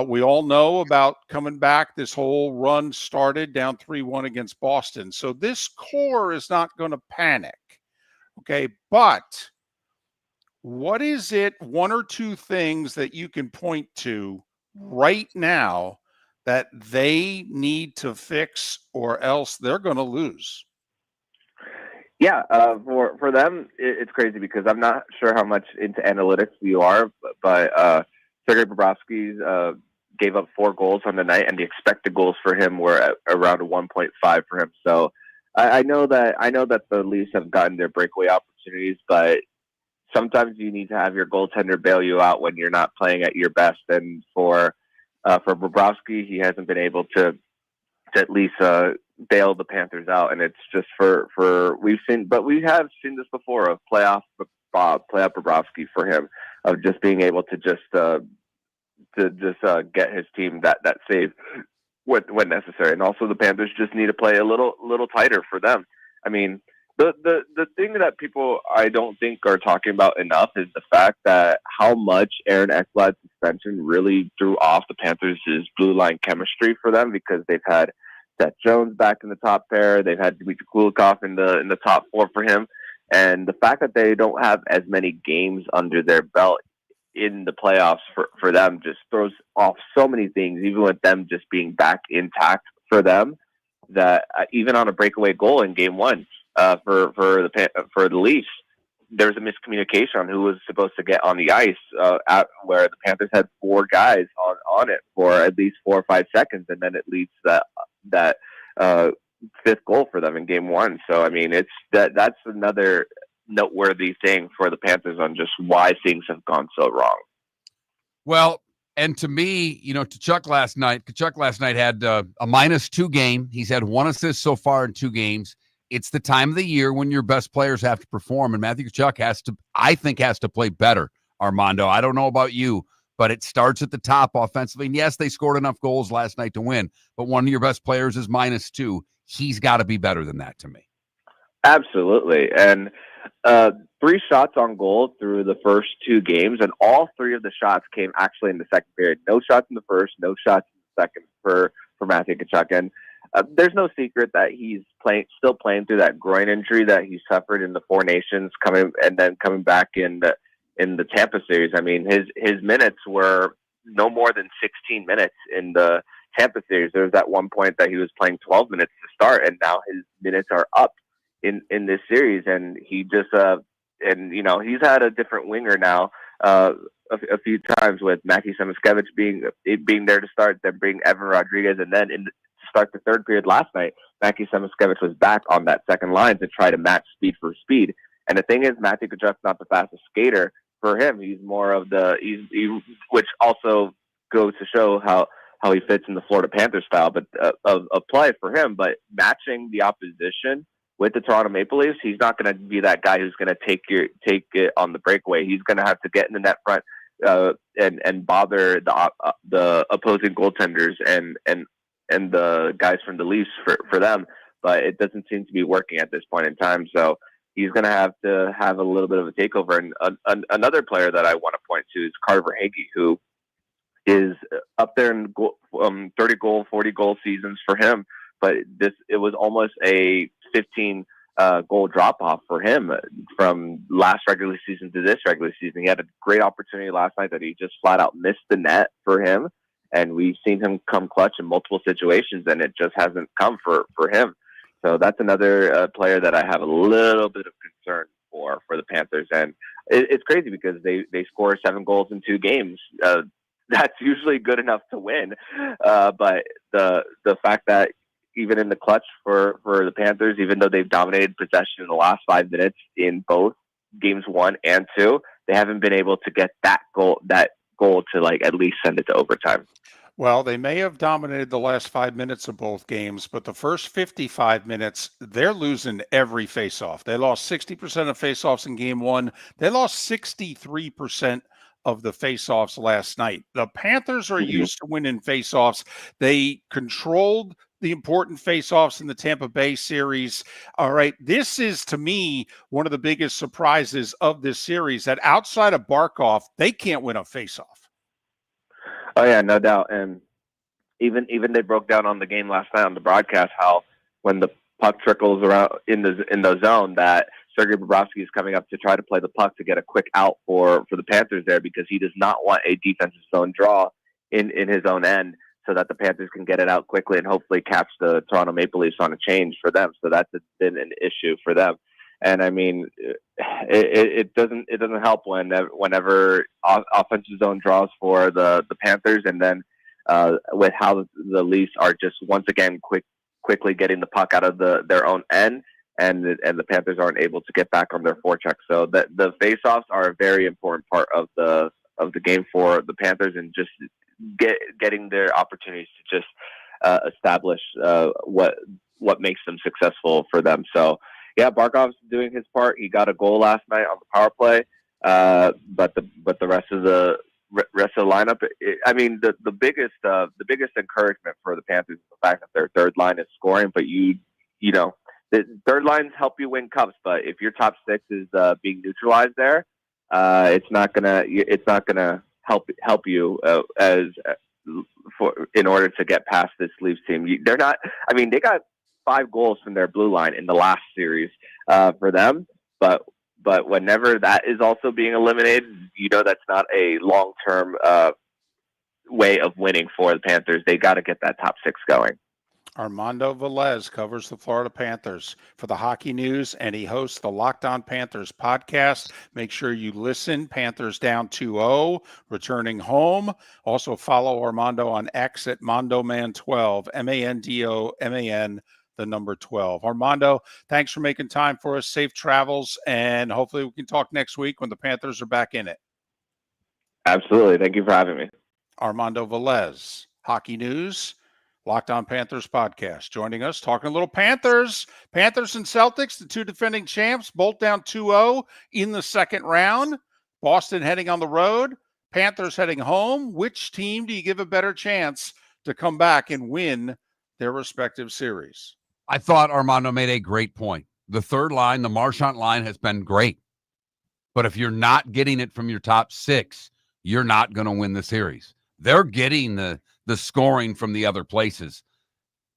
We all know about coming back. This whole run started down 3-1 against Boston. So this core is not going to panic. Okay, but what is it, one or two things that you can point to right now that they need to fix, or else they're going to lose? Yeah, for them, it's crazy because I'm not sure how much into analytics you are, but Sergei Bobrovsky gave up 4 goals on the night, and the expected goals for him were at around a 1.5 for him. So I know that the Leafs have gotten their breakaway opportunities, but sometimes you need to have your goaltender bail you out when you're not playing at your best. And for Bobrovsky, he hasn't been able to at least bail the Panthers out. And it's just we have seen this before of playoff Bobrovsky for him, of just being able to get his team that save when necessary. And also the Panthers just need to play a little tighter for them. I mean, the thing that people I don't think are talking about enough is the fact that how much Aaron Ekblad's suspension really threw off the Panthers' blue line chemistry for them, because they've had Seth Jones back in the top pair, they've had Dmitry Kulikov in the top 4 for him, and the fact that they don't have as many games under their belt in the playoffs for them just throws off so many things, even with them just being back intact for them, that even on a breakaway goal in game 1 for the Leafs, there was a miscommunication on who was supposed to get on the ice, where the Panthers had 4 guys on it for at least 4 or 5 seconds, and then it leads that 5th goal for them in game 1. So I mean, that's another noteworthy thing for the Panthers on just why things have gone so wrong. Well, and to me, Tkachuk last night had a -2 game. He's had 1 assist so far in 2 games. It's the time of the year when your best players have to perform, and Matthew Tkachuk has to play better, Armando. I don't know about you, but it starts at the top offensively. And yes, they scored enough goals last night to win, but one of your best players is -2. He's got to be better than that to me. Absolutely. And 3 shots on goal through the first 2 games, and all 3 of the shots came actually in the second period. No shots in the first, no shots in the second for Matthew Tkachuk. And there's no secret that he's still playing through that groin injury that he suffered in the 4 Nations, coming back in the Tampa series. I mean, his minutes were no more than 16 minutes in the Tampa series. There was at one point that he was playing 12 minutes to start, and now his minutes are up in this series, and he just he's had a different winger now a few times, with Mackie Samoskevich being there to start, then bring Evan Rodriguez, and then to start the 3rd period last night, Mackie Samoskevich was back on that second line to try to match speed for speed. And the thing is, Matthew Tkachuk's not the fastest skater for him. He's more of which also goes to show how he fits in the Florida Panthers style, but of play for him. But matching the opposition with the Toronto Maple Leafs, he's not going to be that guy who's going to take it on the breakaway. He's going to have to get in the net front and bother the opposing goaltenders and the guys from the Leafs for them. But it doesn't seem to be working at this point in time. So he's going to have a little bit of a takeover. And another player that I want to point to is Carter Hagee, who is up there in 30 goal, 40 goal seasons for him. But it was almost a 15 goal drop off for him from last regular season to this regular season. He had a great opportunity last night that he just flat out missed the net for him. And we've seen him come clutch in multiple situations, and it just hasn't come for him. So that's another player that I have a little bit of concern for the Panthers. And it's crazy because they score 7 goals in 2 games. That's usually good enough to win. But the fact that even in the clutch for the Panthers, even though they've dominated possession in the last 5 minutes in both games 1 and 2, they haven't been able to get that goal to like at least send it to overtime. Well, they may have dominated the last 5 minutes of both games, but the first 55 minutes, they're losing every faceoff. They lost 60% of faceoffs in game one. They lost 63% of the faceoffs last night. The Panthers are used to winning faceoffs. They controlled the important faceoffs in the Tampa Bay series. All right, this is, to me, one of the biggest surprises of this series, that outside of Barkov, they can't win a faceoff. Oh yeah, no doubt. And even they broke down on the game last night on the broadcast how when the puck trickles around in the zone, that Sergei Bobrovsky is coming up to try to play the puck to get a quick out for the Panthers there, because he does not want a defensive zone draw in his own end, so that the Panthers can get it out quickly and hopefully catch the Toronto Maple Leafs on a change for them. So that's been an issue for them. And I mean, it doesn't help whenever offensive zone draws for the Panthers, and then with how the Leafs are just once again quickly getting the puck out of their own end, and the Panthers aren't able to get back on their forecheck. So the faceoffs are a very important part of the game for the Panthers, and just getting their opportunities to just establish what makes them successful for them. So. Yeah, Barkov's doing his part. He got a goal last night on the power play, but the rest of the lineup. I mean, the biggest encouragement for the Panthers is the fact that their third line is scoring. But you know, the third lines help you win cups. But if your top six is being neutralized there, it's not gonna help you in order to get past this Leafs team. They're not. I mean, they got 5 goals from their blue line in the last series for them, but whenever that is also being eliminated, you know that's not a long-term way of winning for the Panthers. They got to get that top 6 going. Armando Velez covers the Florida Panthers for the Hockey News, and he hosts the Locked On Panthers podcast. Make sure you listen. Panthers down 2-0, returning home. Also follow Armando on X at MondoMan12, MANDOMAN, the number 12. Armando, thanks for making time for us. Safe travels, and hopefully we can talk next week when the Panthers are back in it. Absolutely. Thank you for having me. Armando Velez, Hockey News, Locked On Panthers podcast, joining us, talking a little Panthers. Panthers and Celtics, the two defending champs, both down 2-0 in the second round. Boston heading on the road, Panthers heading home. Which team do you give a better chance to come back and win their respective series? I thought Armando made a great point. The third line, the Marchand line, has been great. But if you're not getting it from your top 6, you're not going to win the series. They're getting the scoring from the other places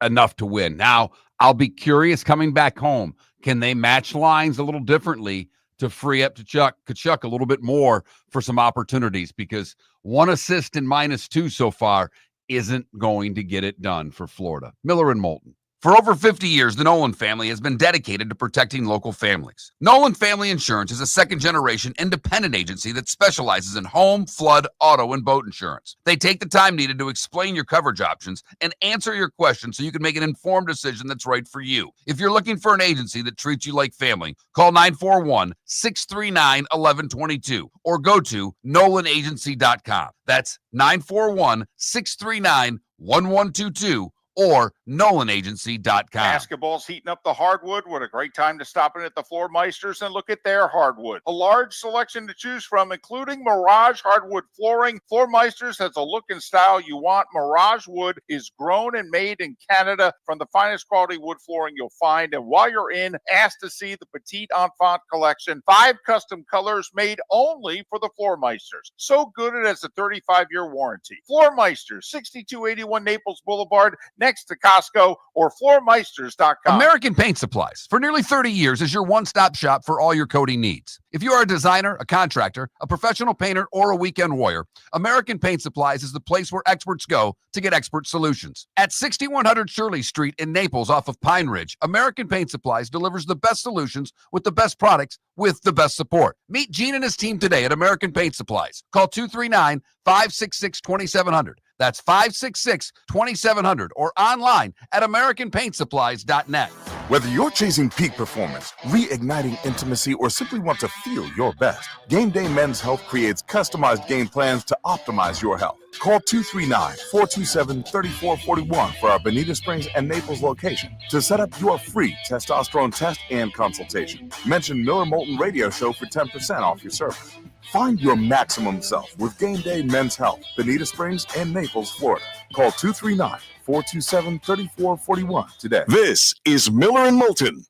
enough to win. Now, I'll be curious coming back home. Can they match lines a little differently to free up to Tkachuk a little bit more for some opportunities? Because 1 assist and -2 so far isn't going to get it done for Florida. Miller and Moulton. For over 50 years, the Nolan family has been dedicated to protecting local families. Nolan Family Insurance is a second-generation independent agency that specializes in home, flood, auto, and boat insurance. They take the time needed to explain your coverage options and answer your questions so you can make an informed decision that's right for you. If you're looking for an agency that treats you like family, call 941-639-1122 or go to NolanAgency.com. That's 941-639-1122 or NolanAgency.com. Basketball's heating up the hardwood. What a great time to stop in at the Floor Meisters and look at their hardwood. A large selection to choose from, including Mirage hardwood flooring. Floor Meisters has a look and style you want. Mirage wood is grown and made in Canada from the finest quality wood flooring you'll find. And while you're in, ask to see the Petite Enfant collection. 5 custom colors made only for the Floor Meisters. So good it has a 35-year warranty. Floor Meisters, 6281 Naples Boulevard, next to Costco, or floormeisters.com. American Paint Supplies, for nearly 30 years, is your one-stop shop for all your coating needs. If you are a designer, a contractor, a professional painter, or a weekend warrior, American Paint Supplies is the place where experts go to get expert solutions. At 6100 Shirley Street in Naples off of Pine Ridge, American Paint Supplies delivers the best solutions with the best products with the best support. Meet Gene and his team today at American Paint Supplies. Call 239-566-2700. That's 566-2700 or online at AmericanPaintSupplies.net. Whether you're chasing peak performance, reigniting intimacy, or simply want to feel your best, Game Day Men's Health creates customized game plans to optimize your health. Call 239-427-3441 for our Bonita Springs and Naples location to set up your free testosterone test and consultation. Mention Miller Moulton Radio Show for 10% off your service. Find your maximum self with Game Day Men's Health, Bonita Springs and Naples, Florida. Call 239-427-3441 today. This is Miller and Moulton.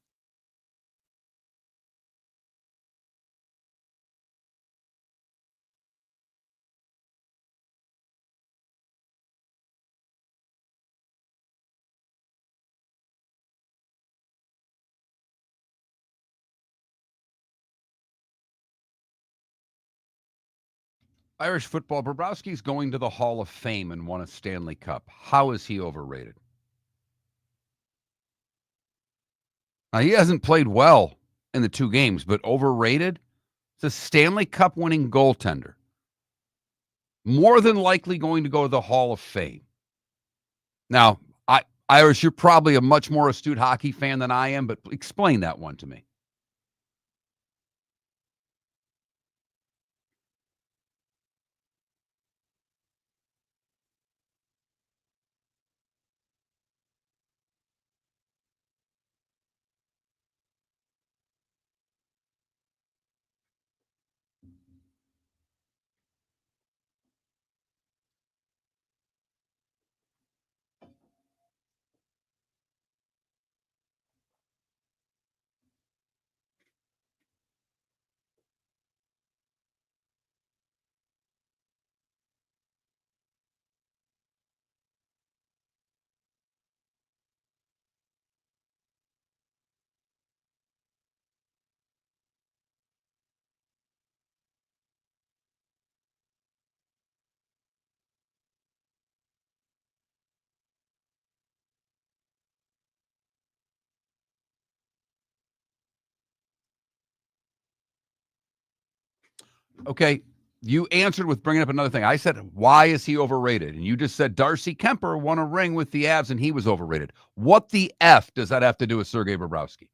Irish football. Bobrovsky's going to the Hall of Fame and won a Stanley Cup. How is he overrated? Now, he hasn't played well in the 2 games, but overrated? It's a Stanley Cup winning goaltender. More than likely going to go to the Hall of Fame. Now, Irish, you're probably a much more astute hockey fan than I am, but explain that one to me. Okay, you answered with bringing up another thing. I said, why is he overrated? And you just said Darcy Kemper won a ring with the Avs and he was overrated. What the F does that have to do with Sergei Bobrovsky?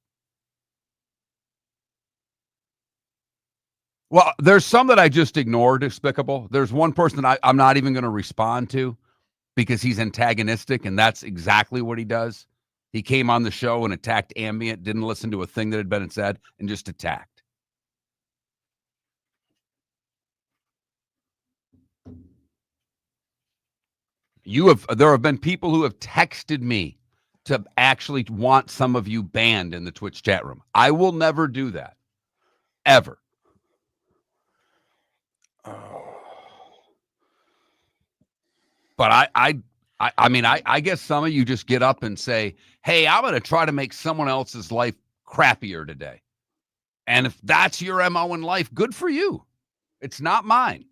Well, there's some that I just ignored, despicable. There's one person that I'm not even going to respond to because he's antagonistic, and that's exactly what he does. He came on the show and attacked Ambient, didn't listen to a thing that had been said, and just attacked. There have been people who have texted me to actually want some of you banned in the Twitch chat room. I will never do that. Ever. But I mean, I guess some of you just get up and say, hey, I'm going to try to make someone else's life crappier today. And if that's your MO in life, good for you. It's not mine.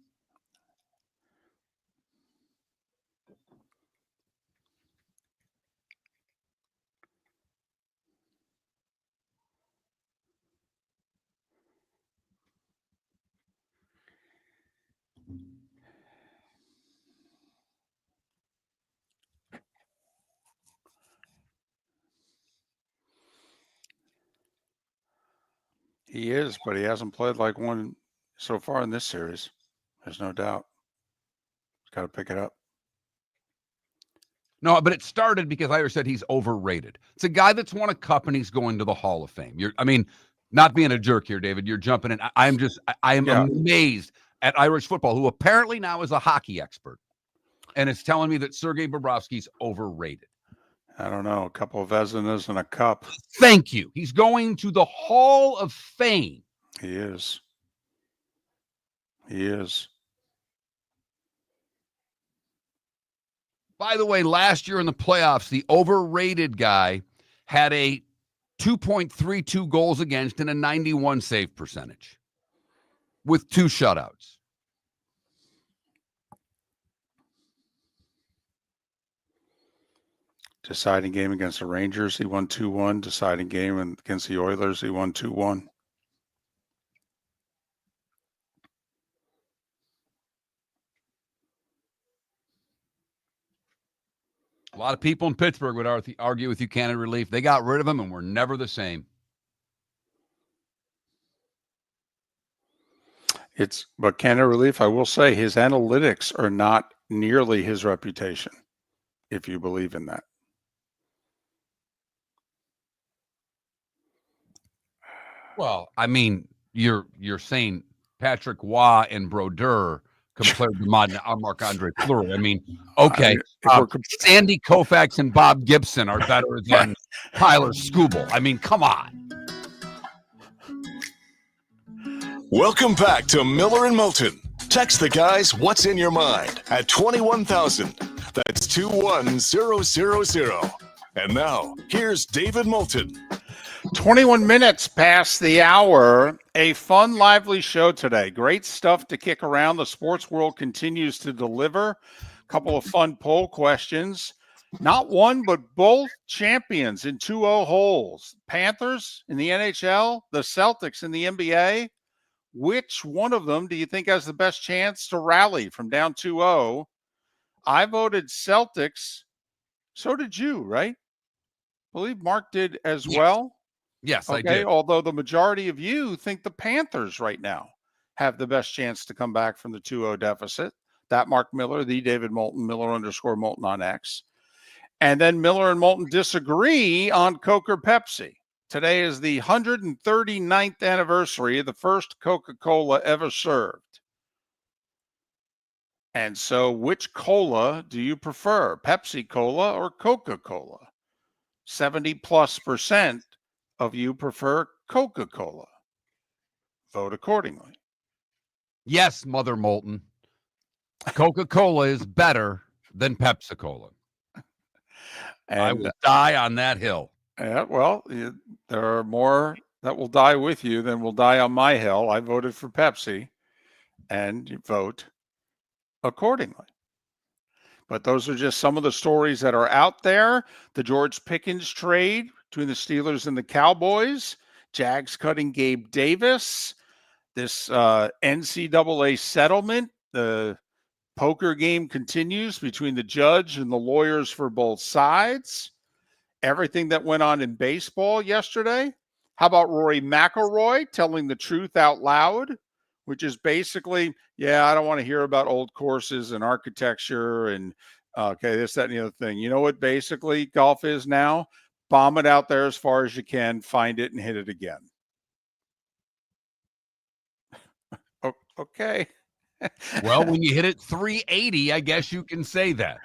He is, but he hasn't played like one so far in this series. There's no doubt. He's got to pick it up. No, but it started because Irish said he's overrated. It's a guy that's won a cup and he's going to the Hall of Fame. Not being a jerk here, David. You're jumping in. I am amazed at Irish football, who apparently now is a hockey expert, and is telling me that Sergei Bobrovsky's overrated. I don't know. A couple of Vezinas and a cup. Thank you. He's going to the Hall of Fame. He is. He is. By the way, last year in the playoffs, the overrated guy had a 2.32 goals against and a 91 save percentage with 2 shutouts. Deciding game against the Rangers, he won 2-1. Deciding game against the Oilers, he won 2-1. lot of people in Pittsburgh would argue with you, Canada Relief. They got rid of him, and we're never the same. But Canada Relief, I will say, his analytics are not nearly his reputation, if you believe in that. Well, I mean, you're saying Patrick Waugh and Brodeur compared to Marc-Andre Fleury. I mean, okay, Sandy Koufax and Bob Gibson are better than Tyler Skubal. I mean, come on. Welcome back to Miller and Moulton. Text the guys what's in your mind at 21,000. That's 21000. And now, here's David Moulton. 21 minutes past the hour. A fun, lively show today. Great stuff to kick around. The sports world continues to deliver. A couple of fun poll questions. Not one, but both champions in 2-0 holes. Panthers in the NHL, the Celtics in the NBA. Which one of them do you think has the best chance to rally from down 2-0? I voted Celtics. So did you, right? I believe Mark did as well. Yes, okay, I did. Although the majority of you think the Panthers right now have the best chance to come back from the 2-0 deficit. That Mark Miller, the David Moulton, Miller_Moulton on X. And then Miller and Moulton disagree on Coke or Pepsi. Today is the 139th anniversary of the first Coca-Cola ever served. And so which cola do you prefer, Pepsi Cola or Coca-Cola? 70+% of you prefer Coca-Cola. Vote accordingly. Yes, Mother Moulton. Coca-Cola is better than Pepsi-Cola. I will die on that hill. Yeah, well, there are more that will die with you than will die on my hill. I voted for Pepsi, and you vote accordingly. But those are just some of the stories that are out there. The George Pickens trade between the Steelers and the Cowboys, Jags cutting Gabe Davis, this NCAA settlement, the poker game continues between the judge and the lawyers for both sides. Everything that went on in baseball yesterday. How about Rory McIlroy telling the truth out loud, which is basically, I don't want to hear about old courses and architecture and, this, that, and the other thing. You know what basically golf is now? Bomb it out there as far as you can, find it, and hit it again. Okay. Well, when you hit it 380, I guess you can say that.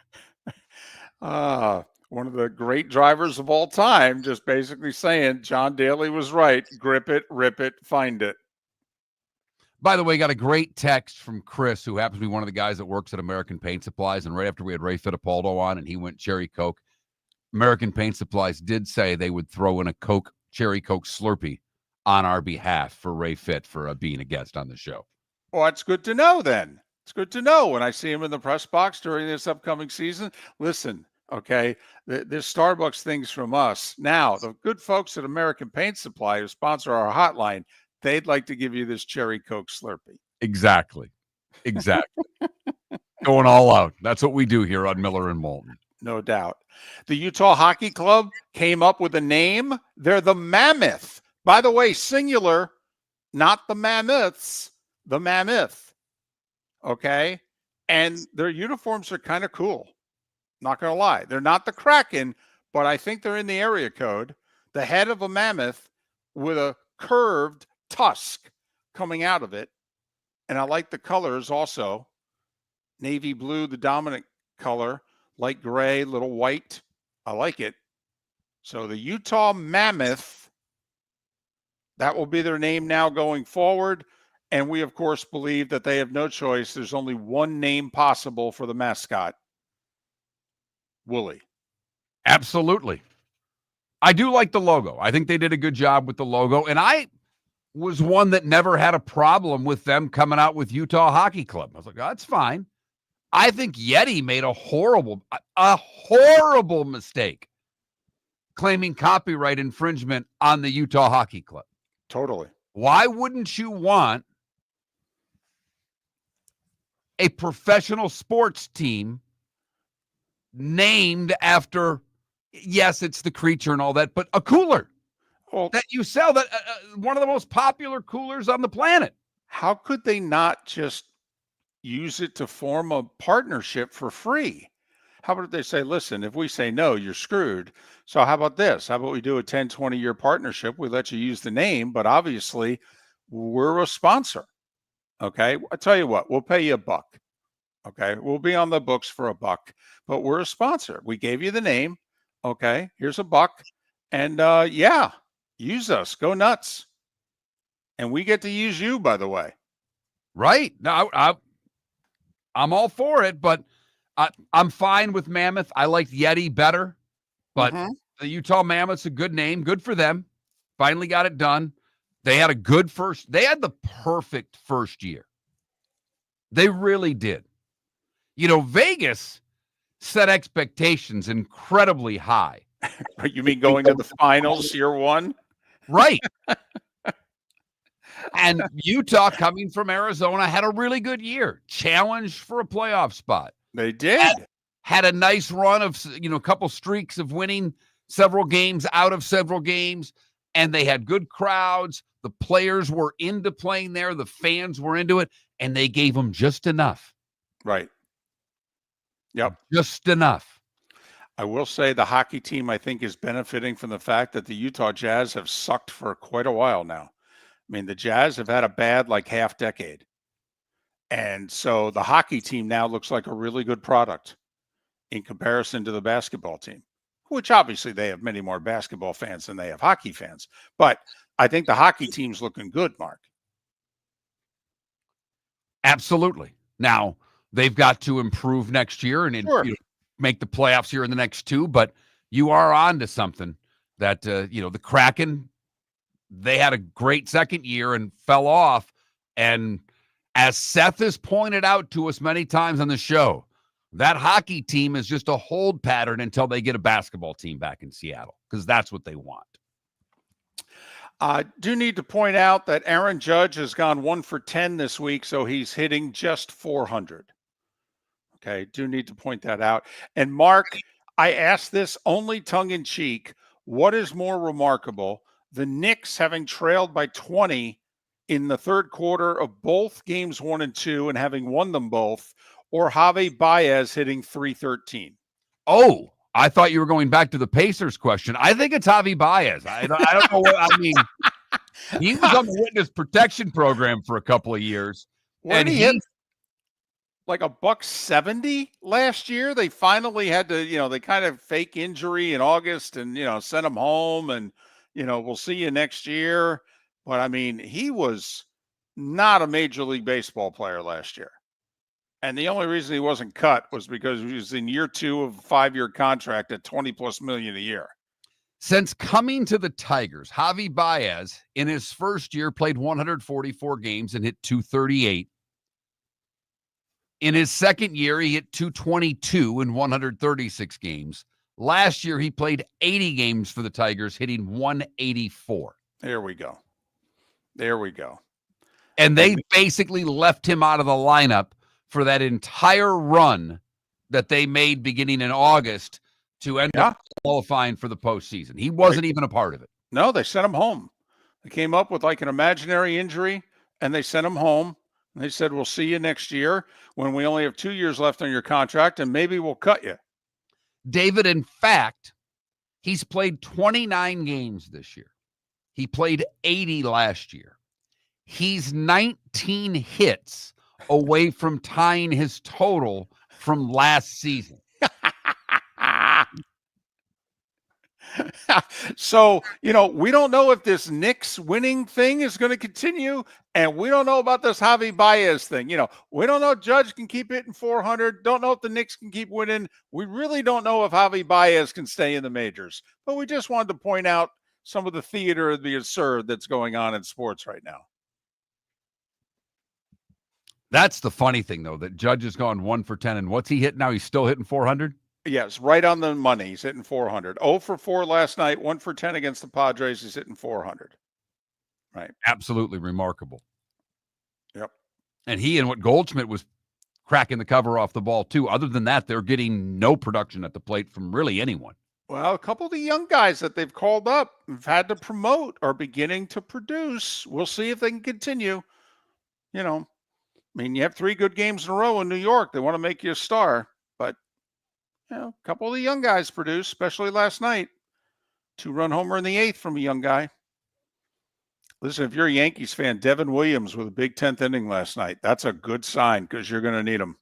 One of the great drivers of all time, just basically saying John Daly was right. Grip it, rip it, find it. By the way, got a great text from Chris, who happens to be one of the guys that works at American Paint Supplies. And right after we had Ray Fittipaldo on and he went Cherry Coke, American Paint Supplies did say they would throw in a Cherry Coke Slurpee on our behalf for Ray Fitt for being a guest on the show. Well, it's good to know then. It's good to know when I see him in the press box during this upcoming season. Listen, okay, this Starbucks thing's from us. Now, the good folks at American Paint Supply who sponsor our hotline, they'd like to give you this Cherry Coke Slurpee. Exactly. Going all out. That's what we do here on Miller and Moulton. No doubt. The Utah Hockey Club came up with a name. They're the Mammoth. By the way, singular, not the Mammoths, the Mammoth. Okay? And their uniforms are kind of cool. Not going to lie. They're not the Kraken, but I think they're in the area code. The head of a mammoth with a curved tusk coming out of it. And I like the colors also. Navy blue, the dominant color. Light gray, little white. I like it. So the Utah Mammoth, that will be their name now going forward. And we, of course, believe that they have no choice. There's only one name possible for the mascot. Wooly. Absolutely. I do like the logo. I think they did a good job with the logo. And I was one that never had a problem with them coming out with Utah Hockey Club. I was like, that's fine. I think Yeti made a horrible mistake claiming copyright infringement on the Utah Hockey Club. Totally. Why wouldn't you want a professional sports team named after, yes, it's the creature and all that, but a cooler that you sell, that one of the most popular coolers on the planet. How could they not just use it to form a partnership for free? How about they say, listen, if we say no, you're screwed. So how about this? How about we do a 10, 20-year partnership? We let you use the name, but obviously we're a sponsor. Okay. I'll tell you what, we'll pay you $1. Okay. We'll be on the books for $1, but we're a sponsor. We gave you the name. Okay. Here's $1. And yeah, use us. Go nuts. And we get to use you, by the way. Right. Now, I'm all for it, but I'm fine with Mammoth. I liked Yeti better, but the Utah Mammoth's a good name. Good for them. Finally got it done. They had they had the perfect first year. They really did. You know, Vegas set expectations incredibly high. You mean going to the finals year one? Right. And Utah, coming from Arizona, had a really good year. Challenged for a playoff spot. They did. Had a nice run of, a couple streaks of winning several games out of several games. And they had good crowds. The players were into playing there. The fans were into it. And they gave them just enough. Right. Yep. Just enough. I will say the hockey team, I think, is benefiting from the fact that the Utah Jazz have sucked for quite a while now. I mean, the Jazz have had a bad, half decade. And so the hockey team now looks like a really good product in comparison to the basketball team, which obviously they have many more basketball fans than they have hockey fans. But I think the hockey team's looking good, Mark. Absolutely. Now, they've got to improve next year and make the playoffs here in the next 2, but you are on to something that, the Kraken, they had a great second year and fell off. And as Seth has pointed out to us many times on the show, that hockey team is just a hold pattern until they get a basketball team back in Seattle, because that's what they want. I do need to point out that Aaron Judge has gone 1 for 10 this week, so he's hitting just 400. Okay, do need to point that out. And Mark, I asked this only tongue-in-cheek, what is more remarkable, the Knicks having trailed by 20 in the third quarter of both games 1 and 2 and having won them both, or Javi Baez hitting 313? Oh, I thought you were going back to the Pacers question. I think it's Javi Baez. I don't know what I mean. He was on the witness protection program for a couple of years. And he hit like $170 last year. They finally had to, they kind of fake injury in August and, sent him home and, we'll see you next year. But I mean, he was not a Major League Baseball player last year. And the only reason he wasn't cut was because he was in year 2 of a 5-year contract at $20+ million a year. Since coming to the Tigers, Javi Baez in his first year played 144 games and hit 238. In his second year, he hit 222 in 136 games. Last year, he played 80 games for the Tigers, hitting 184. There we go. There we go. And they basically left him out of the lineup for that entire run that they made beginning in August to end up qualifying for the postseason. He wasn't even a part of it. No, they sent him home. They came up with like an imaginary injury, and they sent him home. And they said, we'll see you next year when we only have 2 years left on your contract, and maybe we'll cut you. David, in fact, he's played 29 games this year. He played 80 last year. He's 19 hits away from tying his total from last season. So, we don't know if this Knicks winning thing is going to continue, and we don't know about this Javi Baez thing. We don't know if Judge can keep hitting 400. Don't know if the Knicks can keep winning. We really don't know if Javi Baez can stay in the majors. But we just wanted to point out some of the theater of the absurd that's going on in sports right now. That's the funny thing, though, that Judge has gone 1 for 10. And what's he hitting now? He's still hitting 400? Yes, right on the money. He's hitting 400. 0 for 4 last night, 1 for 10 against the Padres. He's hitting 400. Right. Absolutely remarkable. Yep. And he and what Goldschmidt was cracking the cover off the ball too. Other than that, they're getting no production at the plate from really anyone. Well, a couple of the young guys that they've called up, have had to promote, are beginning to produce. We'll see if they can continue. You know, I mean, you have 3 good games in a row in New York. They want to make you a star, but a couple of the young guys produced, especially last night. 2-run homer in the 8th from a young guy. Listen, if you're a Yankees fan, Devin Williams with a big 10th inning last night. That's a good sign because you're going to need him.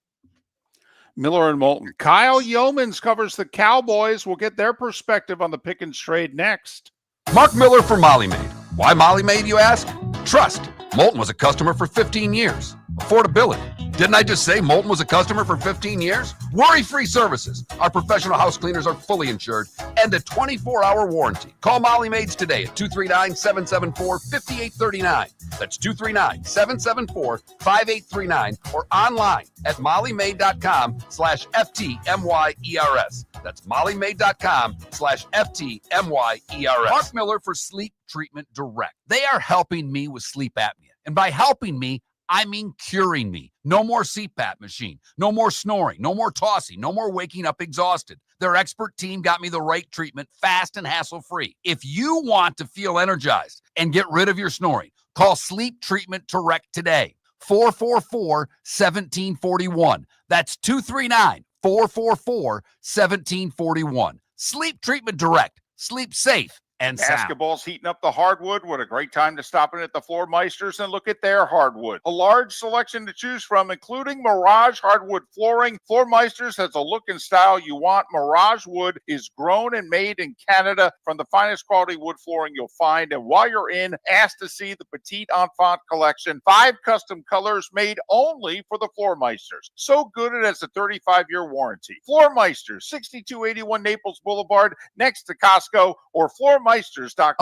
Miller and Moulton. Kyle Youmans covers the Cowboys. We'll get their perspective on the Pickens trade next. Mark Miller for Molly Maid. Why Molly Maid, you ask? Trust. Moulton was a customer for 15 years. Affordability. Didn't I just say Moulton was a customer for 15 years? Worry-free services. Our professional house cleaners are fully insured and a 24-hour warranty. Call Molly Maids today at 239-774-5839. That's 239-774-5839 or online at mollymaid.com/FTMYERS. That's mollymaid.com/FTMYERS. Mark Miller for Sleep Treatment Direct. They are helping me with sleep apnea. And by helping me, I mean curing me. No more CPAP machine. No more snoring. No more tossing. No more waking up exhausted. Their expert team got me the right treatment, fast and hassle-free. If you want to feel energized and get rid of your snoring, call Sleep Treatment Direct today. 444-1741. That's 239-444-1741. Sleep Treatment Direct. Sleep safe and sound. Basketball's heating up the hardwood. What a great time to stop in at the Floor Meisters and look at their hardwood. A large selection to choose from, including Mirage hardwood flooring. Floor Meisters has a look and style you want. Mirage wood is grown and made in Canada from the finest quality wood flooring you'll find. And while you're in, ask to see the Petite Enfant collection. 5 custom colors made only for the Floor Meisters. So good it has a 35-year warranty. Floor Meisters, 6281 Naples Boulevard, next to Costco, or floormeisters.com.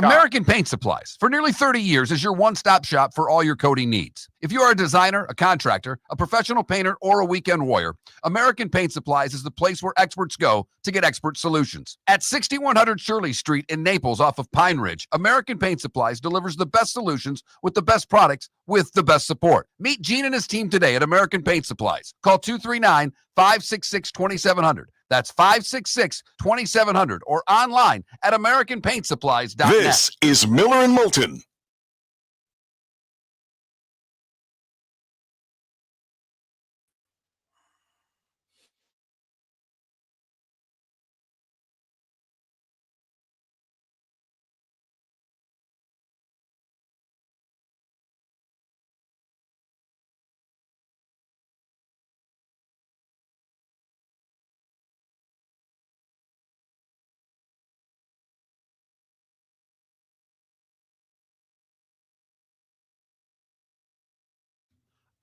American Paint Supplies, for nearly 30 years, is your one-stop shop for all your coating needs. If you are a designer, a contractor, a professional painter, or a weekend warrior, American Paint Supplies is the place where experts go to get expert solutions. At 6100 Shirley Street in Naples off of Pine Ridge, American Paint Supplies delivers the best solutions with the best products with the best support. Meet Gene and his team today at American Paint Supplies. Call 239-566-2700. That's 566-2700 or online at AmericanPaintSupplies.net. This is Miller and Moulton.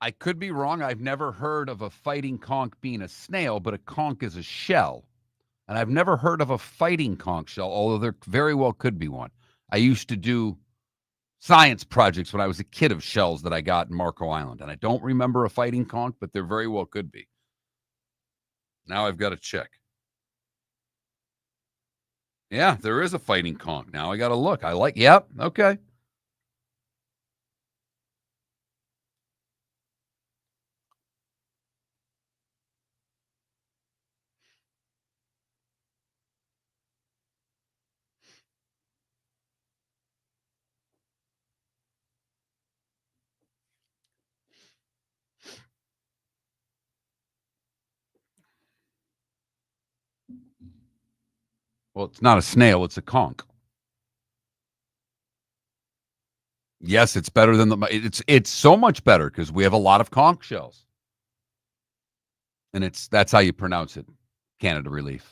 I could be wrong. I've never heard of a fighting conch being a snail, but a conch is a shell. And I've never heard of a fighting conch shell, although there very well could be one. I used to do science projects when I was a kid of shells that I got in Marco Island. And I don't remember a fighting conch, but there very well could be. Now I've got to check. Yeah, there is a fighting conch. Now I got to look. Yep, okay. Well, it's not a snail, it's a conch. Yes, it's better than it's so much better because we have a lot of conch shells. And that's how you pronounce it. Canada Relief.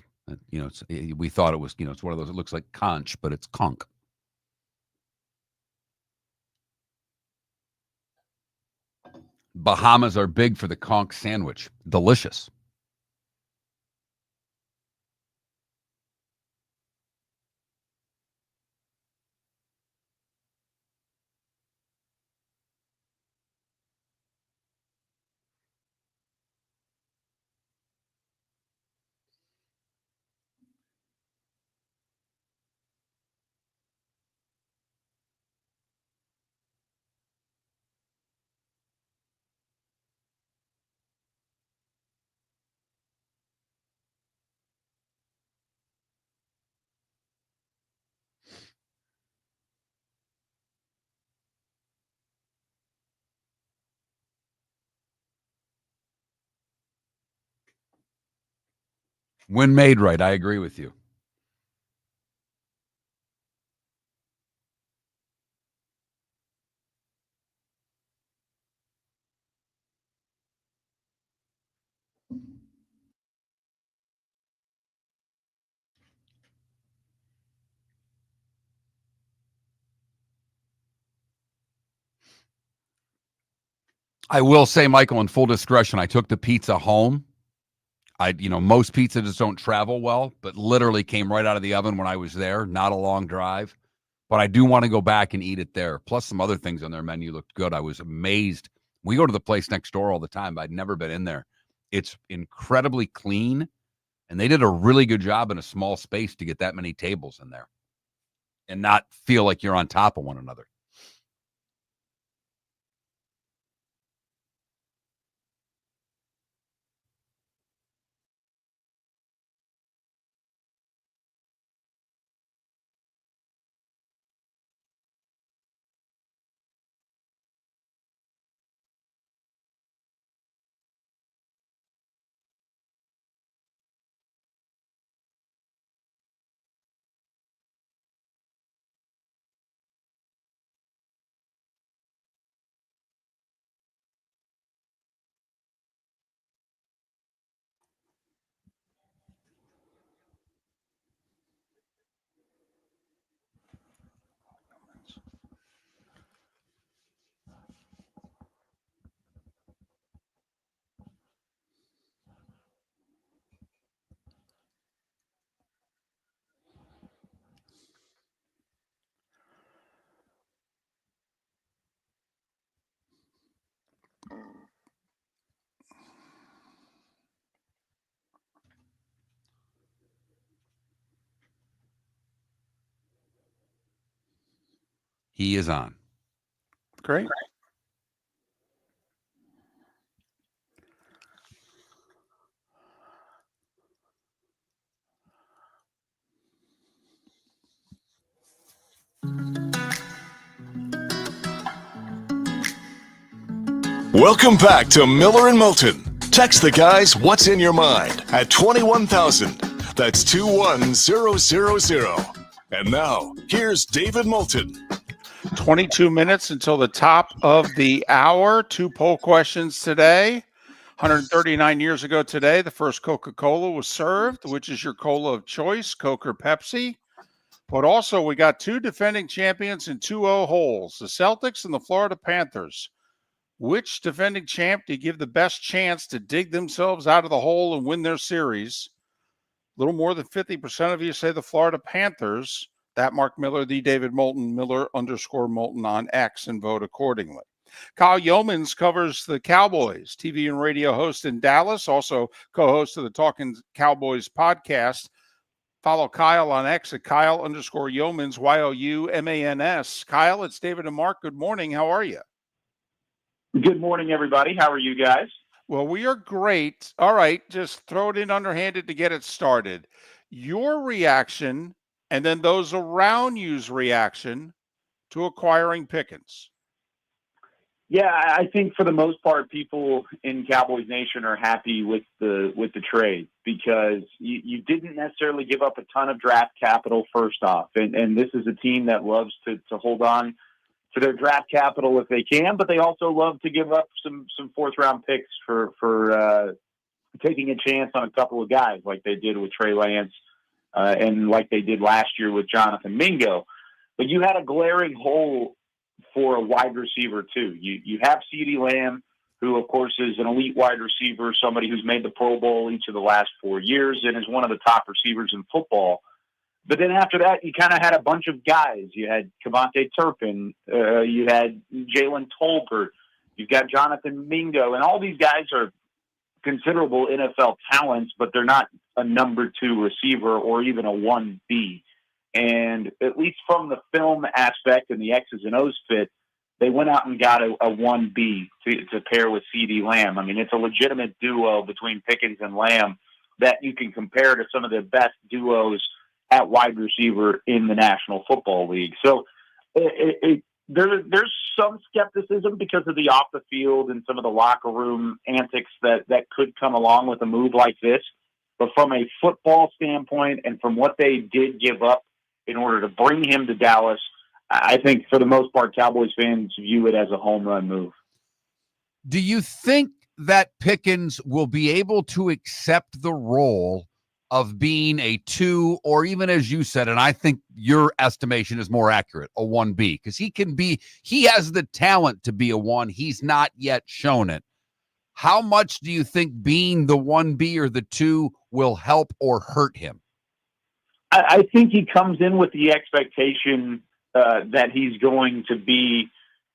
We thought it was, it's one of those, it looks like conch, but it's conch. Bahamas are big for the conch sandwich. Delicious. When made right, I agree with you. I will say, Michael, in full discretion, I took the pizza home. Most pizzas just don't travel well, but literally came right out of the oven when I was there. Not a long drive, but I do want to go back and eat it there. Plus some other things on their menu looked good. I was amazed. We go to the place next door all the time, but I'd never been in there. It's incredibly clean, and they did a really good job in a small space to get that many tables in there and not feel like you're on top of one another. He is on. Great. Welcome back to Miller and Moulton. Text the guys what's in your mind at 21,000. That's 21000. And now, here's David Moulton. 22 minutes until the top of the hour. 2 poll questions today. 139 years ago today, the first Coca-Cola was served. Which is your cola of choice, Coke or Pepsi? But also, we got 2 defending champions in 2-0 holes, the Celtics and the Florida Panthers. Which defending champ do you give the best chance to dig themselves out of the hole and win their series? A little more than 50% of you say the Florida Panthers. That Mark Miller, the David Moulton, Miller_Moulton on X, and vote accordingly. Kyle Youmans covers the Cowboys, TV and radio host in Dallas, also co-host of the Talking Cowboys podcast. Follow Kyle on X at Kyle_Youmans, YOUMANS. Kyle, it's David and Mark. Good morning. How are you? Good morning, everybody. How are you guys? Well, we are great. All right, just throw it in underhanded to get it started. Your reaction, and then those around you's reaction to acquiring Pickens. Yeah, I think for the most part, people in Cowboys Nation are happy with the trade because you didn't necessarily give up a ton of draft capital first off, and this is a team that loves to hold on to their draft capital if they can, but they also love to give up some 4th-round picks for taking a chance on a couple of guys like they did with Trey Lance and like they did last year with Jonathan Mingo. But you had a glaring hole for a wide receiver too. You have CeeDee Lamb, who of course is an elite wide receiver, somebody who's made the Pro Bowl each of the last 4 years and is one of the top receivers in football. But then after that, you kind of had a bunch of guys. You had Kevontae Turpin, you had Jalen Tolbert, you've got Jonathan Mingo, and all these guys are considerable NFL talents, but they're not a number 2 receiver or even a 1B. And at least from the film aspect and the X's and O's fit, they went out and got a 1B to pair with CeeDee Lamb. I mean, it's a legitimate duo between Pickens and Lamb that you can compare to some of the best duos at wide receiver in the National Football League. So there's some skepticism because of the off the field and some of the locker room antics that could come along with a move like this. But from a football standpoint and from what they did give up in order to bring him to Dallas, I think for the most part, Cowboys fans view it as a home run move. Do you think that Pickens will be able to accept the role of being a 2, or even, as you said, and I think your estimation is more accurate, a 1B, because he has the talent to be a 1. He's not yet shown it. How much do you think being the 1B or the 2 will help or hurt him? I think he comes in with the expectation that he's going to be,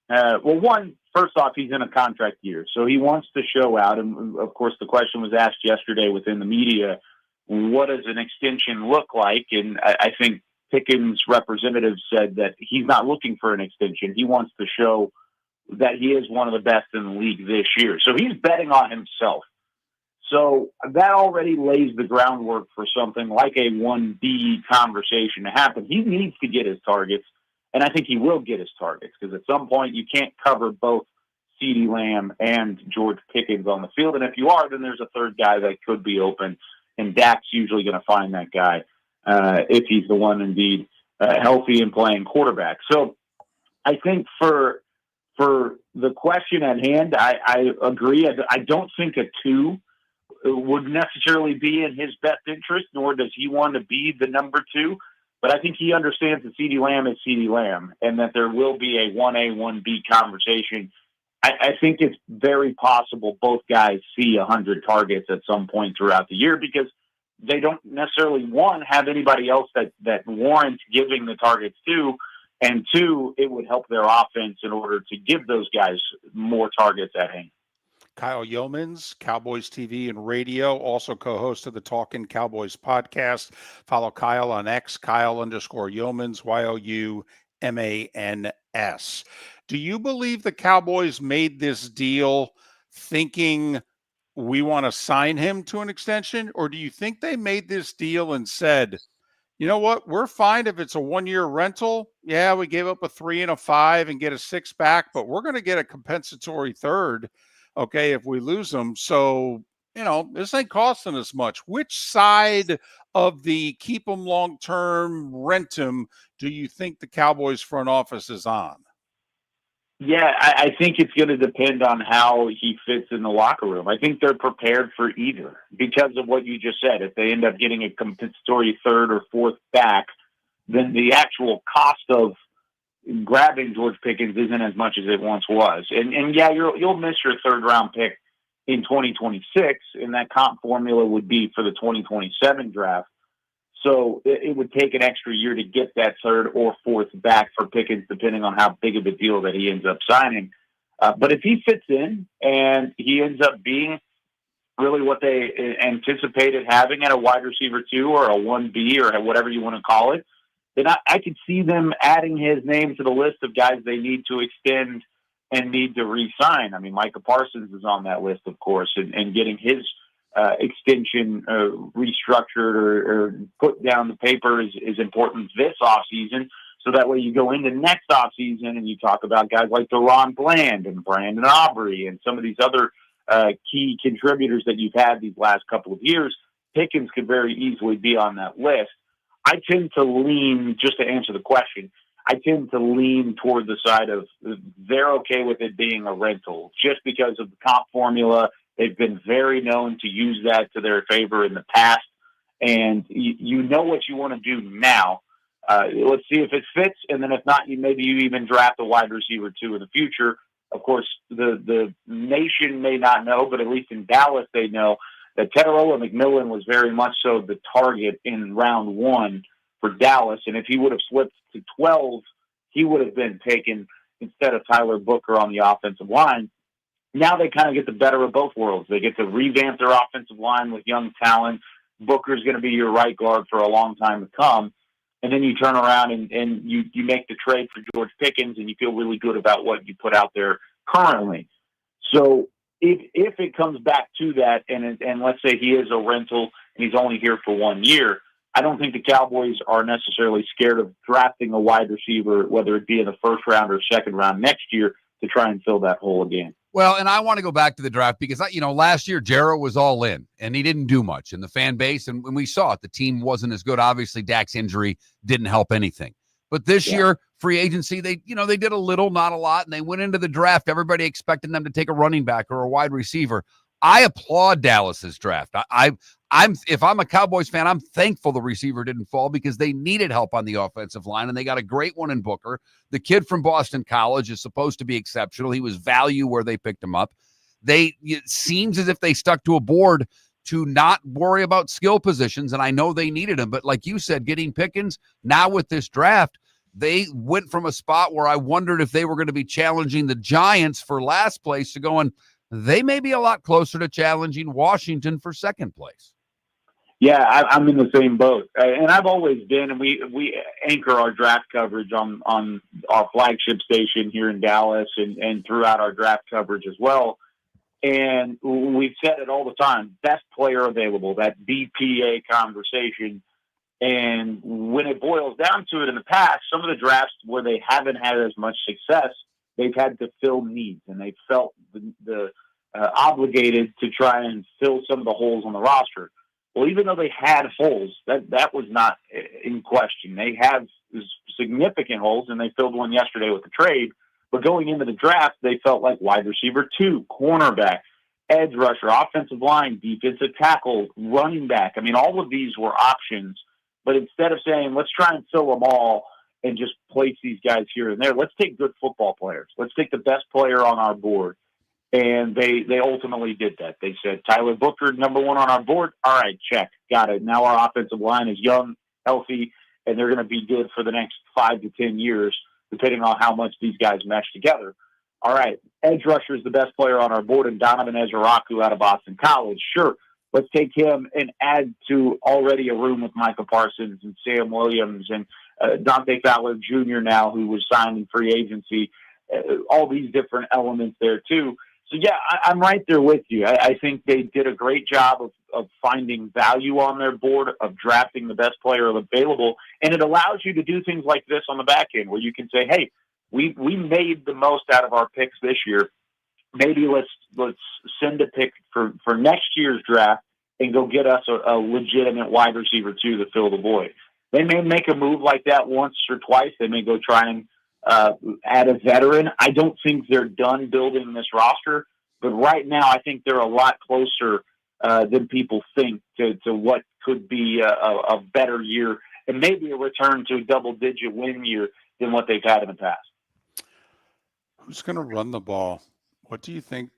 first off, he's in a contract year, so he wants to show out. And of course, the question was asked yesterday within the media, what does an extension look like? And I think Pickens' representative said that he's not looking for an extension. He wants to show that he is one of the best in the league this year. So he's betting on himself. So that already lays the groundwork for something like a 1B conversation to happen. He needs to get his targets, and I think he will get his targets, because at some point you can't cover both CeeDee Lamb and George Pickens on the field. And if you are, then there's a third guy that could be open, and Dak's usually going to find that guy if he's the one indeed healthy and playing quarterback. So I think for the question at hand, I agree. I don't think a 2 would necessarily be in his best interest, nor does he want to be the number 2. But I think he understands that CeeDee Lamb is CeeDee Lamb, and that there will be a 1A, 1B conversation. I think it's very possible both guys see 100 targets at some point throughout the year, because they don't necessarily, one, have anybody else that warrants giving the targets to, and 2, it would help their offense in order to give those guys more targets at hand. Kyle Youmans, Cowboys TV and radio, also co-host of the Talkin' Cowboys podcast. Follow Kyle on X, Kyle_Youmans, YOUMANS. Do you believe the Cowboys made this deal thinking we want to sign him to an extension? Or do you think they made this deal and said, you know what, we're fine if it's a 1-year rental. Yeah, we gave up a 3 and a 5 and get a 6 back, but we're going to get a compensatory third, okay, if we lose them. So, this ain't costing us much. Which side of the keep them long-term, rent them, do you think the Cowboys front office is on? Yeah, I think it's going to depend on how he fits in the locker room. I think they're prepared for either because of what you just said. If they end up getting a compensatory 3rd or 4th back, then the actual cost of grabbing George Pickens isn't as much as it once was. And yeah, you'll miss your 3rd round pick in 2026, and that comp formula would be for the 2027 draft. So it would take an extra year to get that 3rd or 4th back for Pickens, depending on how big of a deal that he ends up signing. But if he fits in and he ends up being really what they anticipated having at a wide receiver 2 or a 1B or whatever you want to call it, then I could see them adding his name to the list of guys they need to extend and need to re-sign. I mean, Micah Parsons is on that list, of course, and getting his extension restructured or put down the paper is important this offseason. So that way you go into next offseason and you talk about guys like Deron Bland and Brandon Aubrey and some of these other key contributors that you've had these last couple of years. Pickens could very easily be on that list. I tend to lean, just to answer the question, I tend to lean toward the side of they're okay with it being a rental just because of the comp formula. They've been very known to use that to their favor in the past. And you know what you want to do now. Let's see if it fits. And then if not, maybe you even draft a wide receiver 2 in the future. Of course, the nation may not know, but at least in Dallas, they know that Teterola McMillan was very much so the target in round 1 for Dallas. And if he would have slipped to 12, he would have been taken instead of Tyler Booker on the offensive line. Now they kind of get the better of both worlds. They get to revamp their offensive line with young talent. Booker's going to be your right guard for a long time to come. And then you turn around and you make the trade for George Pickens, and you feel really good about what you put out there currently. So if it comes back to that, and let's say he is a rental and he's only here for 1 year, I don't think the Cowboys are necessarily scared of drafting a wide receiver, whether it be in the 1st round or 2nd round next year, to try and fill that hole again. Well, and I want to go back to the draft because, last year Jarrett was all in and he didn't do much. And the fan base, and when we saw it, the team wasn't as good. Obviously, Dak's injury didn't help anything. But this year, free agency, they did a little, not a lot, and they went into the draft, everybody expecting them to take a running back or a wide receiver. I applaud Dallas's draft. If I'm a Cowboys fan, I'm thankful the receiver didn't fall because they needed help on the offensive line, and they got a great one in Booker. The kid from Boston College is supposed to be exceptional. He was value where they picked him up. It seems as if they stuck to a board to not worry about skill positions, and I know they needed him. But like you said, getting Pickens, now with this draft, they went from a spot where I wondered if they were going to be challenging the Giants for last place to going, they may be a lot closer to challenging Washington for second place. Yeah, I'm in the same boat. And I've always been, and we anchor our draft coverage on our flagship station here in Dallas and throughout our draft coverage as well. And we've said it all the time, best player available, that BPA conversation. And when it boils down to it in the past, some of the drafts where they haven't had as much success, they've had to fill needs, and they felt obligated to try and fill some of the holes on the roster. Well, even though they had holes, that was not in question. They have significant holes, and they filled one yesterday with the trade. But going into the draft, they felt like wide receiver 2, cornerback, edge rusher, offensive line, defensive tackle, running back. I mean, all of these were options. But instead of saying, let's try and fill them all and just place these guys here and there, let's take good football players. Let's take the best player on our board. And they ultimately did that. They said, Tyler Booker, number 1 on our board. All right, check. Got it. Now our offensive line is young, healthy, and they're going to be good for the next 5 to 10 years, depending on how much these guys mesh together. All right, edge rusher is the best player on our board, and Donovan Ezraku out of Boston College. Sure. Let's take him and add to already a room with Micah Parsons and Sam Williams and Dante Fowler Jr. now, who was signed in free agency. All these different elements there, too. So, yeah, I'm right there with you. I think they did a great job of finding value on their board, of drafting the best player available. And it allows you to do things like this on the back end where you can say, hey, we made the most out of our picks this year. Maybe let's send a pick for next year's draft and go get us a legitimate wide receiver 2 to fill the void. They may make a move like that once or twice. They may go try and add a veteran. I don't think they're done building this roster, but right now I think they're a lot closer than people think to what could be a better year and maybe a return to a double-digit win year than what they've had in the past. Who's going to run the ball? What do you think,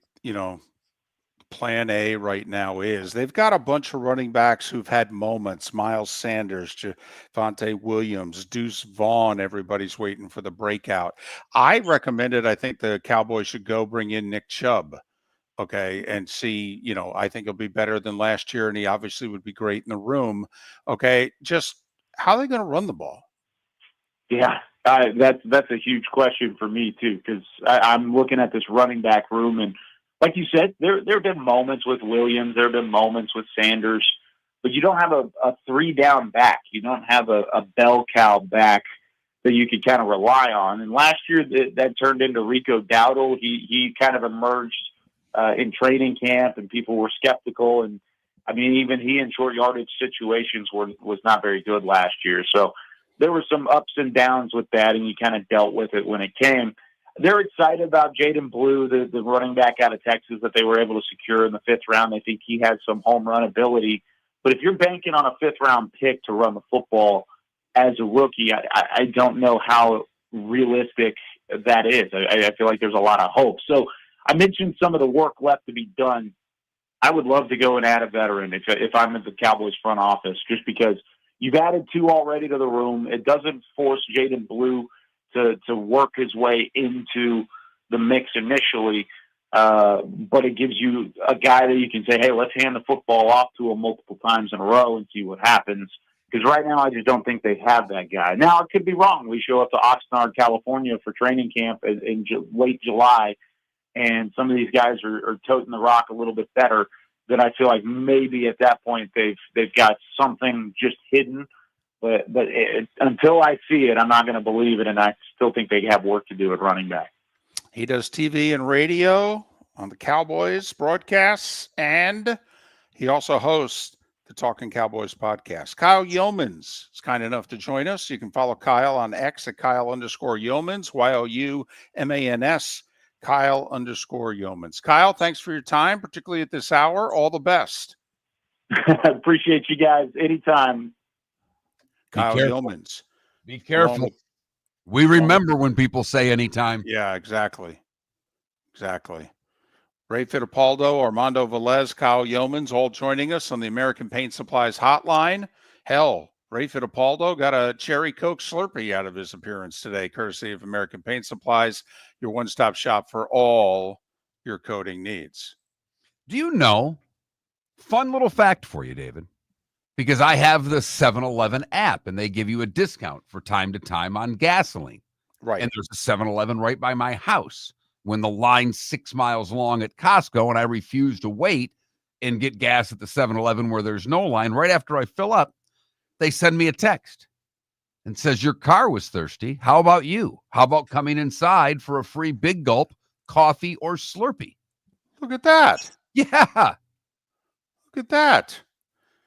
plan A right now is? They've got a bunch of running backs who've had moments. Miles Sanders, Javonte Williams, Deuce Vaughn. Everybody's waiting for the breakout. I think the Cowboys should go bring in Nick Chubb, okay, and see, I think he'll be better than last year, and he obviously would be great in the room, okay? Just how are they going to run the ball? Yeah, that's a huge question for me, too, because I'm looking at this running back room, and like you said, there have been moments with Williams, there have been moments with Sanders, but you don't have a 3-down back. You don't have a bell cow back that you can kind of rely on. And last year that turned into Rico Dowdle. He kind of emerged in training camp, and people were skeptical. And I mean, even he in short yardage situations was not very good last year. So there were some ups and downs with that, and you kind of dealt with it when it came. They're excited about Jaden Blue, the running back out of Texas that they were able to secure in the 5th round. They think he has some home run ability. But if you're banking on a 5th-round pick to run the football as a rookie, I don't know how realistic that is. I feel like there's a lot of hope. So I mentioned some of the work left to be done. I would love to go and add a veteran if I'm at the Cowboys front office, just because you've added 2 already to the room. It doesn't force Jaden Blue to work his way into the mix initially, but it gives you a guy that you can say, hey, let's hand the football off to him multiple times in a row and see what happens. Because right now I just don't think they have that guy. Now, it could be wrong. We show up to Oxnard, California for training camp in late July, and some of these guys are toting the rock a little bit better. Then I feel like maybe at that point they've got something just hidden. But until I see it, I'm not going to believe it, and I still think they have work to do at running back. He does TV and radio on the Cowboys broadcasts, and he also hosts the Talking Cowboys podcast. Kyle Youmans is kind enough to join us. You can follow Kyle on X at Kyle_Youmans, YOUMANS, Kyle_Youmans. Kyle, thanks for your time, particularly at this hour. All the best. Appreciate you guys anytime. Kyle Youmans. Be careful. We remember when people say anytime. Yeah, exactly. Exactly. Ray Fittipaldo, Armando Velez, Kyle Youmans, all joining us on the American Paint Supplies hotline. Hell, Ray Fittipaldo got a cherry Coke Slurpee out of his appearance today, courtesy of American Paint Supplies, your one-stop shop for all your coating needs. Do you know, fun little fact for you, David, because I have the 7-Eleven app, and they give you a discount for time to time on gasoline. Right. And there's a 7-Eleven right by my house. When the line's 6 miles long at Costco and I refuse to wait and get gas at the 7-Eleven where there's no line, right after I fill up, they send me a text and says, your car was thirsty. How about you? How about coming inside for a free Big Gulp, coffee, or Slurpee? Look at that. Yeah. Look at that.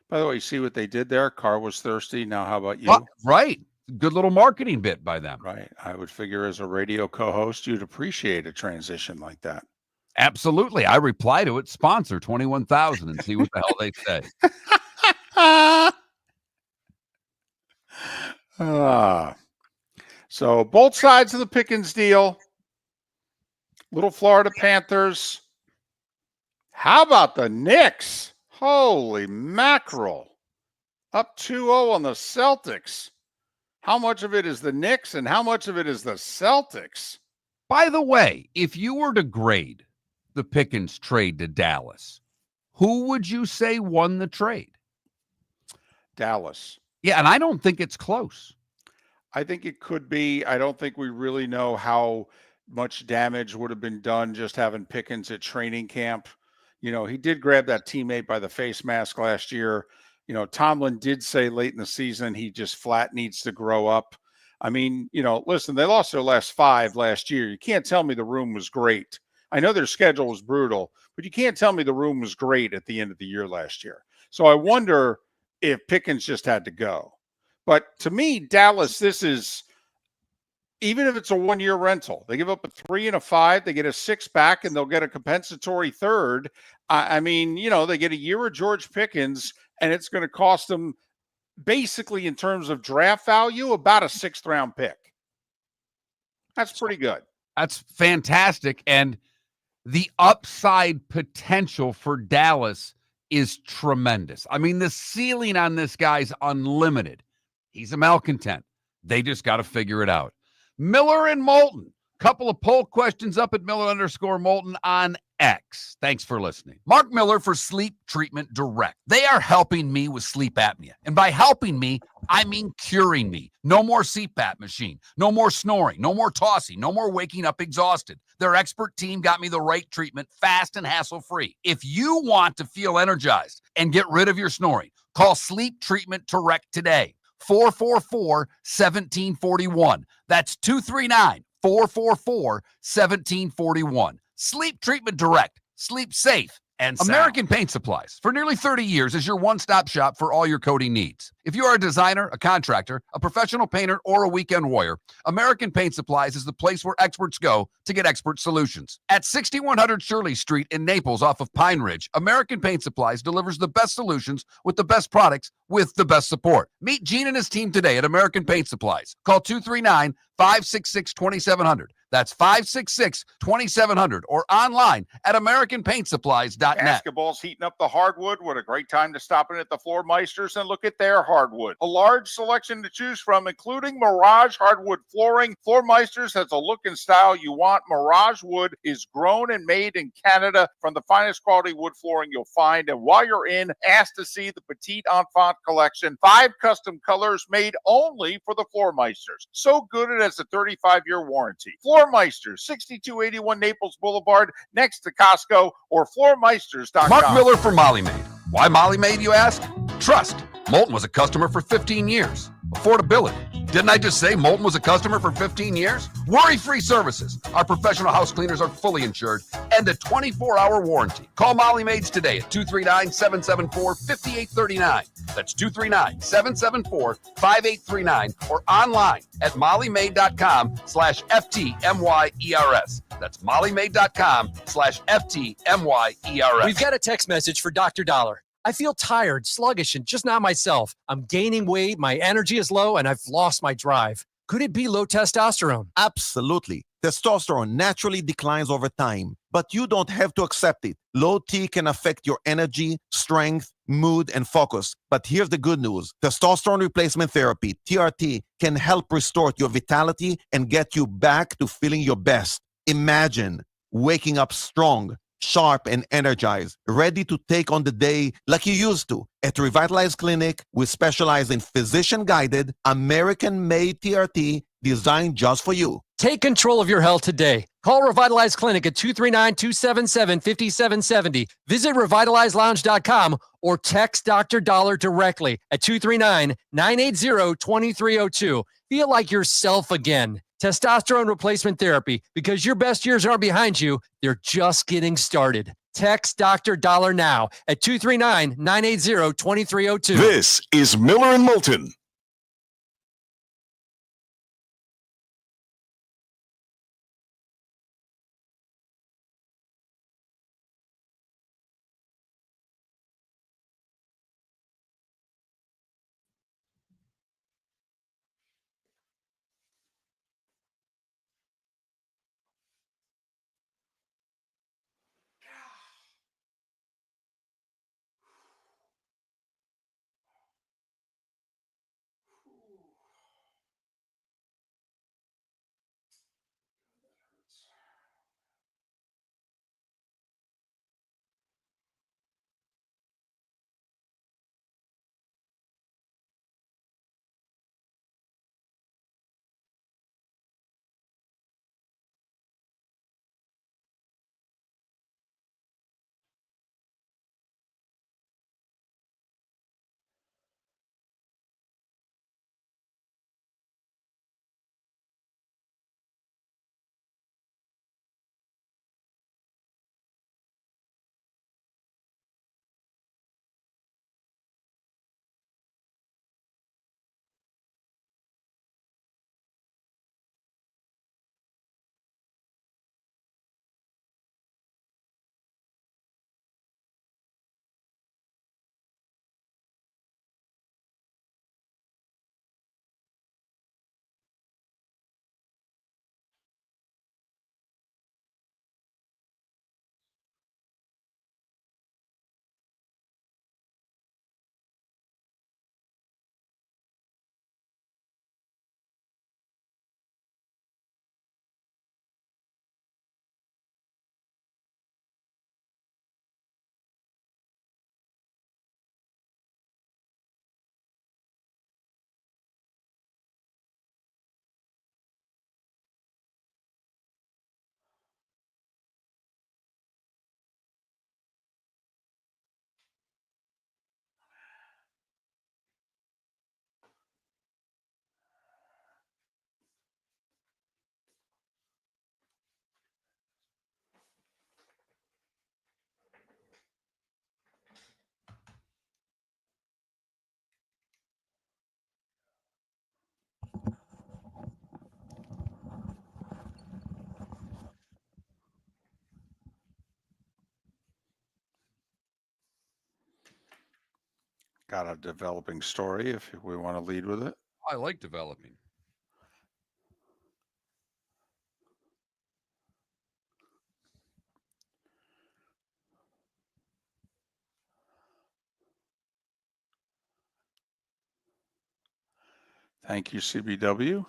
By the way, you see what they did there? Car was thirsty. Now, how about you? Right. Good little marketing bit by them. Right. I would figure as a radio co-host, you'd appreciate a transition like that. Absolutely. I reply to it, sponsor 21,000 and see what the hell they say. So both sides of the Pickens deal. Little Florida Panthers. How about the Knicks? Holy mackerel. Up 2-0 on the Celtics. How much of it is the Knicks and how much of it is the Celtics? By the way, if you were to grade the Pickens trade to Dallas, who would you say won the trade? Dallas. Yeah, and I don't think it's close. I think it could be. I don't think we really know how much damage would have been done just having Pickens at training camp. You know, he did grab that teammate by the face mask last year. You know, Tomlin did say late in the season he just flat needs to grow up. I mean, you know, listen, they lost their last 5 last year. You can't tell me the room was great. I know their schedule was brutal, but you can't tell me the room was great at the end of the year last year. So I wonder if Pickens just had to go. But to me, Dallas, this is, even if it's a 1-year rental, they give up a 3 and a 5, they get a 6 back, and they'll get a compensatory 3rd. I mean, you know, they get a year of George Pickens, and it's going to cost them basically in terms of draft value about a 6th round pick. That's pretty good. That's fantastic. And the upside potential for Dallas is tremendous. I mean, the ceiling on this guy's unlimited. He's a malcontent. They just got to figure it out. Miller and Moulton. Couple of poll questions up at Miller_Moulton on X. Thanks for listening. Mark Miller for Sleep Treatment Direct. They are helping me with sleep apnea. And by helping me, I mean curing me. No more CPAP machine. No more snoring. No more tossing. No more waking up exhausted. Their expert team got me the right treatment, fast and hassle-free. If you want to feel energized and get rid of your snoring, call Sleep Treatment Direct today. 444-1741. That's 239-444-1741. Sleep Treatment Direct. Sleep safe and sound. American Paint Supplies, for nearly 30 years, is your one-stop shop for all your coating needs. If you are a designer, a contractor, a professional painter, or a weekend warrior, American Paint Supplies is the place where experts go to get expert solutions. At 6100 Shirley Street in Naples off of Pine Ridge, American Paint Supplies delivers the best solutions with the best products with the best support. Meet Gene and his team today at American Paint Supplies. Call 239-566-2700. That's 566-2700 or online at AmericanPaintSupplies.net. Basketball's heating up the hardwood. What a great time to stop in at the Floor Meisters and look at their hardwood. A large selection to choose from, including Mirage hardwood flooring. Floor Meisters has a look and style you want. Mirage wood is grown and made in Canada from the finest quality wood flooring you'll find. And while you're in, ask to see the Petite Enfant collection. 5 custom colors made only for the Floor Meisters. So good it has a 35-year warranty. Floor Meisters, 6281 Naples Boulevard, next to Costco, or floormeisters.com. Mark Miller for Molly Maid. Why Molly Maid, you ask? Trust. Moulton was a customer for 15 years. Affordability. Didn't I just say Moulton was a customer for 15 years? Worry-free services. Our professional house cleaners are fully insured and a 24-hour warranty. Call Molly Maids today at 239-774-5839. That's 239-774-5839 or online at mollymaid.com/FTMYERS. That's mollymaid.com/FTMYERS. We've got a text message for Dr. Dollar. I feel tired, sluggish, and just not myself. I'm gaining weight, my energy is low, and I've lost my drive. Could it be low testosterone? Absolutely. Testosterone naturally declines over time, but you don't have to accept it. Low T can affect your energy, strength, mood, and focus. But here's the good news. Testosterone replacement therapy, TRT, can help restore your vitality and get you back to feeling your best. Imagine waking up strong, sharp, and energized, ready to take on the day like you used to. At Revitalize Clinic, we specialize in physician-guided, American-made TRT designed just for you. Take control of your health today. Call Revitalize Clinic at 239-277-5770. Visit revitalizelounge.com or text Dr. Dollar directly at 239-980-2302. Feel like yourself again. Testosterone replacement therapy, because your best years aren't behind you, they're just getting started. Text Dr. Dollar now at 239-980-2302. This is Miller and Moulton. Got a developing story if we want to lead with it. I like developing. Thank you, CBW.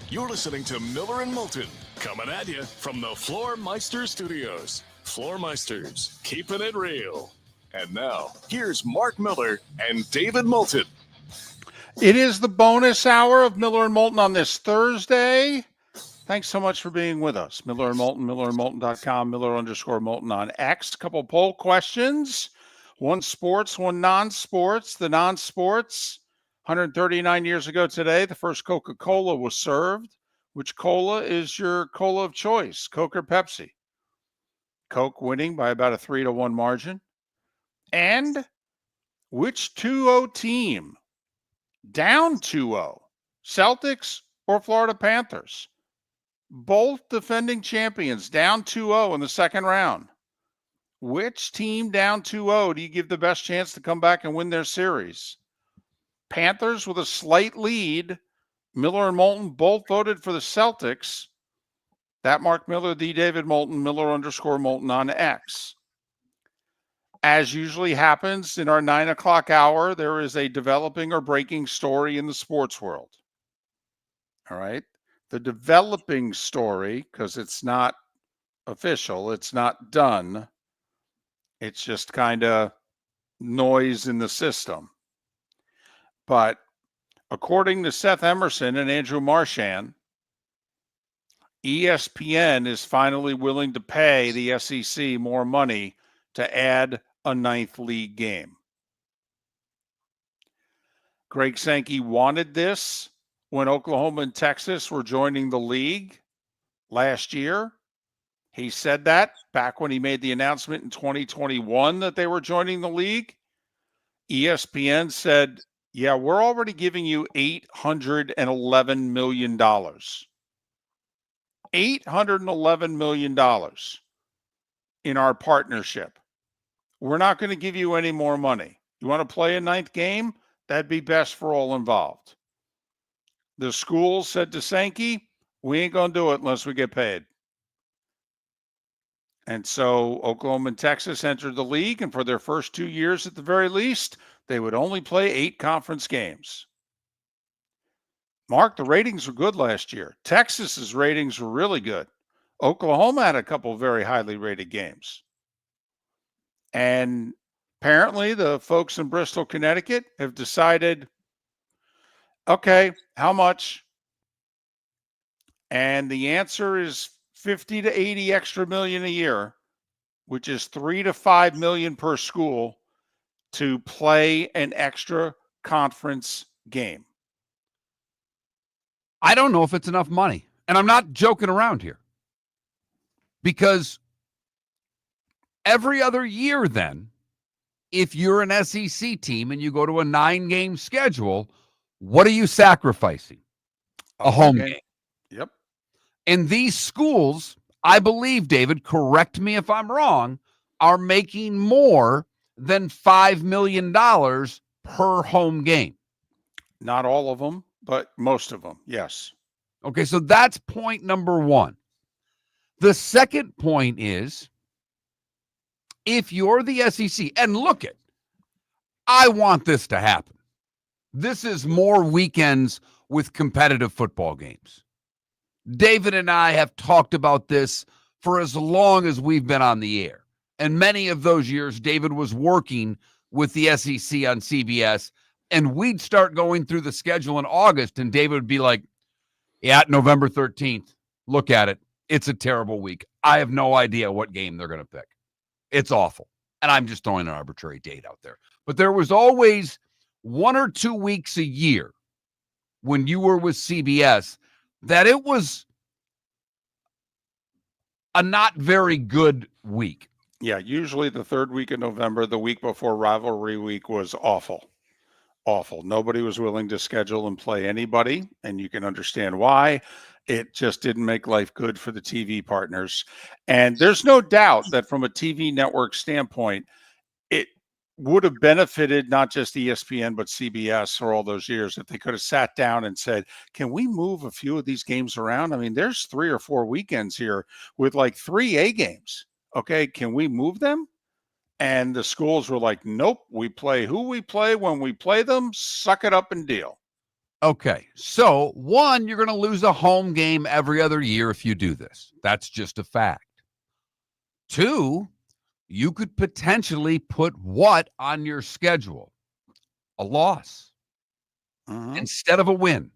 You're listening to Miller and Moulton, coming at you from the Floormeister Studios. Floormeisters, keeping it real. And now, here's Mark Miller and David Moulton. It is the bonus hour of Miller and Moulton on this Thursday. Thanks so much for being with us. Miller and Moulton, millerandmoulton.com, Miller_Moulton on X. Couple poll questions. One sports, one non-sports. The non-sports, 139 years ago today, the first Coca-Cola was served. Which cola is your cola of choice, Coke or Pepsi? Coke winning by about a 3-1 margin. And which 2-0 team down 2-0, Celtics or Florida Panthers? Both defending champions down 2-0 in the second round. Which team down 2-0 do you give the best chance to come back and win their series? Panthers with a slight lead. Miller and Moulton both voted for the Celtics. That Mark Miller, the David Moulton, Miller_Moulton on X. As usually happens in our 9 o'clock hour, there is a developing or breaking story in the sports world. All right. The developing story, because it's not official, it's not done. It's just kind of noise in the system. But according to Seth Emerson and Andrew Marchand, ESPN is finally willing to pay the SEC more money to add a 9th league game. Greg Sankey wanted this when Oklahoma and Texas were joining the league last year. He said that back when he made the announcement in 2021 that they were joining the league. ESPN said, yeah, we're already giving you $811 million. $811 million in our partnership. We're not going to give you any more money. You want to play a 9th game? That'd be best for all involved. The school said to Sankey, we ain't going to do it unless we get paid. And so Oklahoma and Texas entered the league, and for their first 2 years at the very least, they would only play 8 conference games. Mark, the ratings were good last year. Texas's ratings were really good. Oklahoma had a couple of very highly rated games. And apparently the folks in Bristol, Connecticut have decided, okay, how much? And the answer is 50 to 80 extra million a year, which is 3 to 5 million per school to play an extra conference game. I don't know if it's enough money. And I'm not joking around here. Because every other year then, if you're an SEC team and you go to a 9-game schedule, what are you sacrificing? A home game. Yep. And these schools, I believe, David, correct me if I'm wrong, are making more than $5 million per home game. Not all of them, but most of them, yes. Okay, so that's point number one. The second point is, if you're the SEC, and look it, I want this to happen. This is more weekends with competitive football games. David and I have talked about this for as long as we've been on the air. And many of those years, David was working with the SEC on CBS, and we'd start going through the schedule in August, and David would be like, yeah, November 13th, look at it. It's a terrible week. I have no idea what game they're going to pick. It's awful. And I'm just throwing an arbitrary date out there. But there was always 1 or 2 weeks a year when you were with CBS that it was a not very good week. Yeah, usually the 3rd week of November, the week before rivalry week, was awful. Awful. Nobody was willing to schedule and play anybody, and you can understand why. It just didn't make life good for the TV partners. And there's no doubt that from a TV network standpoint, it would have benefited not just ESPN, but CBS for all those years if they could have sat down and said, can we move a few of these games around? I mean, there's 3 or 4 weekends here with like 3 A games. Okay, can we move them? And the schools were like, nope, we play who we play when we play them, suck it up and deal. Okay, so one, you're going to lose a home game every other year if you do this. That's just a fact. Two, you could potentially put what on your schedule? A loss instead of a win.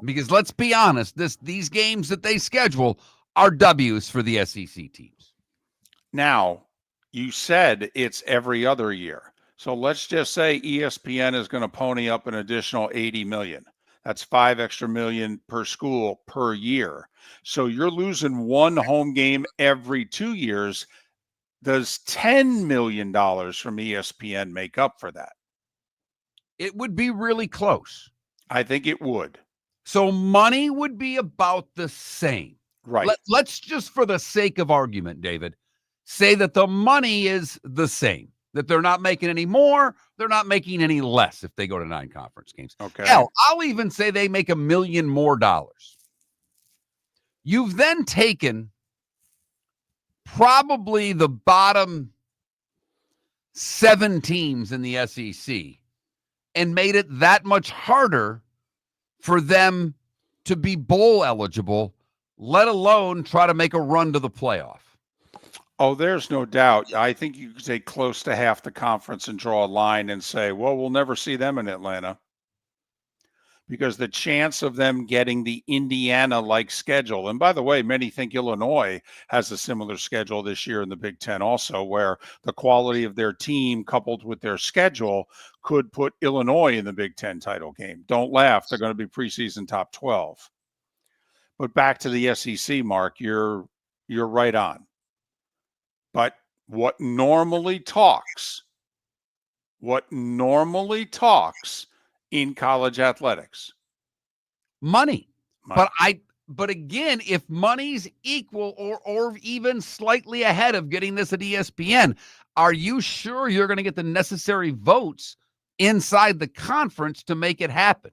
Because let's be honest, these games that they schedule are W's for the SEC teams. Now, you said it's every other year. So let's just say ESPN is going to pony up an additional 80 million. That's $5 extra million per school per year. So you're losing one home game every 2 years. Does $10 million from ESPN make up for that? It would be really close. I think it would. So money would be about the same. Right. Let's just, for the sake of argument, David, say that the money is the same, that they're not making any more, they're not making any less if they go to 9 conference games. Okay. Hell, I'll even say they make $1 million more dollars. You've then taken probably the bottom 7 teams in the SEC and made it that much harder for them to be bowl eligible, let alone try to make a run to the playoff. Oh, there's no doubt. I think you could take close to half the conference and draw a line and say, well, we'll never see them in Atlanta. Because the chance of them getting the Indiana-like schedule, and by the way, many think Illinois has a similar schedule this year in the Big Ten also, where the quality of their team coupled with their schedule could put Illinois in the Big Ten title game. Don't laugh. They're going to be preseason top 12. But back to the SEC, Mark, you're right on. But what normally talks in college athletics? Money. But again, if money's equal or even slightly ahead of getting this at ESPN, are you sure you're going to get the necessary votes inside the conference to make it happen?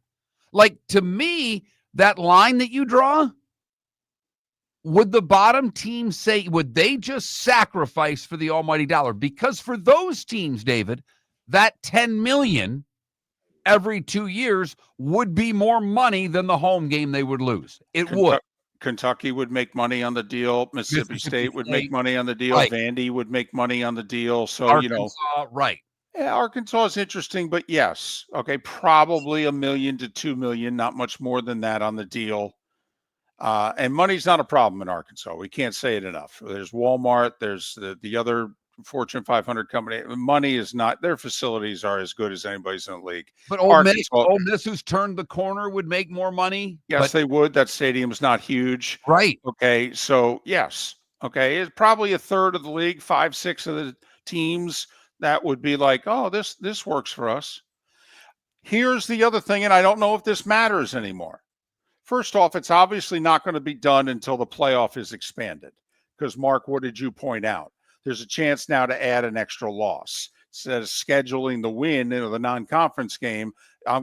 Like, to me, that line that you draw, would the bottom team say, would they just sacrifice for the almighty dollar? Because for those teams, David, that $10 million every 2 years would be more money than the home game they would lose. It would. Kentucky would make money on the deal. Mississippi State would make money on the deal. Right. Vandy would make money on the deal. So, Arkansas, right. Yeah, Arkansas is interesting, but yes. Okay, probably $1 million to $2 million, not much more than that on the deal. And money's not a problem in Arkansas. We can't say it enough. There's Walmart. There's the other Fortune 500 company. Money is not, their facilities are as good as anybody's in the league. But Ole Miss, who's turned the corner, would make more money. Yes, they would. That stadium's not huge. Right. Okay. So yes. Okay. It's probably a third of the league, 5-6 of the teams that would be like, oh, this works for us. Here's the other thing, and I don't know if this matters anymore. First off, it's obviously not going to be done until the playoff is expanded. Because, Mark, what did you point out? There's a chance now to add an extra loss. Instead of scheduling the win into the non-conference game,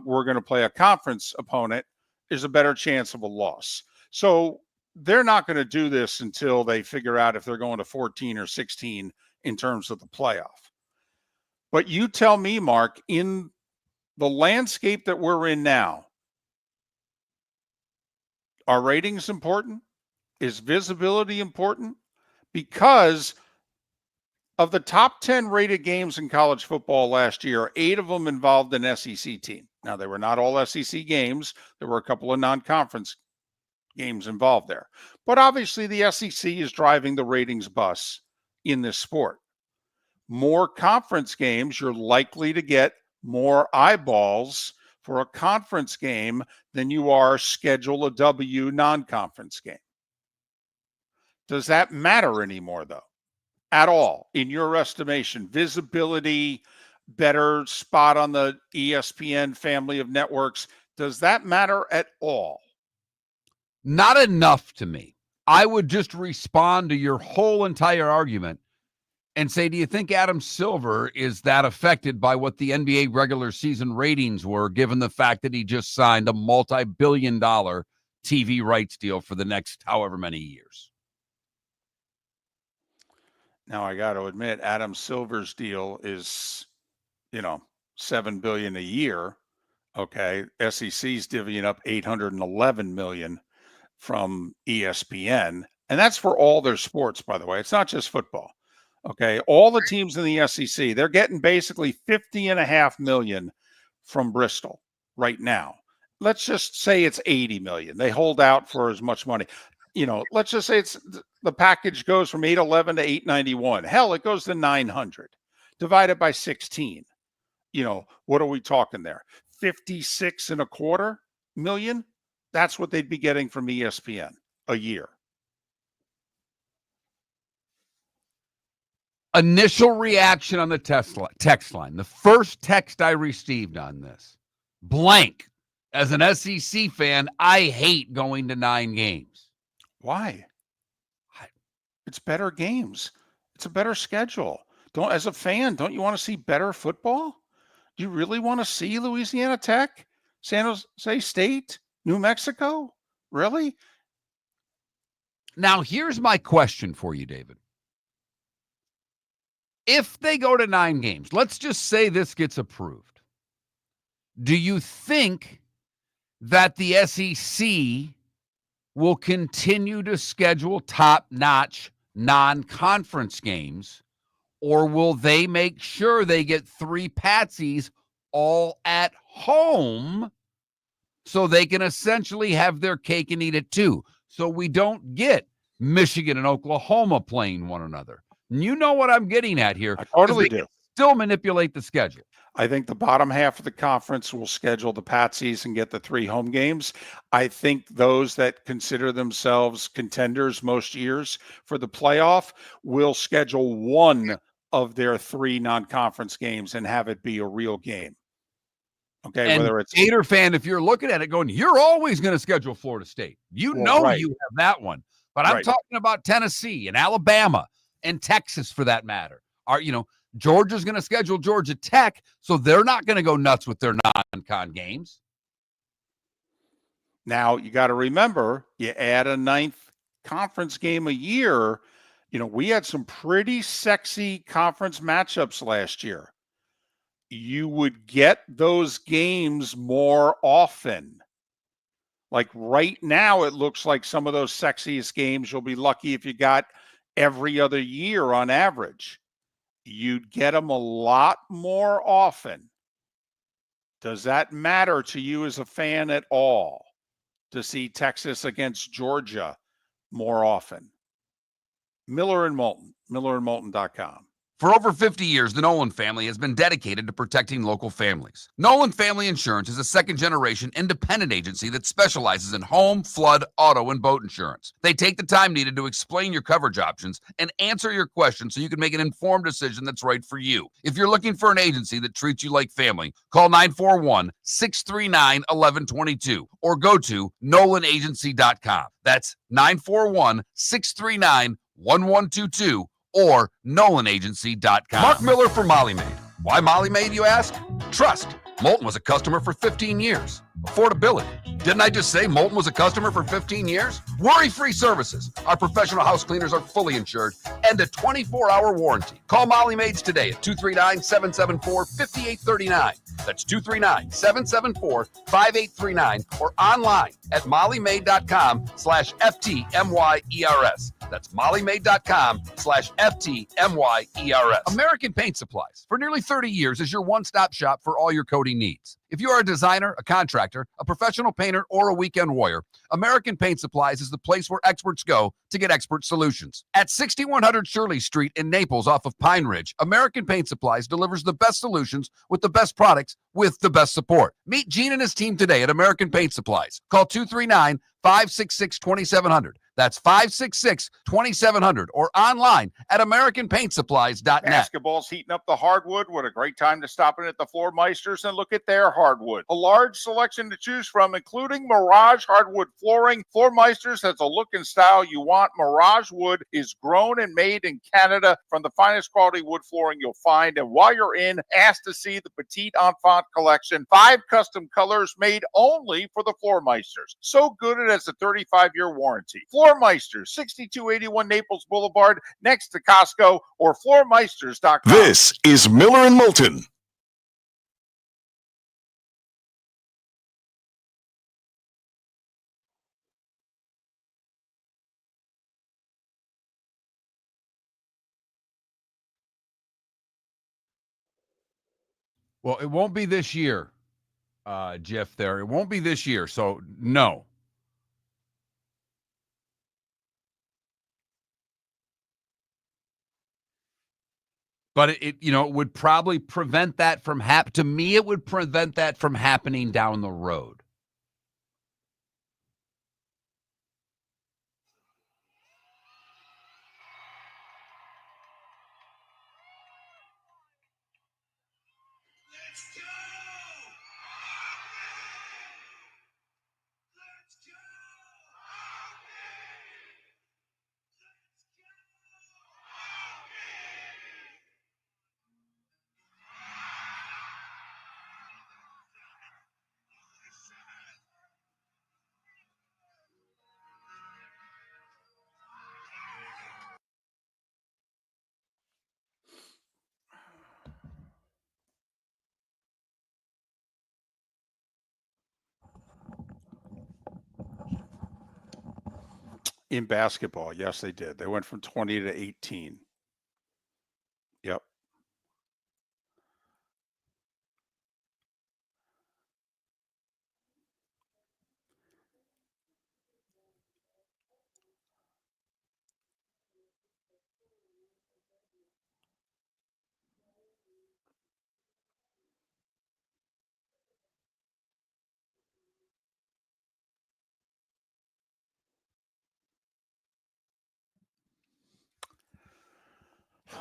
we're going to play a conference opponent. There's a better chance of a loss. So they're not going to do this until they figure out if they're going to 14 or 16 in terms of the playoff. But you tell me, Mark, in the landscape that we're in now, are ratings important? Is visibility important? Because of the top 10 rated games in college football last year, 8 of them involved an SEC team. Now, they were not all SEC games. There were a couple of non-conference games involved there. But obviously, the SEC is driving the ratings bus in this sport. More conference games, you're likely to get more eyeballs for a conference game than you are schedule a W non-conference game. Does that matter anymore, though? At all, in your estimation? Visibility, better spot on the ESPN family of networks. Does that matter at all? Not enough to me. I would just respond to your whole entire argument and say, do you think Adam Silver is that affected by what the NBA regular season ratings were, given the fact that he just signed a multi-billion-dollar TV rights deal for the next however many years? Now, I got to admit, Adam Silver's deal is, $7 billion a year. Okay. SEC's divvying up $811 million from ESPN. And that's for all their sports, by the way. It's not just football. Okay. All the teams in the SEC, they're getting basically $50.5 million from Bristol right now. Let's just say it's 80 million. They hold out for as much money. Let's just say the package goes from 811 to 891. Hell, it goes to 900. Divided by 16. What are we talking there? 56.25 million? That's what they'd be getting from ESPN a year. Initial reaction on the text line. The first text I received on this, blank. As an SEC fan, I hate going to 9 games. Why? It's better games. It's a better schedule. As a fan, don't you want to see better football? Do you really want to see Louisiana Tech, San Jose State, New Mexico? Really? Now, here's my question for you, David. If they go to 9 games, let's just say this gets approved. Do you think that the SEC will continue to schedule top-notch non-conference games, or will they make sure they get 3 patsies all at home so they can essentially have their cake and eat it too? So we don't get Michigan and Oklahoma playing one another. You know what I'm getting at here. I totally do. Still manipulate the schedule. I think the bottom half of the conference will schedule the patsies and get the 3 home games. I think those that consider themselves contenders most years for the playoff will schedule one of their 3 non-conference games and have it be a real game. Okay, and whether it's Gator fan, if you're looking at it going, you're always going to schedule Florida State. You right. You have that one. But I'm talking about Tennessee and Alabama and Texas for that matter. Georgia's going to schedule Georgia Tech, so they're not going to go nuts with their non-con games. Now, you got to remember, you add a 9th conference game a year. We had some pretty sexy conference matchups last year. You would get those games more often. Like right now, it looks like some of those sexiest games you'll be lucky if you got every other year on average. You'd get them a lot more often. Does that matter to you as a fan at all to see Texas against Georgia more often? Miller and Moulton, millerandmoulton.com. For over 50 years, the Nolan family has been dedicated to protecting local families. Nolan Family Insurance is a second-generation independent agency that specializes in home, flood, auto, and boat insurance. They take the time needed to explain your coverage options and answer your questions so you can make an informed decision that's right for you. If you're looking for an agency that treats you like family, call 941-639-1122 or go to nolanagency.com. That's 941-639-1122 or nolanagency.com. Mark Miller for Molly Maid. Why Molly Maid, you ask? Trust. Moulton was a customer for 15 years. Affordability. Didn't I just say Moulton was a customer for 15 years? Worry-free services. Our professional house cleaners are fully insured and a 24-hour warranty. Call Molly Maids today at 239-774-5839. That's 239-774-5839 or online at mollymaid.com/FTMYERS. That's mollymaid.com/FTMYERS. American Paint Supplies. For nearly 30 years is your one-stop shop for all your coating needs. If you are a designer, a contractor, a professional painter, or a weekend warrior, American Paint Supplies is the place where experts go to get expert solutions. At 6100 Shirley Street in Naples off of Pine Ridge, American Paint Supplies delivers the best solutions with the best products with the best support. Meet Gene and his team today at American Paint Supplies. Call 239-566-2700. That's 566-2700 or online at AmericanPaintSupplies.net. Basketball's heating up the hardwood. What a great time to stop in at the Floor Meisters and look at their hardwood. A large selection to choose from, including Mirage hardwood flooring. Floor Meisters has a look and style you want. Mirage wood is grown and made in Canada from the finest quality wood flooring you'll find. And while you're in, ask to see the Petite Enfant collection. 5 custom colors made only for the Floor Meisters. So good it has a 35-year warranty. Floor Meisters, 6281 Naples Boulevard, next to Costco, or floormeisters.com. This is Miller and Moulton. Well, it won't be this year, Jeff. There, it won't be this year. So no. But it would probably prevent that from to me, it would prevent that from happening down the road. In basketball, yes, they did. They went from 20 to 18. Yep.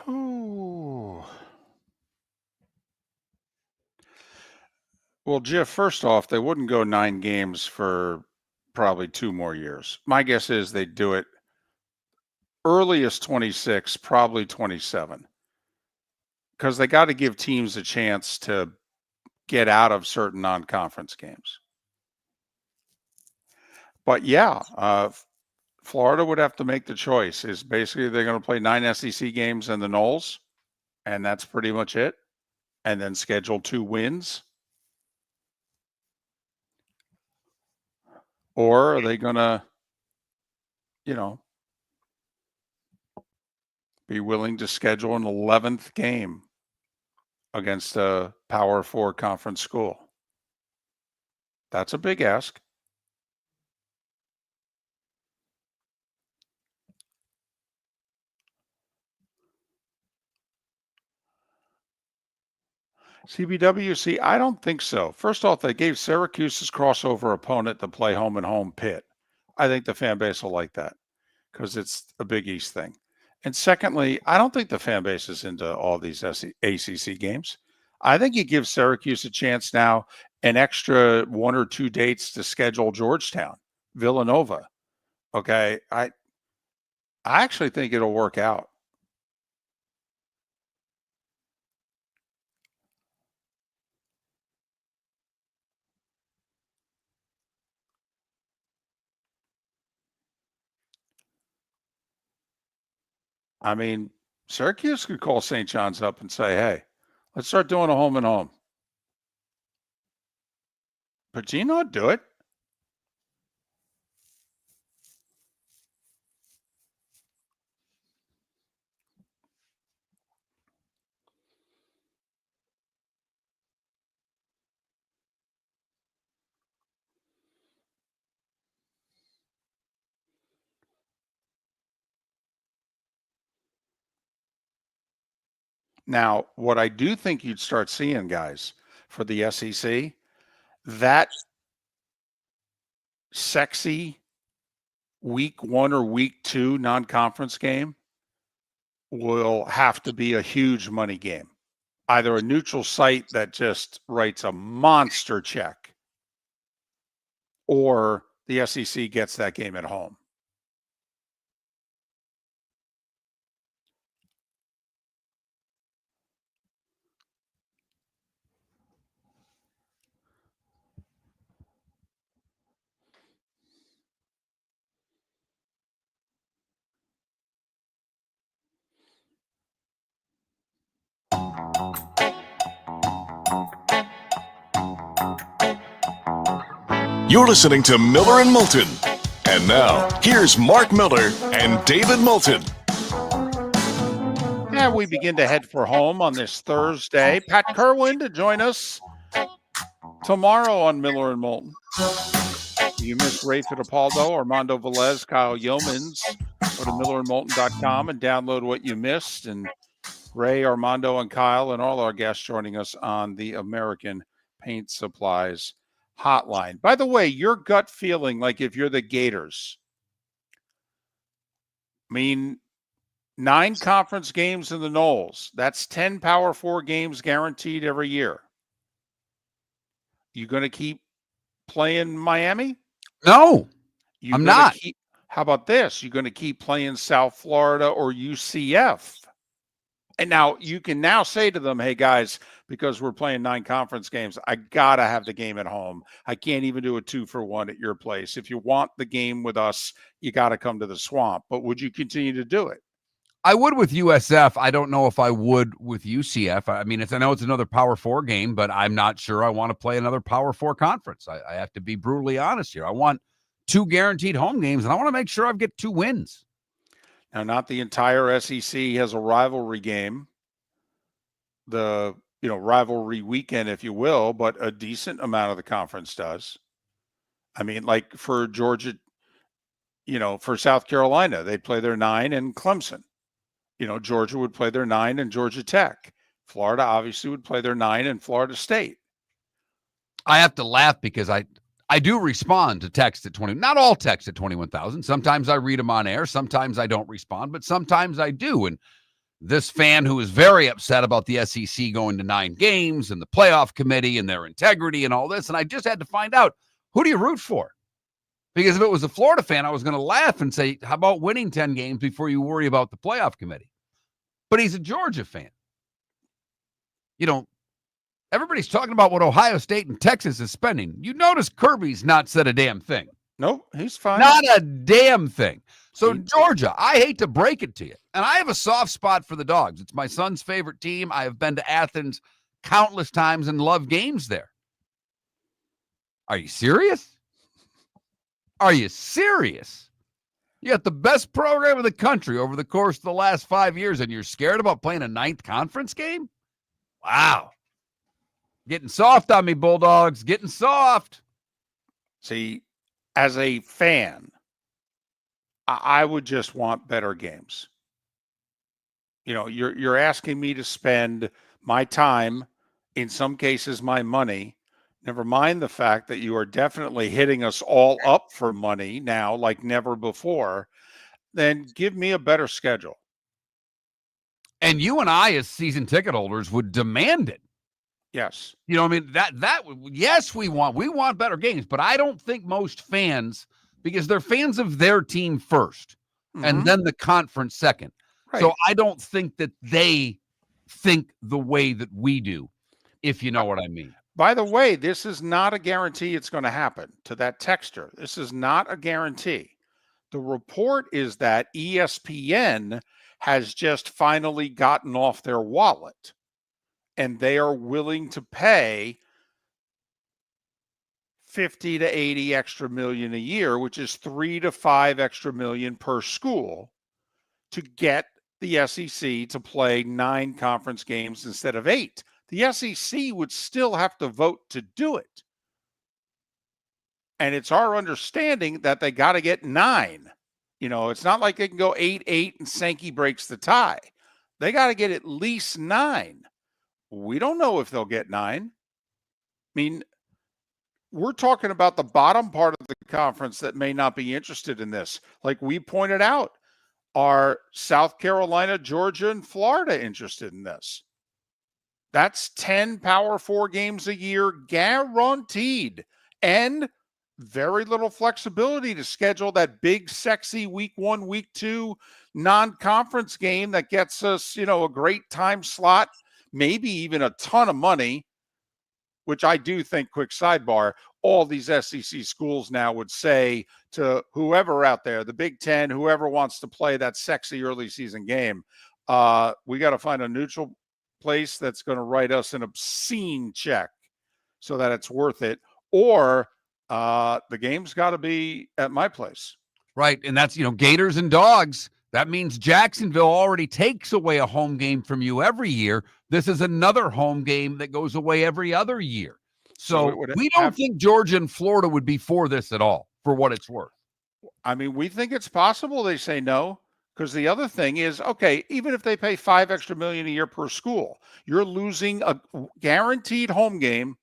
Ooh. Well, Jeff, first off, they wouldn't go 9 games for probably 2 more years. My guess is they'd do it earliest 26, probably 27. Because they got to give teams a chance to get out of certain non-conference games. But yeah, Florida would have to make the choice. Is basically they're going to play 9 SEC games in the Knolls, and that's pretty much it. And then schedule 2 wins. Or are they going to, be willing to schedule an 11th game against a Power 4 conference school? That's a big ask. CBWC, I don't think so. First off, they gave Syracuse's crossover opponent to play home and home Pitt. I think the fan base will like that because it's a Big East thing. And secondly, I don't think the fan base is into all these ACC games. I think you give Syracuse a chance now, an extra 1 or 2 dates to schedule Georgetown, Villanova. Okay, I actually think it'll work out. I mean, Syracuse could call St. John's up and say, hey, let's start doing a home and home. But Gino would do it. Now, what I do think you'd start seeing, guys, for the SEC, that sexy week 1 or week 2 non-conference game will have to be a huge money game. Either a neutral site that just writes a monster check, or the SEC gets that game at home. You're listening to Miller and Moulton. And now, here's Mark Miller and David Moulton. now we begin to head for home on this Thursday. Pat Kerwin to join us tomorrow on Miller and Moulton. You missed Ray Fittipaldo, Armando Velez, Kyle Youmans. Go to millerandmoulton.com and download what you missed. And Ray, Armando, and Kyle, and all our guests joining us on the American Paint Supplies hotline. By the way, your gut feeling, like if you're the Gators, I mean, 9 conference games in the Knolls. That's 10 Power 4 games guaranteed every year. You going to keep playing Miami? No, You I'm gonna not. How about this? You're going to keep playing South Florida or UCF. And now you can now say to them, hey, guys, because we're playing 9 conference games, I got to have the game at home. I can't even do a 2-for-1 at your place. If you want the game with us, you got to come to the Swamp. But would you continue to do it? I would with USF. I don't know if I would with UCF. I mean, I know it's another Power 4 game, but I'm not sure I want to play another Power 4 conference. I have to be brutally honest here. I want 2 guaranteed home games, and I want to make sure I get 2 wins. Now, not the entire SEC has a rivalry game, the rivalry weekend, if you will, but a decent amount of the conference does. I mean, like for Georgia, for South Carolina, they'd play their 9 and Clemson. Georgia would play their 9 and Georgia Tech. Florida obviously would play their 9 and Florida State. I have to laugh because I do respond to text at 20. Not all text at 21,000. Sometimes I read them on air. Sometimes I don't respond, but sometimes I do. And this fan who is very upset about the SEC going to 9 games and the playoff committee and their integrity and all this. And I just had to find out, who do you root for? Because if it was a Florida fan, I was going to laugh and say, how about winning 10 games before you worry about the playoff committee? But he's a Georgia fan. Everybody's talking about what Ohio State and Texas is spending. You notice Kirby's not said a damn thing. Nope, he's fine. Not a damn thing. So Georgia, I hate to break it to you, and I have a soft spot for the Dogs. It's my son's favorite team. I have been to Athens countless times and love games there. Are you serious? Are you serious? You got the best program in the country over the course of the last 5 years, and you're scared about playing a 9th conference game? Wow. Getting soft on me, Bulldogs. Getting soft. See, as a fan, I would just want better games. You're asking me to spend my time, in some cases my money, never mind the fact that you are definitely hitting us all up for money now like never before, then give me a better schedule. And you and I, as season ticket holders, would demand it. Yes. Yes, we want better games, but I don't think most fans, because they're fans of their team first and then the conference second. Right. So I don't think that they think the way that we do, if you know what I mean. By the way, this is not a guarantee it's going to happen to that texter. This is not a guarantee. The report is that ESPN has just finally gotten off their wallet, and they are willing to pay 50 to 80 extra million a year, which is 3 to 5 extra million per school, to get the SEC to play 9 conference games instead of 8. The SEC would still have to vote to do it. And it's our understanding that they got to get 9. It's not like they can go 8-8 and Sankey breaks the tie. They got to get at least 9. We don't know if they'll get 9. I mean, we're talking about the bottom part of the conference that may not be interested in this. Like we pointed out, are South Carolina, Georgia, and Florida interested in this? That's 10 Power 4 games a year guaranteed, and very little flexibility to schedule that big, sexy week 1, week 2 non-conference game that gets us, a great time slot, maybe even a ton of money, which I do think, quick sidebar, all these SEC schools now would say to whoever out there, the Big Ten, whoever wants to play that sexy early season game, we got to find a neutral place that's going to write us an obscene check so that it's worth it, or the game's got to be at my place. Right. And that's, Gators and Dogs, That means Jacksonville already takes away a home game from you every year. This is another home game that goes away every other year. So we don't think Georgia and Florida would be for this at all, for what it's worth. I mean, we think it's possible they say no, because the other thing is, okay, even if they pay $5 extra million a year per school, you're losing a guaranteed home game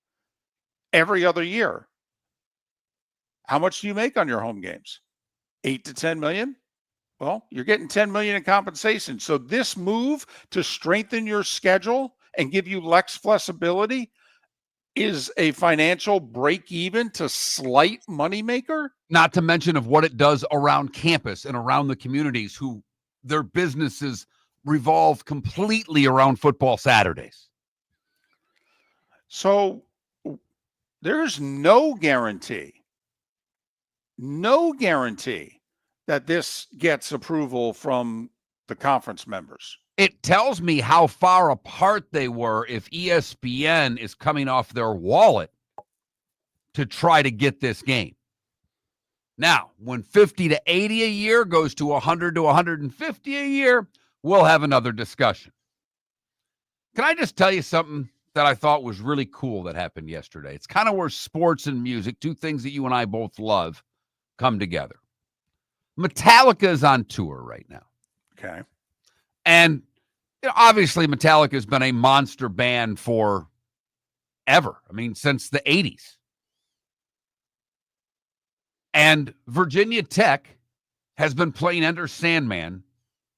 every other year. How much do you make on your home games? 8 to 10 million? Well, you're getting 10 million in compensation. So this move to strengthen your schedule and give you less flexibility is a financial break even to slight moneymaker. Not to mention of what it does around campus and around the communities who their businesses revolve completely around football Saturdays. So there's no guarantee that this gets approval from the conference members. It tells me how far apart they were if ESPN is coming off their wallet to try to get this game. Now, when 50 to 80 a year goes to 100 to 150 a year, we'll have another discussion. Can I just tell you something that I thought was really cool that happened yesterday? It's kind of where sports and music, two things that you and I both love, come together. Metallica is on tour right now. Okay. And obviously Metallica has been a monster band for ever. I mean, since the 80s. And Virginia Tech has been playing Enter Sandman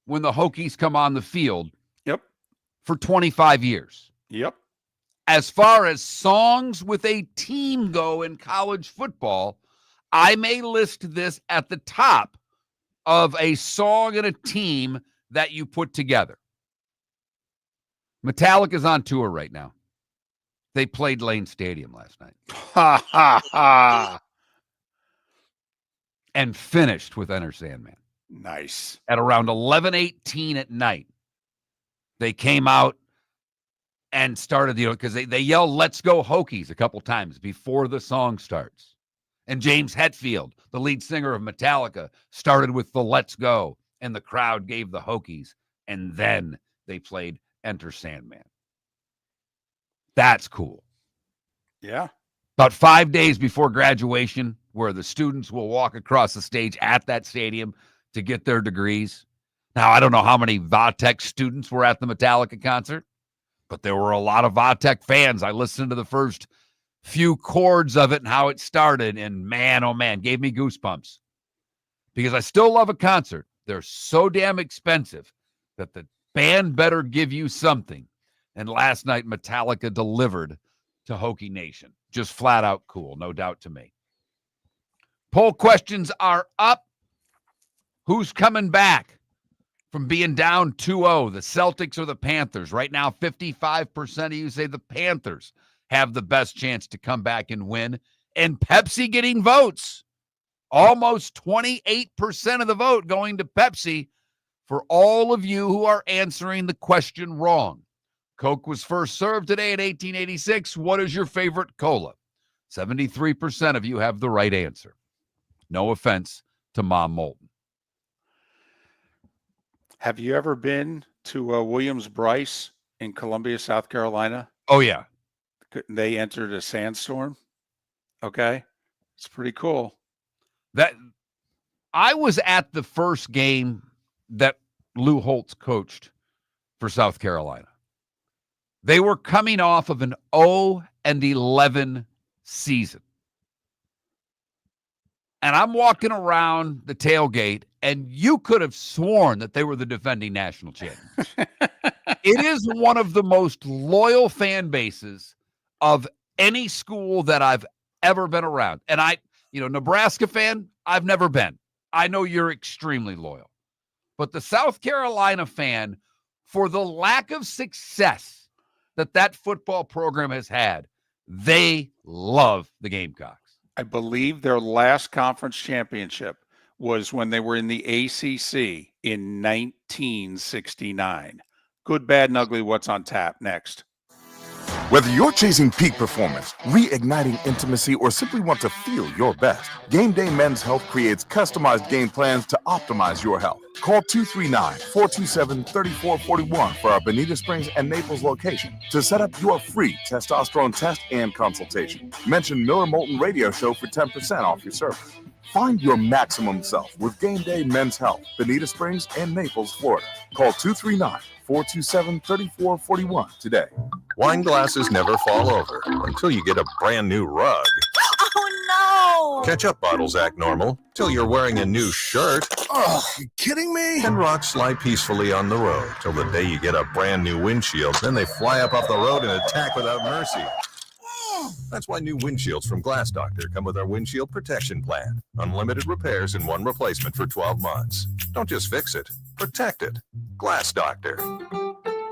when the Hokies come on the field. Yep. For 25 years. Yep. As far as songs with a team go in college football, I may list this at the top of a song and a team that you put together. Metallica's on tour right now. They played Lane Stadium last night. Ha, ha, ha. And finished with Enter Sandman. Nice. At around 11:18 at night, they came out and started, because they yell, "Let's go Hokies" a couple times before the song starts. And James Hetfield, the lead singer of Metallica, started with the "Let's Go," and the crowd gave the Hokies, and then they played Enter Sandman. That's cool. Yeah. About 5 days before graduation, where the students will walk across the stage at that stadium to get their degrees. Now, I don't know how many Vatech students were at the Metallica concert, but there were a lot of Vatech fans. I listened to the first few chords of it and how it started, and man, oh man, gave me goosebumps. Because I still love a concert. They're so damn expensive that the band better give you something. And last night, Metallica delivered to Hokie Nation. Just flat out cool, no doubt to me. Poll questions are up. Who's coming back from being down 2-0, the Celtics or the Panthers? Right now, 55% of you say the Panthers have the best chance to come back and win. And Pepsi getting votes. Almost 28% of the vote going to Pepsi for all of you who are answering the question wrong. Coke was first served today in 1886. What is your favorite cola? 73% of you have the right answer. No offense to Mom Moulton. Have you ever been to Williams-Brice in Columbia, South Carolina? Oh, yeah. They entered a sandstorm. Okay. It's pretty cool. That I was at the first game that Lou Holtz coached for South Carolina. They were coming off of an 0-11 season. And I'm walking around the tailgate, and you could have sworn that they were the defending national champions. It is one of the most loyal fan bases of any school that I've ever been around. And Nebraska fan, I've never been. I know you're extremely loyal. But the South Carolina fan, for the lack of success that football program has had, they love the Gamecocks. I believe their last conference championship was when they were in the ACC in 1969. Good, bad, and ugly. What's on tap next? Whether you're chasing peak performance, reigniting intimacy, or simply want to feel your best, Game Day Men's Health creates customized game plans to optimize your health. Call 239-427-3441 for our Bonita Springs and Naples location to set up your free testosterone test and consultation. Mention Miller Moulton Radio Show for 10% off your service. Find your maximum self with Game Day Men's Health, Bonita Springs and Naples, Florida. Call 239-427-3441 today. Wine glasses never fall over until you get a brand new rug. Oh no! Ketchup bottles act normal till you're wearing a new shirt. Oh, you kidding me? And rocks slide peacefully on the road till the day you get a brand new windshield. Then they fly up off the road and attack without mercy. That's why new windshields from Glass Doctor come with our windshield protection plan. Unlimited repairs and one replacement for 12 months. Don't just fix it, protect it. Glass Doctor.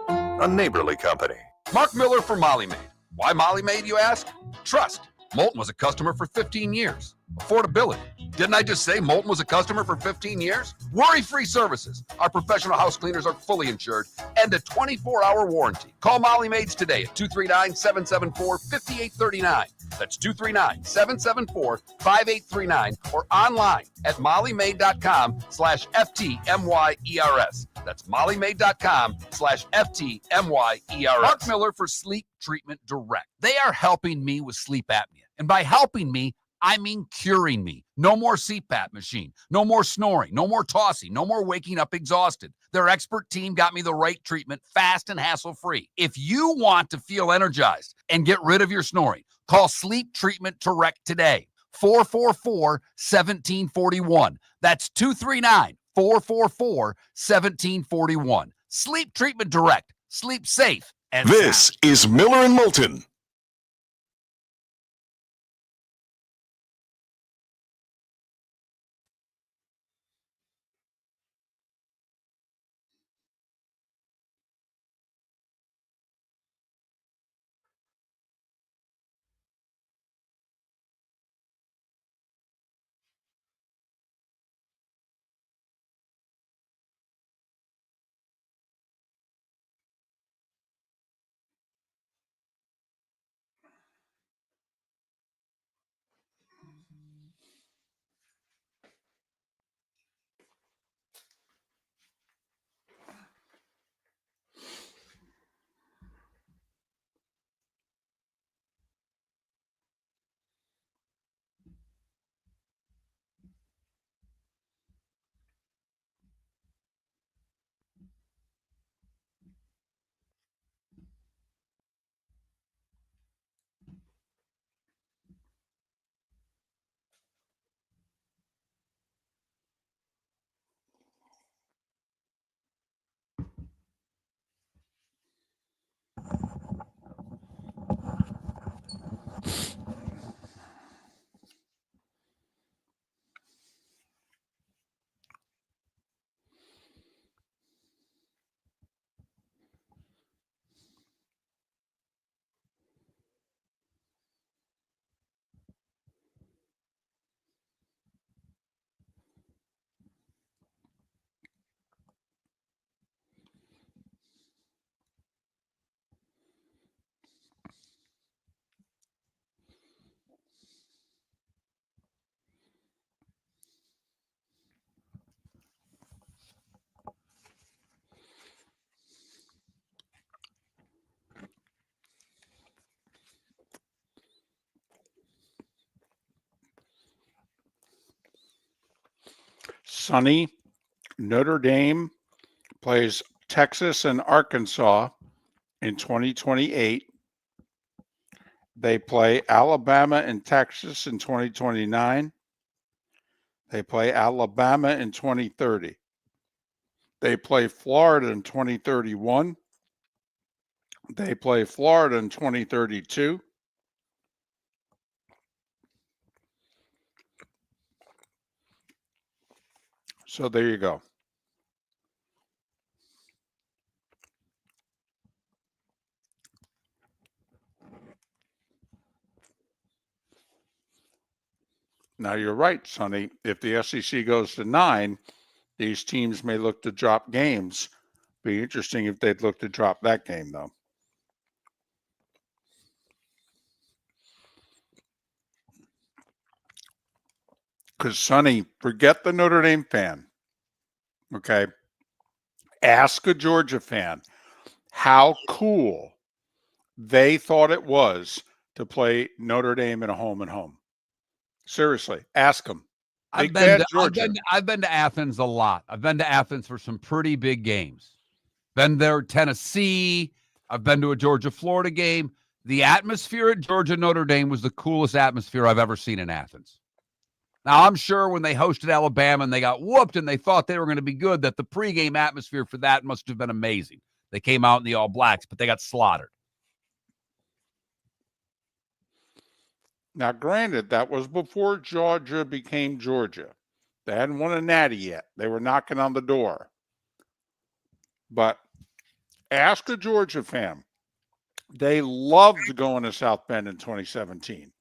A neighborly company. Mark Miller for Molly Maid. Why Molly Maid, you ask? Trust. Moulton was a customer for 15 years. Affordability. Didn't I just say Moulton was a customer for 15 years? Worry-free services. Our professional house cleaners are fully insured and a 24-hour warranty. Call Molly Maids today at 239-774-5839. That's 239-774-5839 or online at mollymaid.com/FTMYERS. That's mollymaid.com/FTMYERS. Mark Miller for Sleep Treatment Direct. They are helping me with sleep apnea. And by helping me, I mean curing me. No more CPAP machine. No more snoring. No more tossing. No more waking up exhausted. Their expert team got me the right treatment, fast and hassle-free. If you want to feel energized and get rid of your snoring, call Sleep Treatment Direct today. 444-1741. That's 239-444-1741. Sleep Treatment Direct. Sleep safe and This sound. is Miller and Moulton. Sunny, Notre Dame plays Texas and Arkansas in 2028. They play Alabama and Texas in 2029. They play Alabama in 2030. They play Florida in 2031. They play Florida in 2032. So there you go. Now you're right, Sonny. If the SEC goes to 9, these teams may look to drop games. Be interesting if they'd look to drop that game, though. Because, Sonny, forget the Notre Dame fan. Okay. Ask a Georgia fan how cool they thought it was to play Notre Dame in a home and home. Seriously, ask them. I've been to Athens a lot. I've been to Athens for some pretty big games. Been there, Tennessee. I've been to a Georgia-Florida game. The atmosphere at Georgia-Notre Dame was the coolest atmosphere I've ever seen in Athens. Now, I'm sure when they hosted Alabama and they got whooped and they thought they were going to be good, that the pregame atmosphere for that must have been amazing. They came out in the All Blacks, but they got slaughtered. Now, granted, that was before Georgia became Georgia. They hadn't won a natty yet. They were knocking on the door. But ask a Georgia fan. They loved going to South Bend in 2017.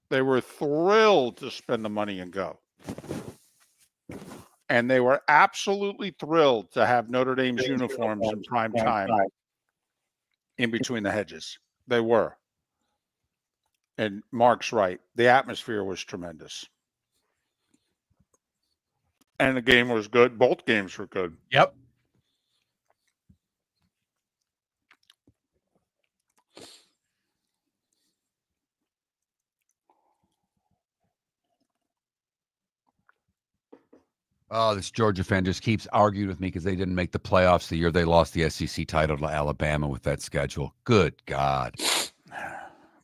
They were thrilled to spend the money and go. And they were absolutely thrilled to have Notre Dame's uniforms in prime time in between the hedges. They were. And Mark's right. The atmosphere was tremendous. And the game was good. Both games were good. Yep. Oh, this Georgia fan just keeps arguing with me because they didn't make the playoffs the year they lost the SEC title to Alabama with that schedule. Good God.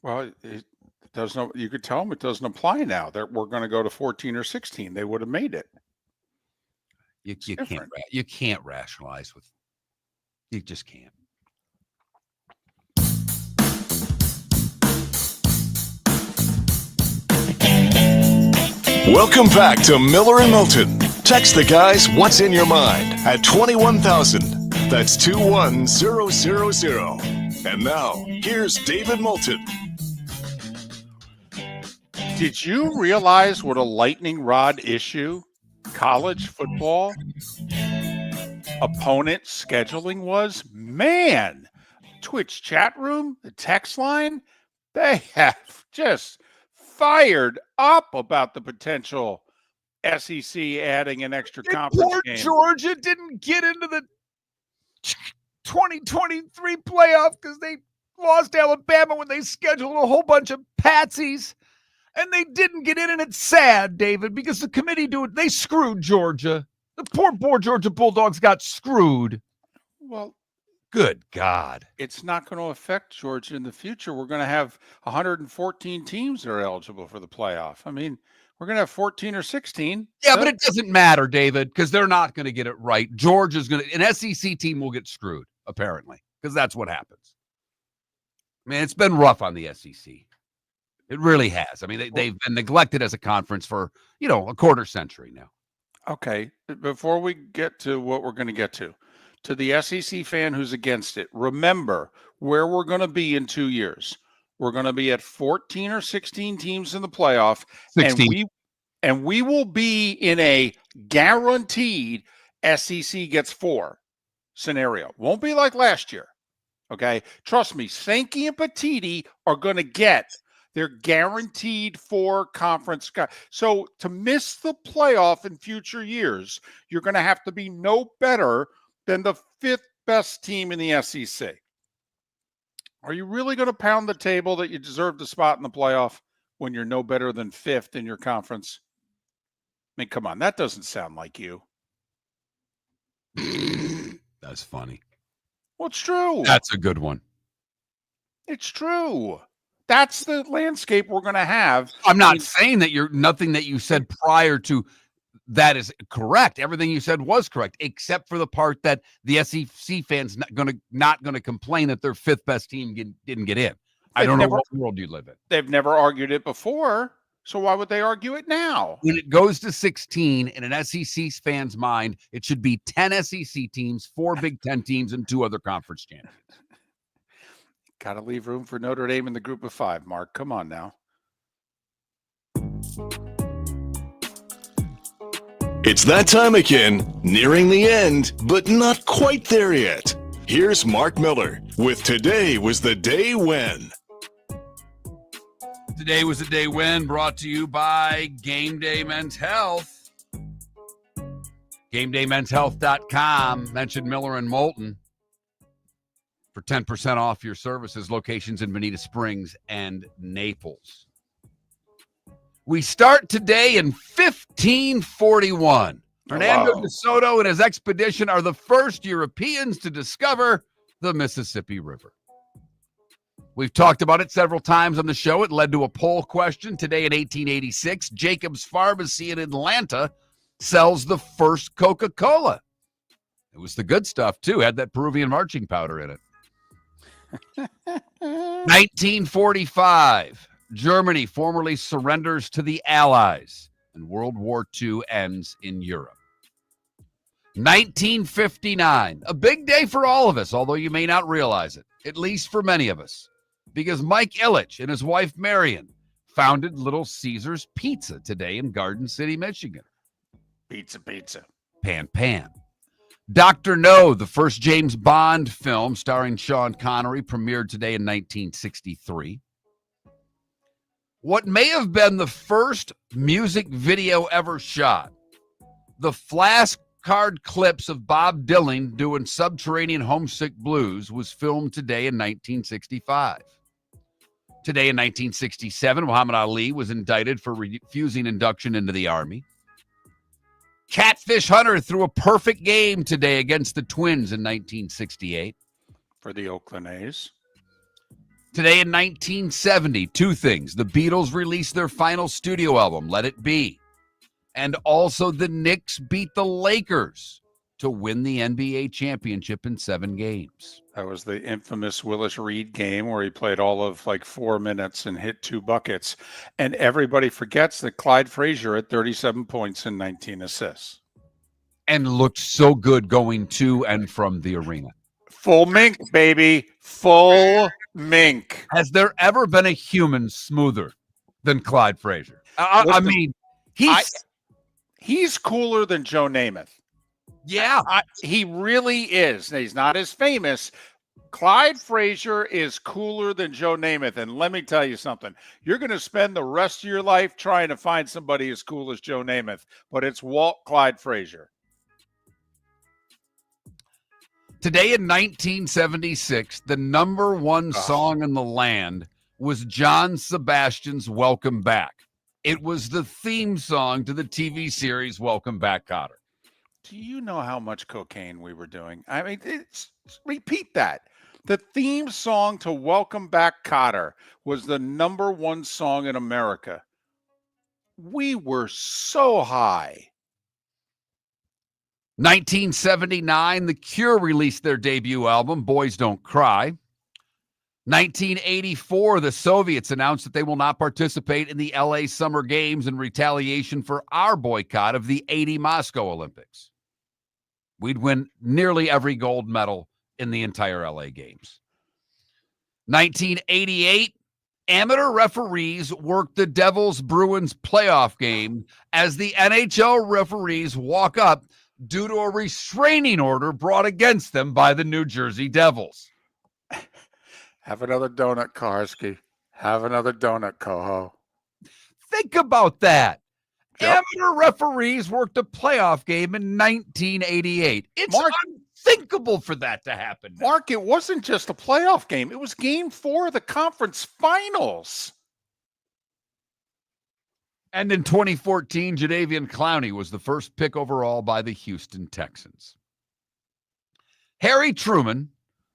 Well, it doesn't. You could tell them it doesn't apply now. That we're going to go to 14 or 16. They would have made it. You can't rationalize with. You just can't. Welcome back to Miller and Moulton. Text the guys what's in your mind at 21,000. That's 21000. And now, here's David Moulton. Did you realize what a lightning rod issue college football opponent scheduling was? Man, Twitch chat room, the text line, they have just fired up about the potential SEC adding an extra conference Poor game. Georgia didn't get into the 2023 playoff because they lost Alabama when they scheduled a whole bunch of patsies. And they didn't get in, and it's sad, David, because the committee they screwed Georgia. The poor Georgia Bulldogs got screwed. Well, good God. It's not going to affect Georgia in the future. We're going to have 114 teams that are eligible for the playoff. I mean, we're going to have 14 or 16. Yeah, but it doesn't matter, David, because they're not going to get it right. Georgia's going to – an SEC team will get screwed, apparently, because that's what happens. I mean, it's been rough on the SEC. It really has. I mean, they've been neglected as a conference for, a quarter century now. Okay. Before we get to what we're going to get to the SEC fan who's against it, remember where we're going to be in 2 years. We're going to be at 14 or 16 teams in the playoff. 16. And we will be in a guaranteed SEC gets 4 scenario. Won't be like last year. Okay. Trust me, Sankey and Petiti are going to get they're guaranteed 4 conference guys. So to miss the playoff in future years, you're going to have to be no better than the 5th best team in the SEC. Are you really going to pound the table that you deserve the spot in the playoff when you're no better than 5th in your conference? I mean, come on. That doesn't sound like you. That's funny. Well, it's true. That's a good one. It's true. That's the landscape we're going to have. I'm not saying that nothing that you said prior to that is correct. Everything you said was correct, except for the part that the SEC fans not going to complain that their 5th best team didn't get in. I don't know what world you live in. They've never argued it before, so why would they argue it now? When it goes to 16 in an SEC fan's mind, it should be 10 SEC teams, 4 Big Ten teams, and 2 other conference champions. Got to leave room for Notre Dame in the group of 5, Mark. Come on now. It's that time again, nearing the end, but not quite there yet. Here's Mark Miller with Today Was the Day When. Today was a day when, brought to you by Game Day Men's Health. GameDayMen'sHealth.com. Mention Miller and Moulton for 10% off your services. Locations in Bonita Springs and Naples. We start today in 1541. Hernando de Soto and his expedition are the first Europeans to discover the Mississippi River. We've talked about it several times on the show. It led to a poll question. Today in 1886, Jacobs Pharmacy in Atlanta sells the first Coca-Cola. It was the good stuff, too. Had that Peruvian marching powder in it. 1945, Germany formally surrenders to the Allies, and World War II ends in Europe. 1959, a big day for all of us, although you may not realize it, at least for many of us, because Mike Ilitch and his wife Marion founded Little Caesars Pizza today in Garden City, Michigan. Pizza. Pan. Dr. No, the first James Bond film starring Sean Connery, premiered today in 1963. What may have been the first music video ever shot, the flashcard clips of Bob Dylan doing Subterranean Homesick Blues, was filmed today in 1965. Today in 1967, Muhammad Ali was indicted for refusing induction into the Army. Catfish Hunter threw a perfect game today against the Twins in 1968. For the Oakland A's. Today in 1970, two things. The Beatles released their final studio album, Let It Be. And also the Knicks beat the Lakers to win the NBA championship in 7 games. That was the infamous Willis Reed game where he played all of 4 minutes and hit 2 buckets. And everybody forgets that Clyde Frazier had 37 points and 19 assists. And looked so good going to and from the arena. Full mink, baby. Full mink. Has there ever been a human smoother than Clyde Frazier? I mean, he's cooler than Joe Namath. Yeah. He really is. He's not as famous. Clyde Frazier is cooler than Joe Namath. And let me tell you something. You're going to spend the rest of your life trying to find somebody as cool as Joe Namath. But it's Walt Clyde Frazier. Today in 1976, the number one song in the land was John Sebastian's Welcome Back. It was the theme song to the TV series Welcome Back, Kotter. Do you know how much cocaine we were doing? I mean, repeat that. The theme song to Welcome Back, Kotter was the number one song in America. We were so high. 1979, The Cure released their debut album, Boys Don't Cry. 1984, the Soviets announced that they will not participate in the LA Summer Games in retaliation for our boycott of the 80 Moscow Olympics. We'd win nearly every gold medal in the entire LA Games. 1988, amateur referees worked the Devils-Bruins playoff game as the NHL referees walk up due to a restraining order brought against them by the New Jersey Devils. Have another donut, Karski. Have another donut, Coho. Think about that. Yep. Amateur referees worked a playoff game in 1988. It's unthinkable for that to happen now. Mark, it wasn't just a playoff game. It was game 4 of the conference finals. And in 2014, Jadeveon Clowney was the first pick overall by the Houston Texans. Harry Truman,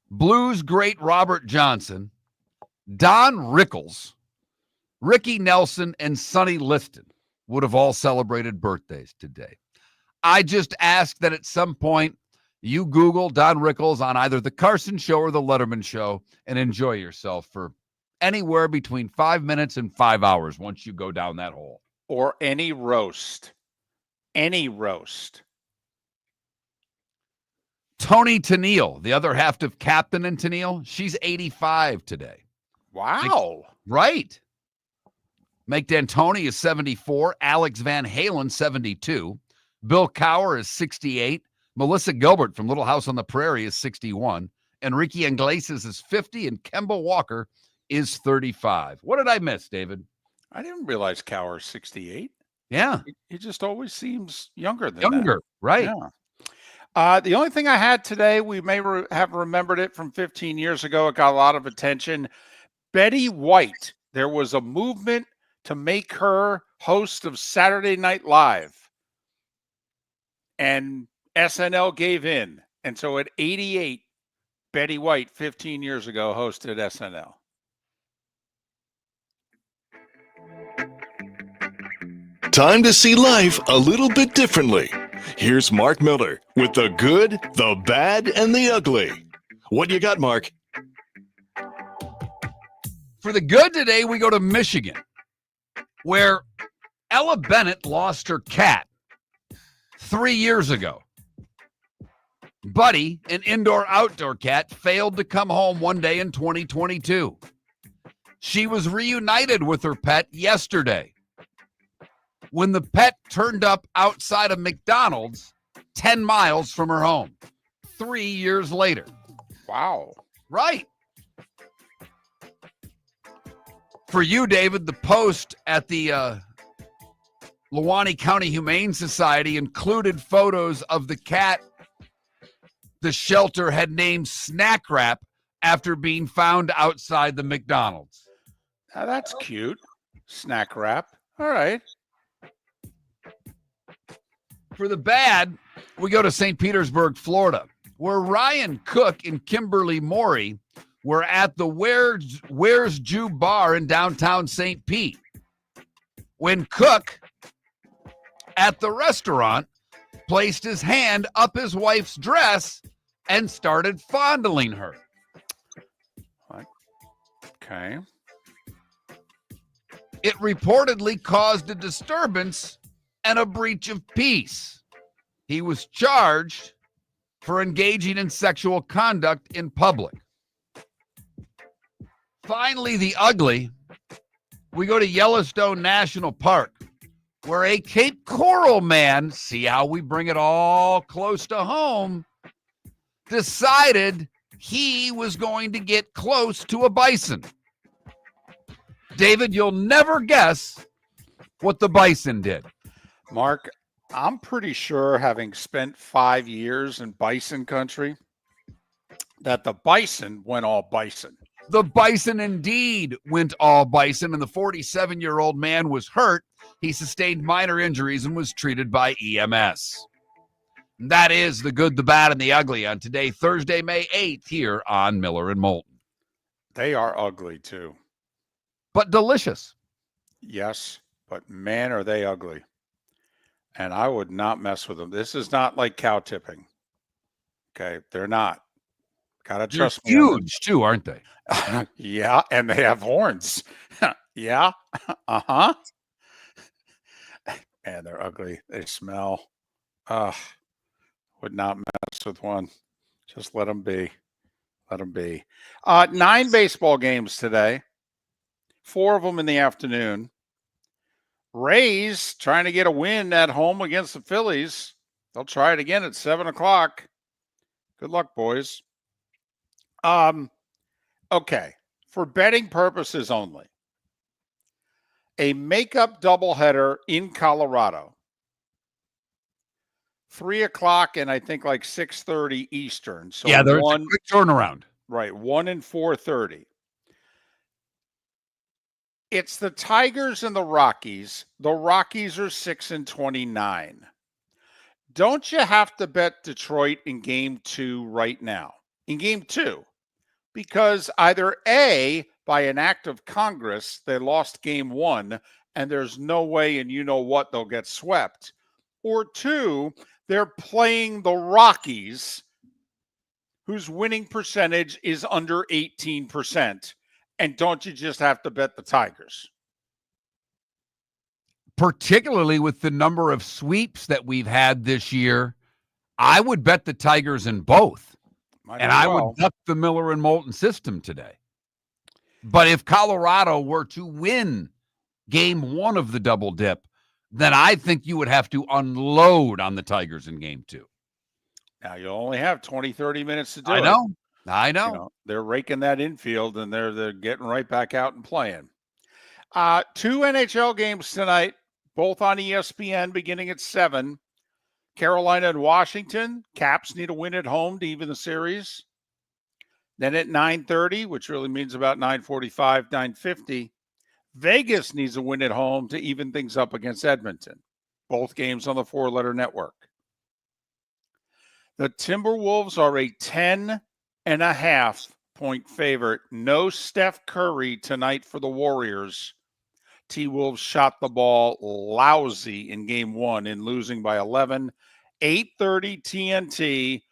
Blues great Robert Johnson, Don Rickles, Ricky Nelson, and Sonny Liston would have all celebrated birthdays today. I just ask that at some point you Google Don Rickles on either the Carson Show or the Letterman Show and enjoy yourself for anywhere between 5 minutes and 5 hours once you go down that hole. Or any roast. Any roast. Tony Tennille, the other half of Captain and Tennille, she's 85 today. Wow. Right. Mike D'Antoni is 74. Alex Van Halen, 72. Bill Cowher is 68. Melissa Gilbert from Little House on the Prairie is 61. Enrique Iglesias is 50. And Kemba Walker is 35. What did I miss, David? I didn't realize Cowher's 68. Yeah. He just always seems younger than Younger, right. Yeah. The only thing I had today, we may have remembered it from 15 years ago. It got a lot of attention. Betty White. There was a movement to make her host of Saturday Night Live. And SNL gave in. And so at 88, Betty White, 15 years ago, hosted SNL. Time to see life a little bit differently. Here's Mark Miller with the good, the bad, and the ugly. What you got, Mark? For the good today, we go to Michigan, where Ella Bennett lost her cat 3 years ago. Buddy, an indoor-outdoor cat, failed to come home one day in 2022. She was reunited with her pet yesterday, when the pet turned up outside of McDonald's 10 miles from her home 3 years later. Wow. Right. For you, David, the post at the Lewani County Humane Society included photos of the cat the shelter had named Snack Wrap after being found outside the McDonald's. Now that's cute. Snack Wrap. All right. For the bad, we go to St. Petersburg, Florida, where Ryan Cook and Kimberly Morey were at the Where's Jew Bar in downtown St. Pete, when Cook, at the restaurant, placed his hand up his wife's dress and started fondling her. Okay. It reportedly caused a disturbance and a breach of peace. He was charged for engaging in sexual conduct in public. Finally, the ugly. We go to Yellowstone National Park, where a Cape Coral man, see how we bring it all close to home, decided he was going to get close to a bison. David, you'll never guess what the bison did. Mark, I'm pretty sure, having spent 5 years in bison country, that the bison went all bison. The bison indeed went all bison, and the 47-year-old man was hurt. He sustained minor injuries and was treated by EMS. And that is the good, the bad, and the ugly on today, Thursday, May 8th, here on Miller and Moulton. They are ugly, too. But delicious. Yes, but man, are they ugly. And I would not mess with them. This is not like cow tipping. Okay, they're not. Gotta trust me. They're huge, too, aren't they? Yeah, and they have horns. Yeah, uh-huh. And they're ugly. They smell. Would not mess with one. Just let them be. Let them be. 9 baseball games today. 4 of them in the afternoon. Rays trying to get a win at home against the Phillies. They'll try it again at 7 o'clock. Good luck, boys. Okay. For betting purposes only, a makeup doubleheader in Colorado. 3 o'clock and I think like 6:30 Eastern. So yeah, there's a quick turnaround. Right, 1 and 4:30. It's the Tigers and the Rockies. The Rockies are 6 and 29. Don't you have to bet Detroit in game 2 right now? In game 2. Because either A, by an act of Congress, they lost game 1, and there's no way, and you know what, they'll get swept. Or 2, they're playing the Rockies, whose winning percentage is under 18%. And don't you just have to bet the Tigers? Particularly with the number of sweeps that we've had this year, I would bet the Tigers in both. I would duck the Miller and Moulton system today. But if Colorado were to win game 1 of the double dip, then I think you would have to unload on the Tigers in game 2. Now, you only have 20, 30 minutes to do I it. know. I know. You know, they're raking that infield, and they're getting right back out and playing. Two NHL games tonight, both on ESPN beginning at 7. Carolina and Washington. Caps need a win at home to even the series. Then at 9:30, which really means about 9:45, 9:50, Vegas needs a win at home to even things up against Edmonton. Both games on the 4-letter network. The Timberwolves are a 10.5-point favorite. No Steph Curry tonight for the Warriors. T-Wolves shot the ball lousy in game 1 in losing by 11. 8:30 TNT,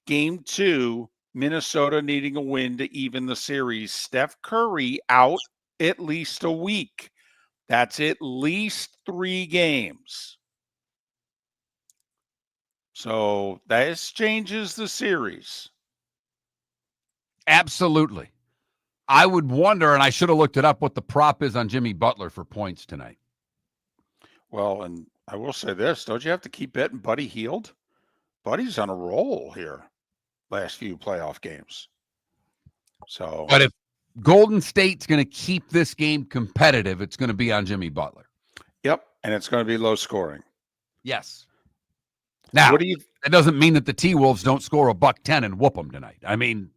game 2, Minnesota needing a win to even the series. Steph Curry out at least a week. That's at least 3 games. So this changes the series. Absolutely. I would wonder, and I should have looked it up, what the prop is on Jimmy Butler for points tonight. Well, and I will say this, don't you have to keep betting Buddy Hield? Buddy's on a roll here last few playoff games. So, but if Golden State's going to keep this game competitive, it's going to be on Jimmy Butler. Yep, and it's going to be low scoring. Yes. Now, what do you? That doesn't mean that the T-Wolves don't score $110 and whoop them tonight. I mean,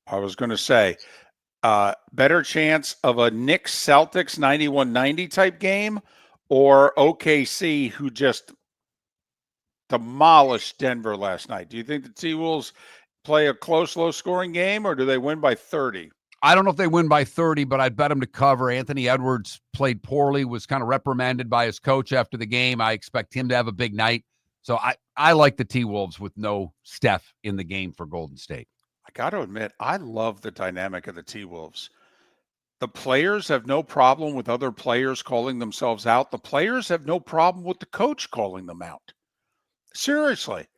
I was going to say, better chance of a Knicks Celtics 91-90 type game, or OKC, who just demolished Denver last night. Do you think the T-Wolves play a close, low-scoring game, or do they win by 30? I don't know if they win by 30, but I'd bet them to cover. Anthony Edwards played poorly, was kind of reprimanded by his coach after the game. I expect him to have a big night. So I like the T-Wolves with no Steph in the game for Golden State. I got to admit, I love the dynamic of the T-Wolves. The players have no problem with other players calling themselves out. The players have no problem with the coach calling them out. Seriously.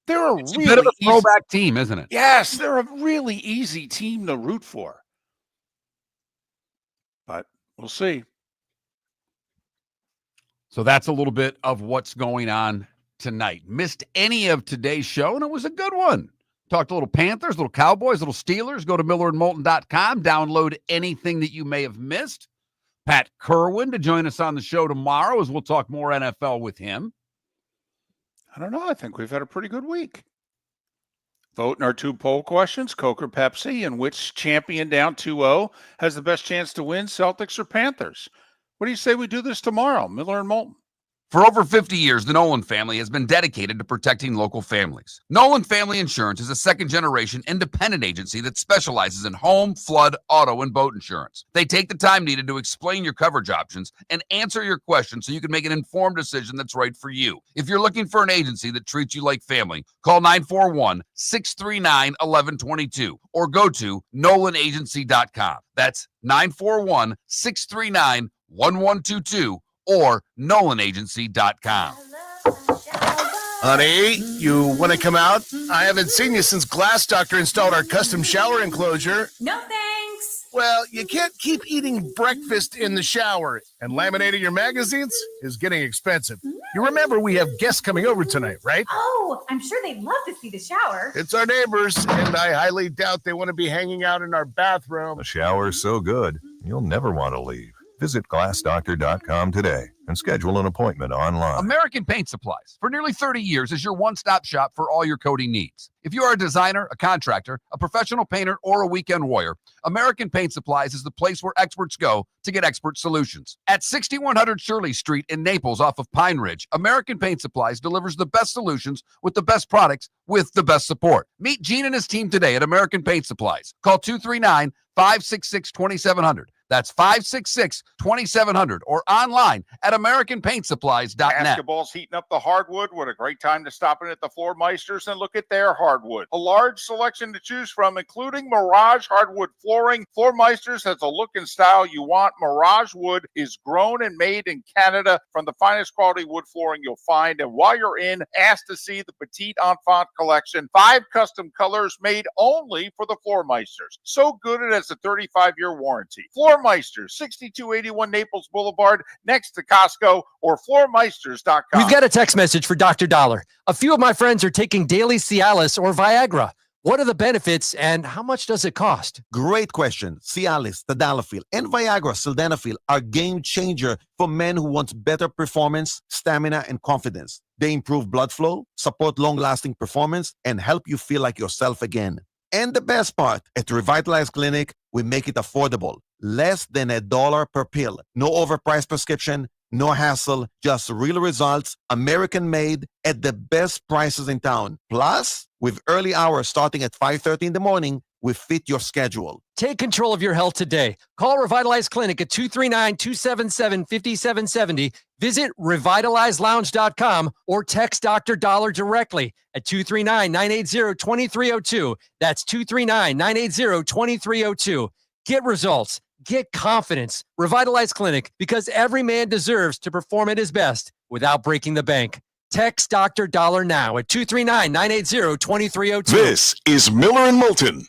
They're a bit of a throwback team, isn't it? Yes, they're a really easy team to root for. But we'll see. So that's a little bit of what's going on tonight. Missed any of today's show, and it was a good one. Talked a little Panthers, little Cowboys, little Steelers. Go to MillerandMoulton.com. Download anything that you may have missed. Pat Kerwin to join us on the show tomorrow as we'll talk more NFL with him. I don't know. I think we've had a pretty good week. Vote in our 2 poll questions, Coke or Pepsi, and which champion down 2-0 has the best chance to win, Celtics or Panthers? What do you say we do this tomorrow, Miller and Moulton? For over 50 years, the Nolan family has been dedicated to protecting local families. Nolan Family Insurance is a second-generation independent agency that specializes in home, flood, auto, and boat insurance. They take the time needed to explain your coverage options and answer your questions so you can make an informed decision that's right for you. If you're looking for an agency that treats you like family, call 941-639-1122 or go to NolanAgency.com. That's 941-639-1122 or NolanAgency.com. Honey, you want to come out? I haven't seen you since Glass Doctor installed our custom shower enclosure. No thanks. Well, you can't keep eating breakfast in the shower, and laminating your magazines is getting expensive. You remember we have guests coming over tonight, right? Oh, I'm sure they'd love to see the shower. It's our neighbors, and I highly doubt they want to be hanging out in our bathroom. The shower's so good, you'll never want to leave. Visit glassdoctor.com today and schedule an appointment online. American Paint Supplies, for nearly 30 years, is your one-stop shop for all your coating needs. If you are a designer, a contractor, a professional painter, or a weekend warrior, American Paint Supplies is the place where experts go to get expert solutions. At 6100 Shirley Street in Naples off of Pine Ridge, American Paint Supplies delivers the best solutions with the best products with the best support. Meet Gene and his team today at American Paint Supplies. Call 239-566-2700. That's 566-2700 or online at AmericanPaintSupplies.net. Basketball's heating up the hardwood. What a great time to stop in at the Floor Meisters and look at their hardwood. A large selection to choose from, including Mirage hardwood flooring. Floor Meisters has a look and style you want. Mirage wood is grown and made in Canada from the finest quality wood flooring you'll find. And while you're in, ask to see the Petite Enfant collection. 5 custom colors made only for the Floor Meisters. So good it has a 35-year warranty. Floor Meisters, 6281 Naples Boulevard, next to Costco, or floormeisters.com. We've got a text message for Dr. Dollar. A few of my friends are taking daily Cialis or Viagra. What are the benefits and how much does it cost? Great question. Cialis, tadalafil, and Viagra, sildenafil are game changer for men who want better performance, stamina, and confidence. They improve blood flow, support long-lasting performance, and help you feel like yourself again. And the best part, at Revitalize Clinic, we make it affordable. Less than $1 per pill. No overpriced prescription, no hassle, just real results, American-made, at the best prices in town. Plus, with early hours starting at 5:30 in the morning, we fit your schedule. Take control of your health today. Call Revitalize Clinic at 239-277-5770. Visit revitalizelounge.com or text Dr. Dollar directly at 239-980-2302. That's 239-980-2302. Get results. Get confidence. Revitalize Clinic, because every man deserves to perform at his best without breaking the bank. Text Dr. Dollar now at 239-980-2302. This is Miller and Moulton.